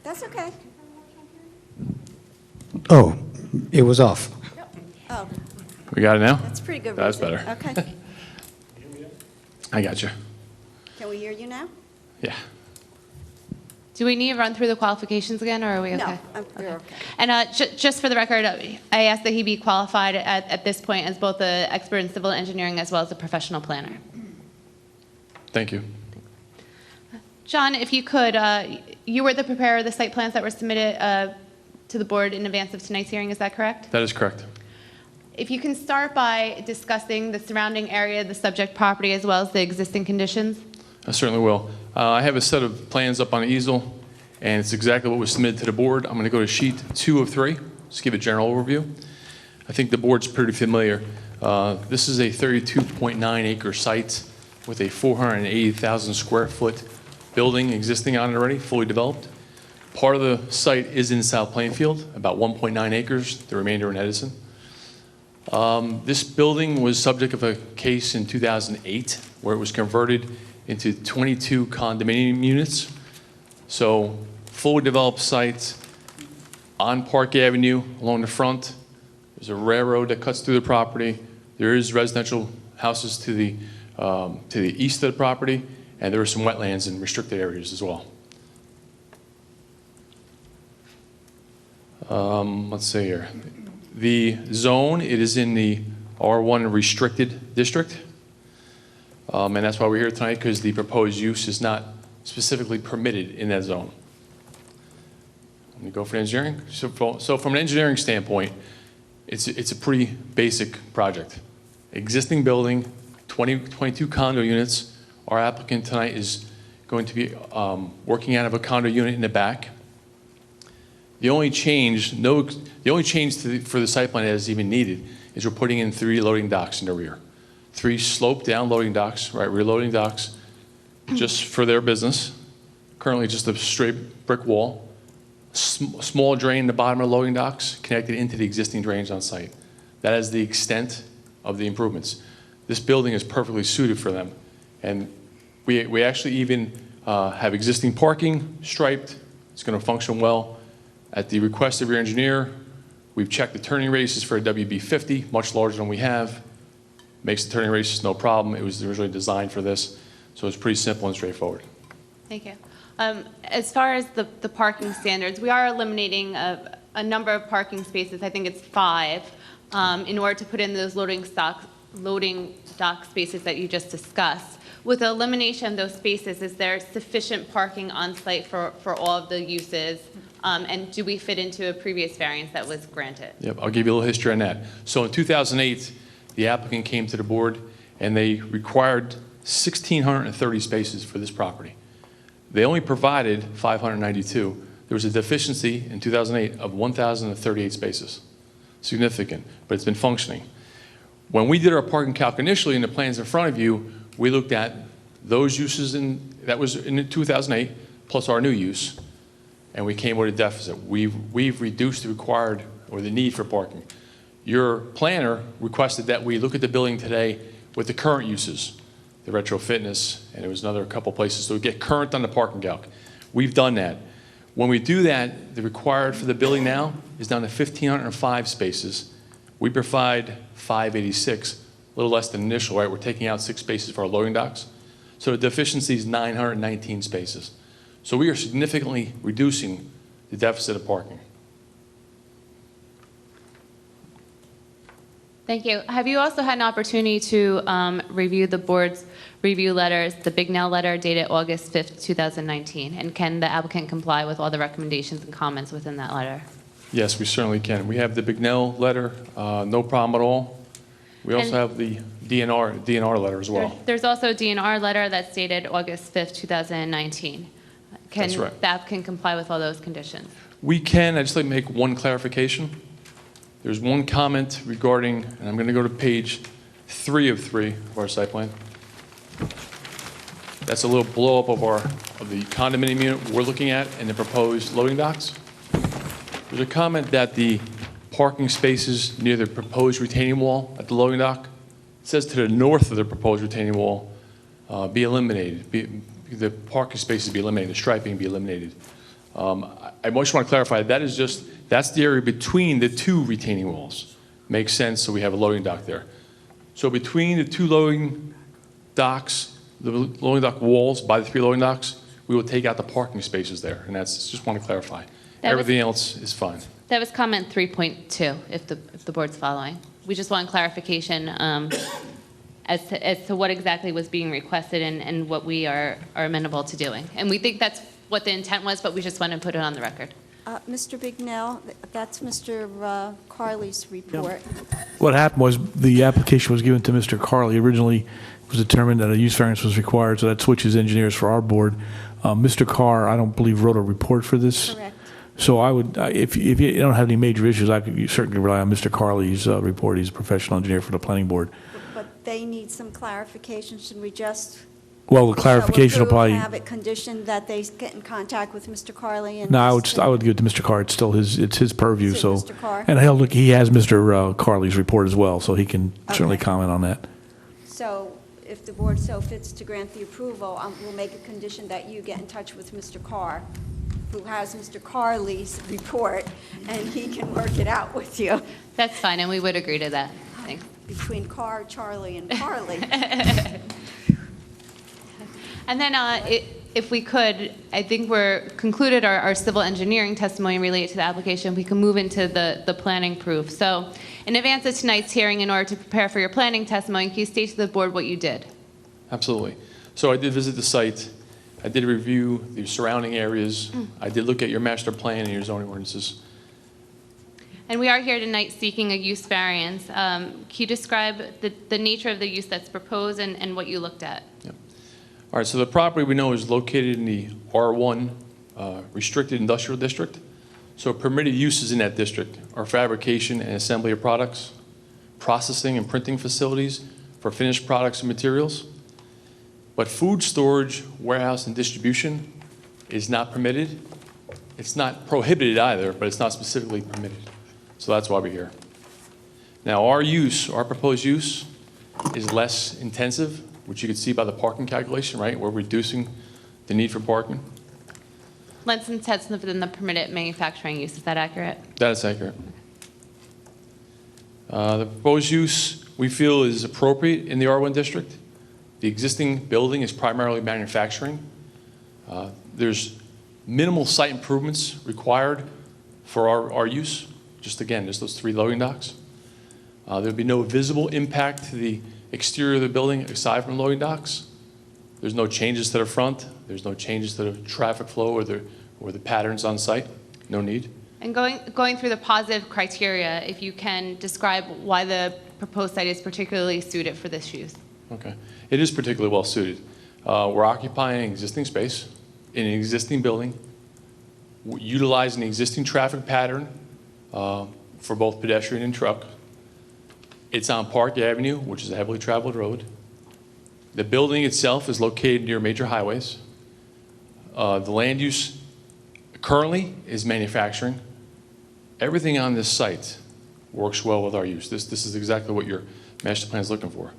That's okay. Oh, it was off. Oh, We got it now? that's pretty good. That's Richard. better. Okay. I got you. Can we hear you now? Yeah. Do we need to run through the qualifications again, or are we okay? No, we're okay. And just for the record, I ask that he be qualified at this point as both an expert in civil engineering as well as a professional planner. Thank you. John, if you could, you were the preparer of the site plans that were submitted to the board in advance of tonight's hearing, is that correct? That is correct. If you can start by discussing the surrounding area, the subject property, as well as the existing conditions. I certainly will. I have a set of plans up on an easel, and it's exactly what was submitted to the board. I'm going to go to sheet 2 of 3, just give a general overview. I think the board's pretty familiar. This is a 32.9 acre site with a 480,000 square foot building existing on it already, fully developed. Part of the site is in South Plainfield, about 1.9 acres, the remainder in Edison. This building was subject of a case in 2008 where it was converted into 22 condominium units. So fully developed site on Park Avenue along the front. There's a railroad that cuts through the property. There is residential houses to the east of the property, and there are some wetlands and restricted areas as well. Let's see here. The zone, it is in the R1 restricted district. And that's why we're here tonight, because the proposed use is not specifically permitted in that zone. Let me go for engineering. So from an engineering standpoint, it's a pretty basic project. Existing building, 22 condo units. Our applicant tonight is going to be working out of a condo unit in the back. The only change for the site plan that is even needed is we're putting in 3 loading docks in the rear. 3 sloped down loading docks, right, rear loading docks, just for their business. Currently just a straight brick wall. Small drain in the bottom of the loading docks connected into the existing drains on site. That is the extent of the improvements. This building is perfectly suited for them. And we actually even have existing parking striped. It's going to function well. At the request of your engineer, we've checked the turning radiuses for a WB50, much larger than we have. Makes the turning radius no problem. It was originally designed for this, so it's pretty simple and straightforward. Thank you. As far as the parking standards, we are eliminating a number of parking spaces, I think it's 5, in order to put in those loading dock spaces that you just discussed. With the elimination of those spaces, is there sufficient parking on site for all of the uses? And do we fit into a previous variance that was granted? Yep, I'll give you a little history on that. So in 2008, the applicant came to the board and they required 1,630 spaces for this property. They only provided 592. There was a deficiency in 2008 of 1,038 spaces. Significant, but it's been functioning. When we did our parking calc initially in the plans in front of you, we looked at those uses that was in 2008, plus our new use, and we came with a deficit. We've reduced the required or the need for parking. Your planner requested that we look at the building today with the current uses, the retro fitness, and there was another couple places, so we get current on the parking calc. We've done that. When we do that, the required for the building now is down to 1,505 spaces. We provide 586, a little less than initial, right? We're taking out 6 spaces for our loading docks. So the deficiency is 919 spaces. So we are significantly reducing the deficit of parking. Thank you. Have you also had an opportunity to review the board's review letters, the Bignell letter dated August 5th, 2019? And can the applicant comply with all the recommendations and comments within that letter? Yes, we certainly can. We have the Bignell letter, no problem at all. We also have the DNR letter as well. There's also a DNR letter that's dated August 5th, 2019. Can That's right. the applicant comply with all those conditions? We can. I'd just like to make one clarification. There's one comment regarding, and I'm going to go to page 3 of 3 of our site plan. That's a little blow up of the condominium unit we're looking at and the proposed loading docks. There's a comment that the parking spaces near the proposed retaining wall at the loading dock, it says to the north of the proposed retaining wall, be eliminated. The parking spaces be eliminated, the striping be eliminated. I just want to clarify, that's the area between the 2 retaining walls. Makes sense, so we have a loading dock there. So between the 2 loading docks, the loading dock walls by the 3 loading docks, we will take out the parking spaces there, and that's, just want to clarify. Everything else is fine. That was comment 3.2, if the board's following. We just want clarification as to what exactly was being requested and what we are amenable to doing. And we think that's what the intent was, but we just want to put it on the record. Mr. Bignell, that's Mr. Carley's report. What happened was the application was given to Mr. Carley. Originally, it was determined that a use variance was required, so that switches engineers for our board. Mr. Carr, I don't believe, wrote a report for this. Correct. So I would, if you don't have any major issues, I could certainly rely on Mr. Carley's report. He's a professional engineer for the planning board. But they need some clarification. Should we just Well, the clarification will probably. have it conditioned that they get in contact with Mr. Carley? And No, I would give it to Mr. Carr. It's still his purview. Is it So, Mr. Carr? and he has Mr. Carley's report as well, so he can certainly comment on that. So if the board so fits to grant the approval, we'll make a condition that you get in touch with Mr. Carr, who has Mr. Carley's report, and he can work it out with you. That's fine, and we would agree to that. Thanks. Between Carr, Charlie, and Carley. And then if we could, I think we're concluded our civil engineering testimony related to the application. We can move into the planning proof. So in advance of tonight's hearing, in order to prepare for your planning testimony, can you state to the board what you did? Absolutely. So I did visit the site. I did review the surrounding areas. I did look at your master plan and your zoning ordinances. And we are here tonight seeking a use variance. Can you describe the nature of the use that's proposed and what you looked at? Yep. All right, so the property we know is located in the R1 restricted industrial district. So permitted uses in that district are fabrication and assembly of products, processing and printing facilities for finished products and materials. But food storage, warehouse, and distribution is not permitted. It's not prohibited either, but it's not specifically permitted. So that's why we're here. Now, our proposed use is less intensive, which you can see by the parking calculation, right? We're reducing the need for parking. Less intensive than the permitted manufacturing use, is that accurate? That is accurate. The proposed use we feel is appropriate in the R1 district. The existing building is primarily manufacturing. There's minimal site improvements required for our use. Just again, just those 3 loading docks. There'll be no visible impact to the exterior of the building aside from loading docks. There's no changes to the front. There's no changes to the traffic flow or the patterns on site. No need. And going through the positive criteria, if you can describe why the proposed site is particularly suited for this use. Okay. It is particularly well suited. We're occupying an existing space in an existing building, utilizing the existing traffic pattern for both pedestrian and truck. It's on Park Avenue, which is a heavily traveled road. The building itself is located near major highways. The land use currently is manufacturing. Everything on this site works well with our use. This is exactly what your master plan is looking for.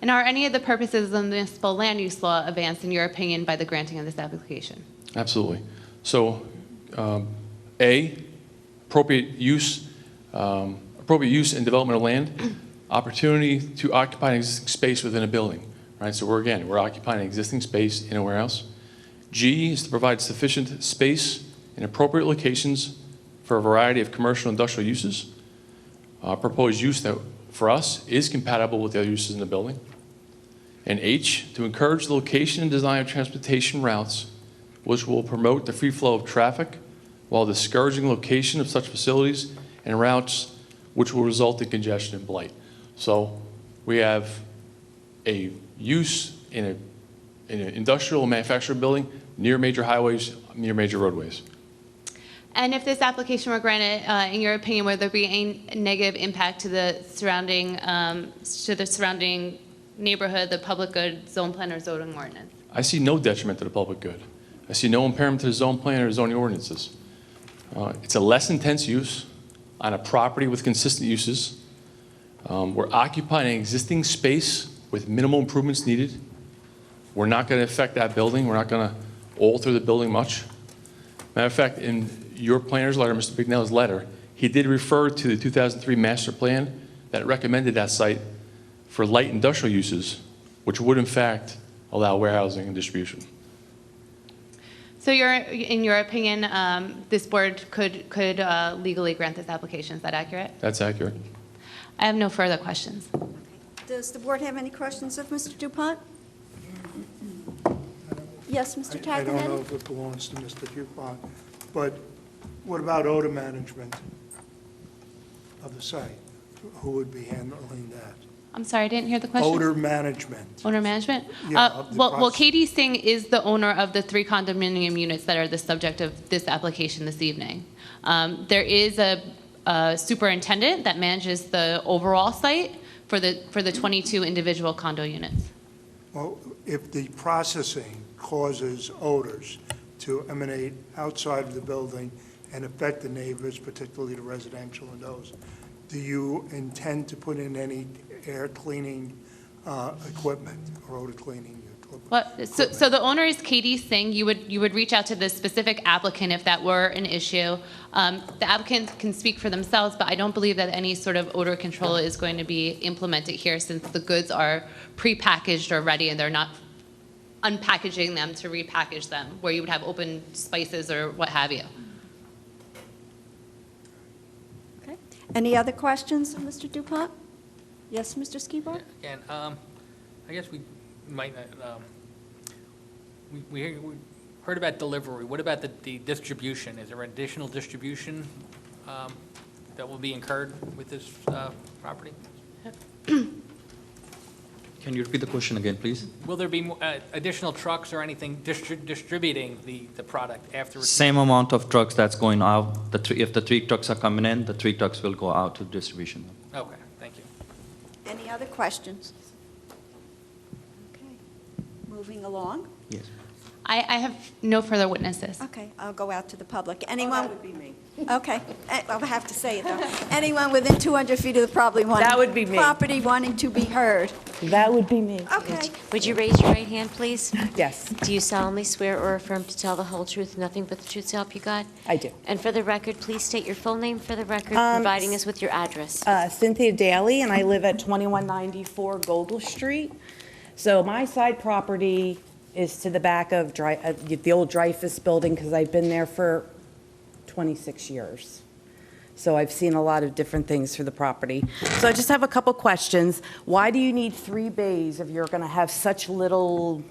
And are any of the purposes of the municipal land use law advanced, in your opinion, by the granting of this application? Absolutely. So, A, appropriate use and development of land, opportunity to occupy an existing space within a building, right? So we're occupying an existing space in a warehouse. G is to provide sufficient space in appropriate locations for a variety of commercial and industrial uses. Proposed use that, for us, is compatible with the other uses in the building. And H, to encourage the location and design of transportation routes which will promote the free flow of traffic while discouraging location of such facilities and routes which will result in congestion and blight. So we have a use in an industrial and manufacturing building near major highways, near major roadways. And if this application were granted, in your opinion, would there be a negative impact to the surrounding neighborhood, the public good, zone plan, or zoning ordinance? I see no detriment to the public good. I see no impairment to the zone plan or zoning ordinances. It's a less intense use on a property with consistent uses. We're occupying an existing space with minimal improvements needed. We're not going to affect that building. We're not going to alter the building much. Matter of fact, in your planner's letter, Mr. Bignell's letter, he did refer to the 2003 master plan that recommended that site for light industrial uses, which would in fact allow warehousing and distribution. So in your opinion, this board could legally grant this application. Is that accurate? That's accurate. I have no further questions. Does the board have any questions of Mr. DuPont? Yes, Mr. Callahan? I don't know if it belongs to Mr. DuPont, but what about odor management of the site? Who would be handling that? I'm sorry, I didn't hear the question. Odor management. Owner management? Yeah, of the Well, process. Katie Singh is the owner of the 3 condominium units that are the subject of this application this evening. There is a superintendent that manages the overall site for the 22 individual condo units. Well, if the processing causes odors to emanate outside of the building and affect the neighbors, particularly the residential and those, do you intend to put in any air cleaning equipment or odor cleaning equipment? Well, so the owner is Katie Singh. You would reach out to the specific applicant if that were an issue. The applicant can speak for themselves, but I don't believe that any sort of odor control is going to be implemented here, since the goods are prepackaged already and they're not unpackaging them to repackage them, where you would have open spices or what have you. Okay. Any other questions of Mr. DuPont? Yes, Mr. Skibar? Again, I guess we might not, we heard about delivery. What about the distribution? Is there additional distribution that will be incurred with this property? Can you repeat the question again, please? Will there be additional trucks or anything distributing the product after? Same amount of trucks that's going out. If the 3 trucks are coming in, the 3 trucks will go out to distribution. Okay, thank you. Any other questions? Okay. Moving along. Yes. I have no further witnesses. Okay, I'll go out to the public. Anyone? That would be me. Okay, I'll have to say it, though. Anyone within 200 feet of the property That would be me. property wanting to be heard? That would be me. Okay. Would you raise your right hand, please? Yes, Do you solemnly swear or affirm to tell the whole truth, nothing but the truth so help you God? I do. And for the record, please state your full name for the record, Um, providing us with your address. Cynthia Daly, and I live at 2194 Gogol Street. So my side property is to the back of the old Dreyfus building, because I've been there for 26 years. So I've seen a lot of different things for the property. So I just have a couple questions. Why do you need 3 bays if you're going to have such little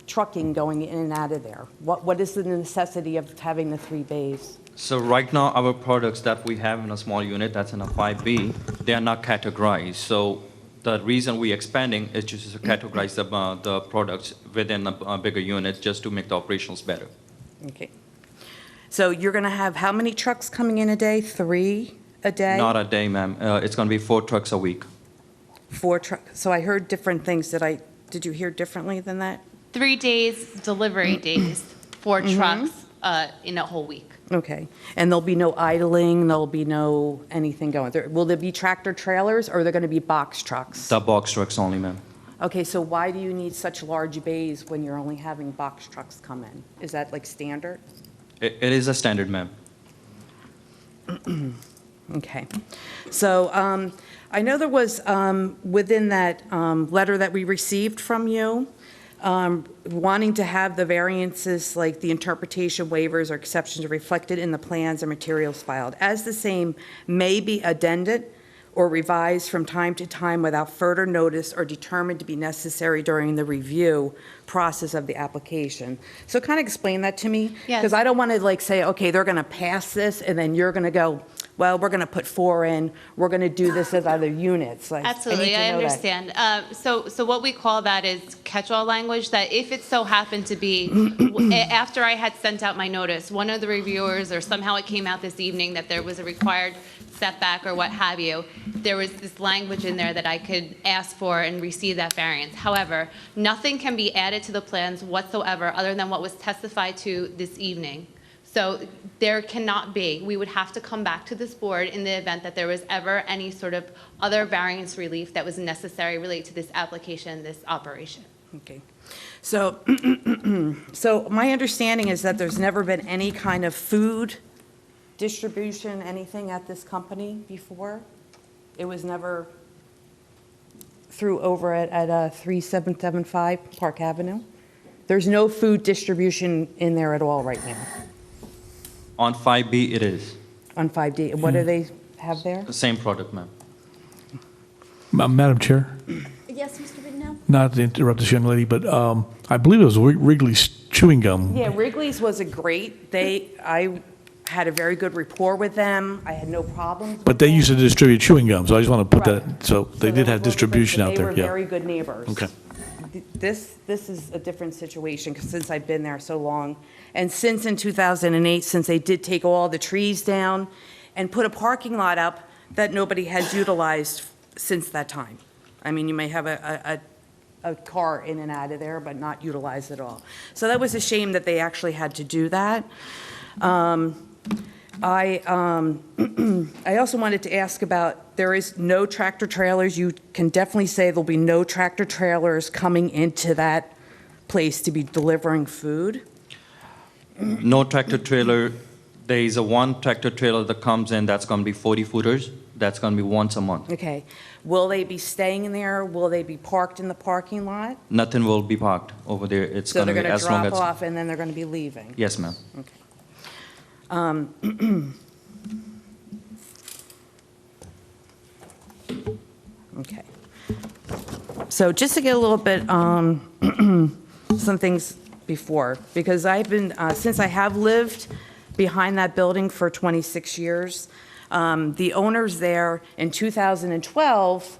trucking going in and out of there? What is the necessity of having the 3 bays? So right now, our products that we have in a small unit, that's in a 5B, they are not categorized. So the reason we're expanding is just to categorize the products within a bigger unit, just to make the operations better. Okay. So you're going to have how many trucks coming in a day? 3 a day? Not a day, ma'am. It's going to be 4 trucks a week. 4 trucks, so I heard different things. Did you hear differently than that? 3 days delivery days, 4 trucks in a whole week. Okay, and there'll be no idling, there'll be no anything going there. Will there be tractor trailers, or are there going to be box trucks? The box trucks only, ma'am. Okay, so why do you need such large bays when you're only having box trucks come in? Is that like standard? It is a standard, ma'am. Okay, so I know there was within that letter that we received from you, wanting to have the variances, like the interpretation waivers or exceptions reflected in the plans and materials filed, as the same may be addended or revised from time to time without further notice or determined to be necessary during the review process of the application. So kind of explain that to me. Yes. Because I don't want to like say, okay, they're going to pass this, and then you're going to go, well, we're going to put 4 in, we're going to do this as other units. Like, Absolutely, need to I know that. understand. So what we call that is catch-all language, that if it so happened to be, after I had sent out my notice, one of the reviewers, or somehow it came out this evening that there was a required setback or what have you, there was this language in there that I could ask for and receive that variance. However, nothing can be added to the plans whatsoever other than what was testified to this evening. So there cannot be, we would have to come back to this board in the event that there was ever any sort of other variance relief that was necessary related to this application, this operation. Okay. So, so my understanding is that there's never been any kind of food distribution, anything at this company before? It was never through over at 3775 Park Avenue? There's no food distribution in there at all right now? On 5B, it is. On 5D, and what do they have there? The same product, ma'am. Madam Chair, Yes, Mr. Vidno? not to interrupt this young lady, but I believe it was Wrigley's chewing gum. Yeah, Wrigley's was a great, I had a very good rapport with them, I had no problems. But they used to distribute chewing gum, so I just want to put Right. that, so they did have distribution out there, They were yeah. very good neighbors. Okay. This is a different situation, 'cause since I've been there so long. And since in 2008, since they did take all the trees down and put a parking lot up that nobody has utilized since that time. I mean, you may have a car in and out of there, but not utilized at all. So that was a shame that they actually had to do that. I also wanted to ask about, there is no tractor trailers. You can definitely say there'll be no tractor trailers coming into that place to be delivering food? No tractor trailer. There is a one tractor trailer that comes in, that's going to be 40 footers. That's going to be once a month. Okay. Will they be staying in there? Will they be parked in the parking lot? Nothing will be parked over there. It's So going to they're be going as to long drop as... off and then they're going to be leaving? Yes, ma'am. Okay. So just to get a little bit, some things before, because I've been, since I have lived behind that building for 26 years, the owners there in 2012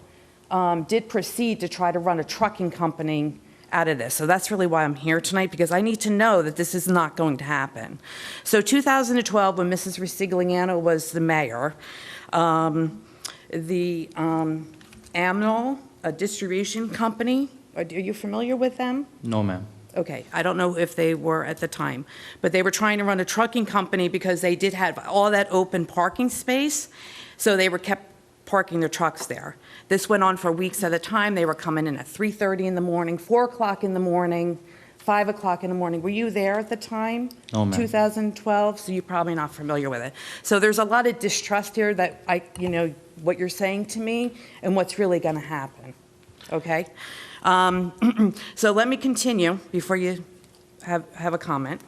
did proceed to try to run a trucking company out of this. So that's really why I'm here tonight, because I need to know that this is not going to happen. So 2012, when Mrs. Resigliano was the mayor, the Amnol, a distribution company, are you familiar with them? No, ma'am. Okay, I don't know if they were at the time, but they were trying to run a trucking company because they did have all that open parking space, so they were kept parking their trucks there. This went on for weeks at a time. They were coming in at 3:30 in the morning, 4 o'clock in the morning, 5 o'clock in the morning. Were you there at the time? No, ma'am. 2012, so you're probably not familiar with it. So there's a lot of distrust here that what you're saying to me and what's really going to happen, okay? So let me continue before you have a comment.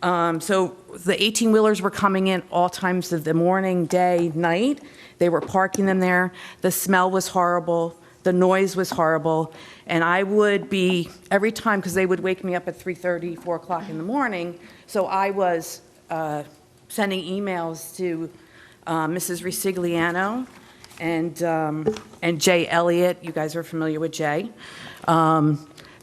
So the 18-wheelers were coming in all times of the morning, day, night. They were parking them there. The smell was horrible. The noise was horrible. And I would be, every time, because they would wake me up at 3:30, 4 o'clock in the morning, so I was sending emails to Mrs. Resigliano and Jay Elliott. You guys are familiar with Jay.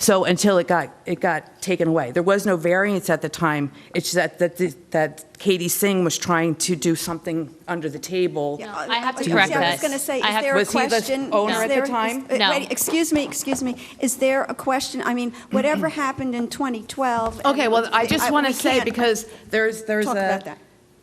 So until it got taken away. There was no variance at the time. It's that Katie Singh was trying to do something under the table. I have to to- correct I that. was going to say, is I have- there a Was he the question? owner is at the there- time? is- No. Wait, excuse me. Is there a question? I mean, whatever happened in 2012. and Okay, well, I we just want to say, can't because there's talk about that.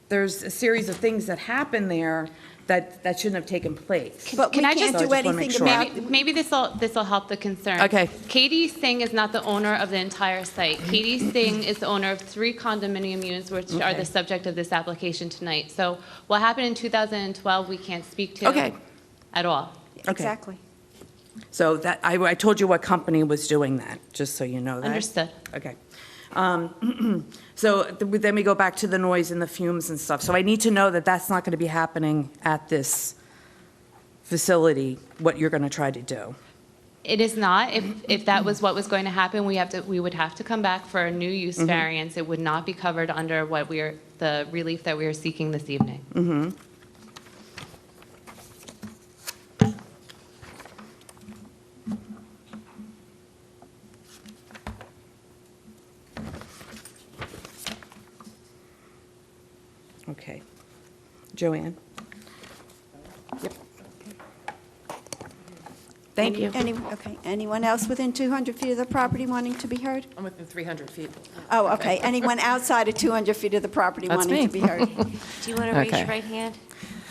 there's a series of things that happen there that shouldn't have taken place. But we Can I can't just do So I just wanna anything make sure. about. Maybe this will help the concern. Okay. Katie Singh is not the owner of the entire site. Katie Singh is the owner of 3 condominium units, which are the subject of this application tonight. So what happened in 2012, we can't speak to Okay. at all. Exactly. So that, I told you what company was doing that, just so you know that. Understood. Okay. So then we go back to the noise and the fumes and stuff. So I need to know that that's not going to be happening at this facility, what you're going to try to do. It is not. If that was what was going to happen, we would have to come back for a new use variance. It would not be covered under the relief that we are seeking this evening. Mm-hmm. Okay. Joanne? Yep. Thank you. Anyone else within 200 feet of the property wanting to be heard? I'm within 300 feet. Oh, okay. Anyone outside of 200 feet of the property That's wanting me. to be heard? Do you want to raise Okay. your right hand?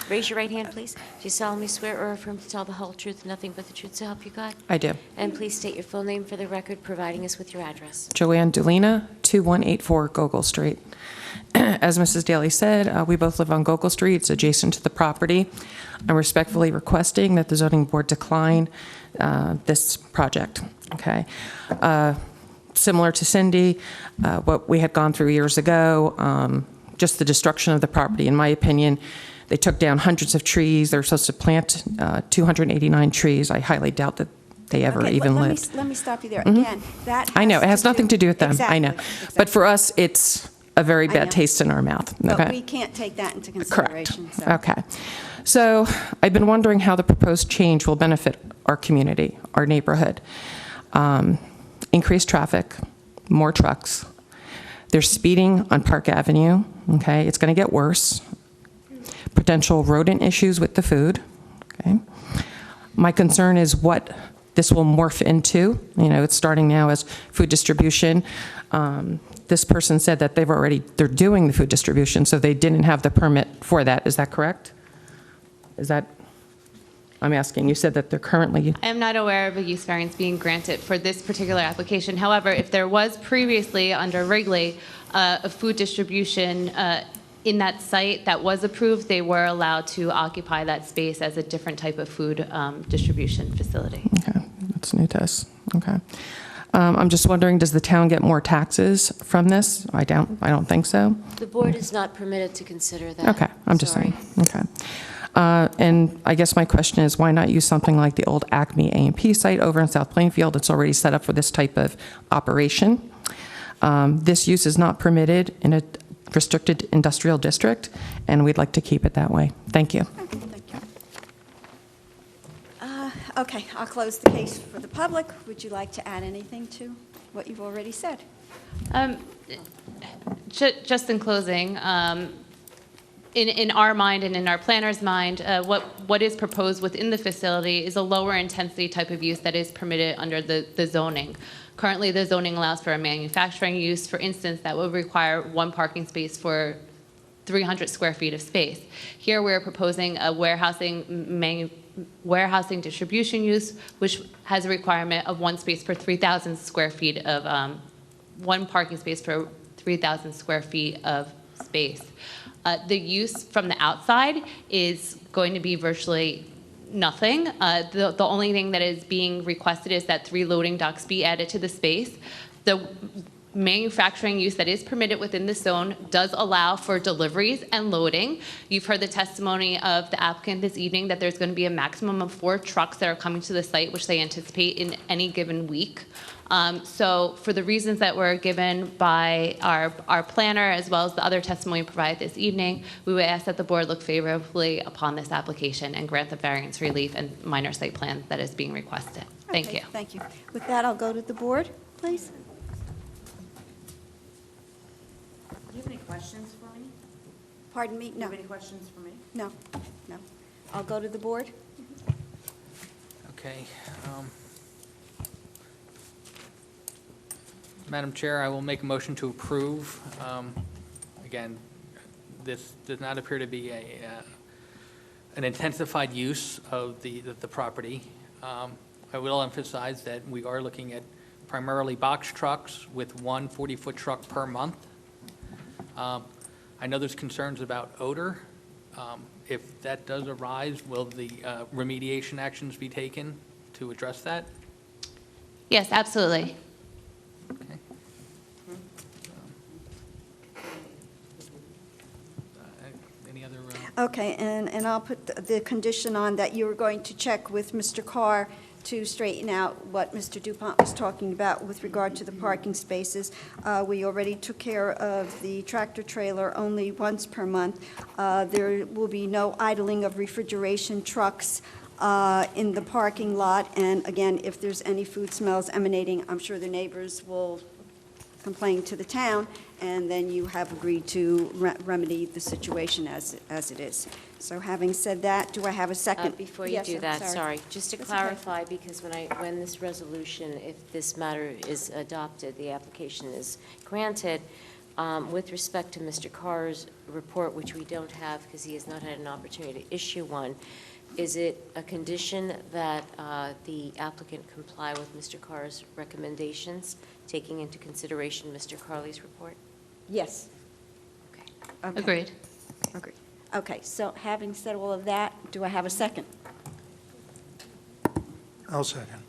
Raise your right hand, please. Do you solemnly swear or affirm to tell the whole truth, nothing but the truth, so help you God? I do. And please state your full name for the record, providing us with your address. Joanne Dulina, 2184 Gogol Street. As Mrs. Daly said, we both live on Gogol Street. It's adjacent to the property. I'm respectfully requesting that the zoning board decline this project, okay? Similar to Cindy, what we had gone through years ago, just the destruction of the property, in my opinion. They took down hundreds of trees. They were supposed to plant 289 trees. I highly doubt that they ever Okay, even let me- lived. Let me stop you there. Mhm. Again, that I know, it has nothing to do with them, I know. Exactly, But for us, it's a very I bad know. taste in our mouth, But okay? we can't take that into Correct. consideration. so. Okay. So I've been wondering how the proposed change will benefit our community, our neighborhood. Increased traffic, more trucks. There's speeding on Park Avenue, okay? It's going to get worse. Potential rodent issues with the food, okay? My concern is what this will morph into. You know, it's starting now as food distribution. This person said that they're doing the food distribution, so they didn't have the permit for that. Is that correct? Is that, I'm asking, you said that they're currently, I am not aware of a use variance being granted for this particular application. However, if there was previously under Wrigley a food distribution in that site that was approved, they were allowed to occupy that space as a different type of food distribution facility. okay, that's new to us, okay. I'm just wondering, does the town get more taxes from this? I don't think so. The board is not permitted to consider that. Okay, I'm just Sorry. saying, okay. And I guess my question is, why not use something like the old Acme A&P site over in South Plainfield? It's already set up for this type of operation. This use is not permitted in a restricted industrial district, and we'd like to keep it that way. Thank you. Okay, I'll close the case for the public. Would you like to add anything to what you've already said? Just in closing, in our mind and in our planner's mind, what is proposed within the facility is a lower intensity type of use that is permitted under the zoning. Currently, the zoning allows for a manufacturing use. For instance, that would require 1 parking space for 300 square feet of space. Here, we're proposing a warehousing distribution use, which has a requirement of 1 space per 3,000 square feet of 1 parking space per 3,000 square feet of space. The use from the outside is going to be virtually nothing. The only thing that is being requested is that 3 loading docks be added to the space. The manufacturing use that is permitted within the zone does allow for deliveries and loading. You've heard the testimony of the applicant this evening that there's going to be a maximum of 4 trucks that are coming to the site, which they anticipate in any given week. So for the reasons that were given by our planner, as well as the other testimony provided this evening, we would ask that the board look favorably upon this application and grant the variance relief and minor site plan that is being requested. Thank Okay, you. Thank you. With that, I'll go to the board, please. Do you have any questions for me? Pardon me? Do you No. have any questions for me? No, no. I'll go to the board. Okay. Madam Chair, I will make a motion to approve. Again, this does not appear to be an intensified use of the property. I will emphasize that we are looking at primarily box trucks with one 40-foot truck per month. I know there's concerns about odor. If that does arise, will the remediation actions be taken to address that? Yes, absolutely. Okay. Any other? Okay, and I'll put the condition on that you were going to check with Mr. Carr to straighten out what Mr. Dupont was talking about with regard to the parking spaces. We already took care of the tractor trailer only once per month. There will be no idling of refrigeration trucks in the parking lot. And again, if there's any food smells emanating, I'm sure the neighbors will complain to the town, and then you have agreed to remedy the situation as it is. So having said that, do I have a second? Before you Yes, do sir, that, sorry, just to That's okay. clarify, because when this resolution, if this matter is adopted, the application is granted, with respect to Mr. Carr's report, which we don't have because he has not had an opportunity to issue one, is it a condition that the applicant comply with Mr. Carr's recommendations, taking into consideration Mr. Carley's report? Yes. Okay. Agreed. Agreed. Okay, so having said all of that, do I have a second? I'll second.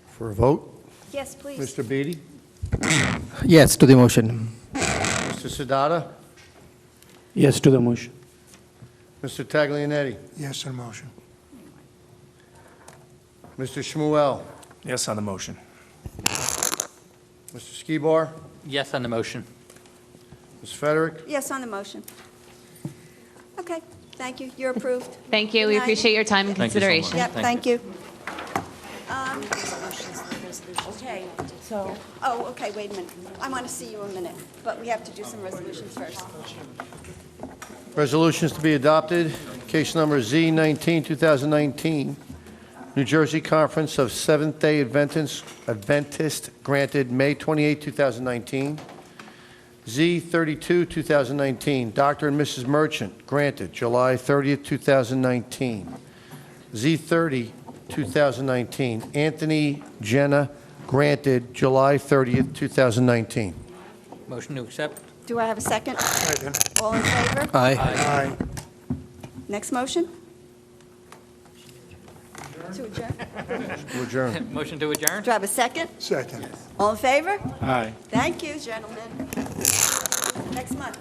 For a vote? Yes, please. Mr. Beatty? Yes to the motion. Mr. Sadada? Yes to the motion. Mr. Taglianetti? Yes on motion. Mr. Shmuel? Yes on the motion. Mr. Skibar? Yes on the motion. Ms. Federick? Yes on the motion. Okay, thank you. You're approved. Thank you. Good We night. appreciate your time and Thank you so much. consideration. Yep, thank you. Okay, so. Oh, okay, wait a minute. I want to see you a minute, but we have to do some resolutions first. Resolutions to be adopted, case number Z19, 2019. New Jersey Conference of Seventh-day Adventist granted May 28, 2019. Z32, 2019. Dr. and Mrs. Merchant granted July 30, 2019. Z30, 2019. Anthony Jenna granted July 30, 2019. Motion to accept? Do I have a second? Second. All in favor? Aye. Aye. Next motion? To adjourn? To adjourn. Motion to adjourn? Do I have a second? Second. All in favor? Aye. Thank you, gentlemen. Next month.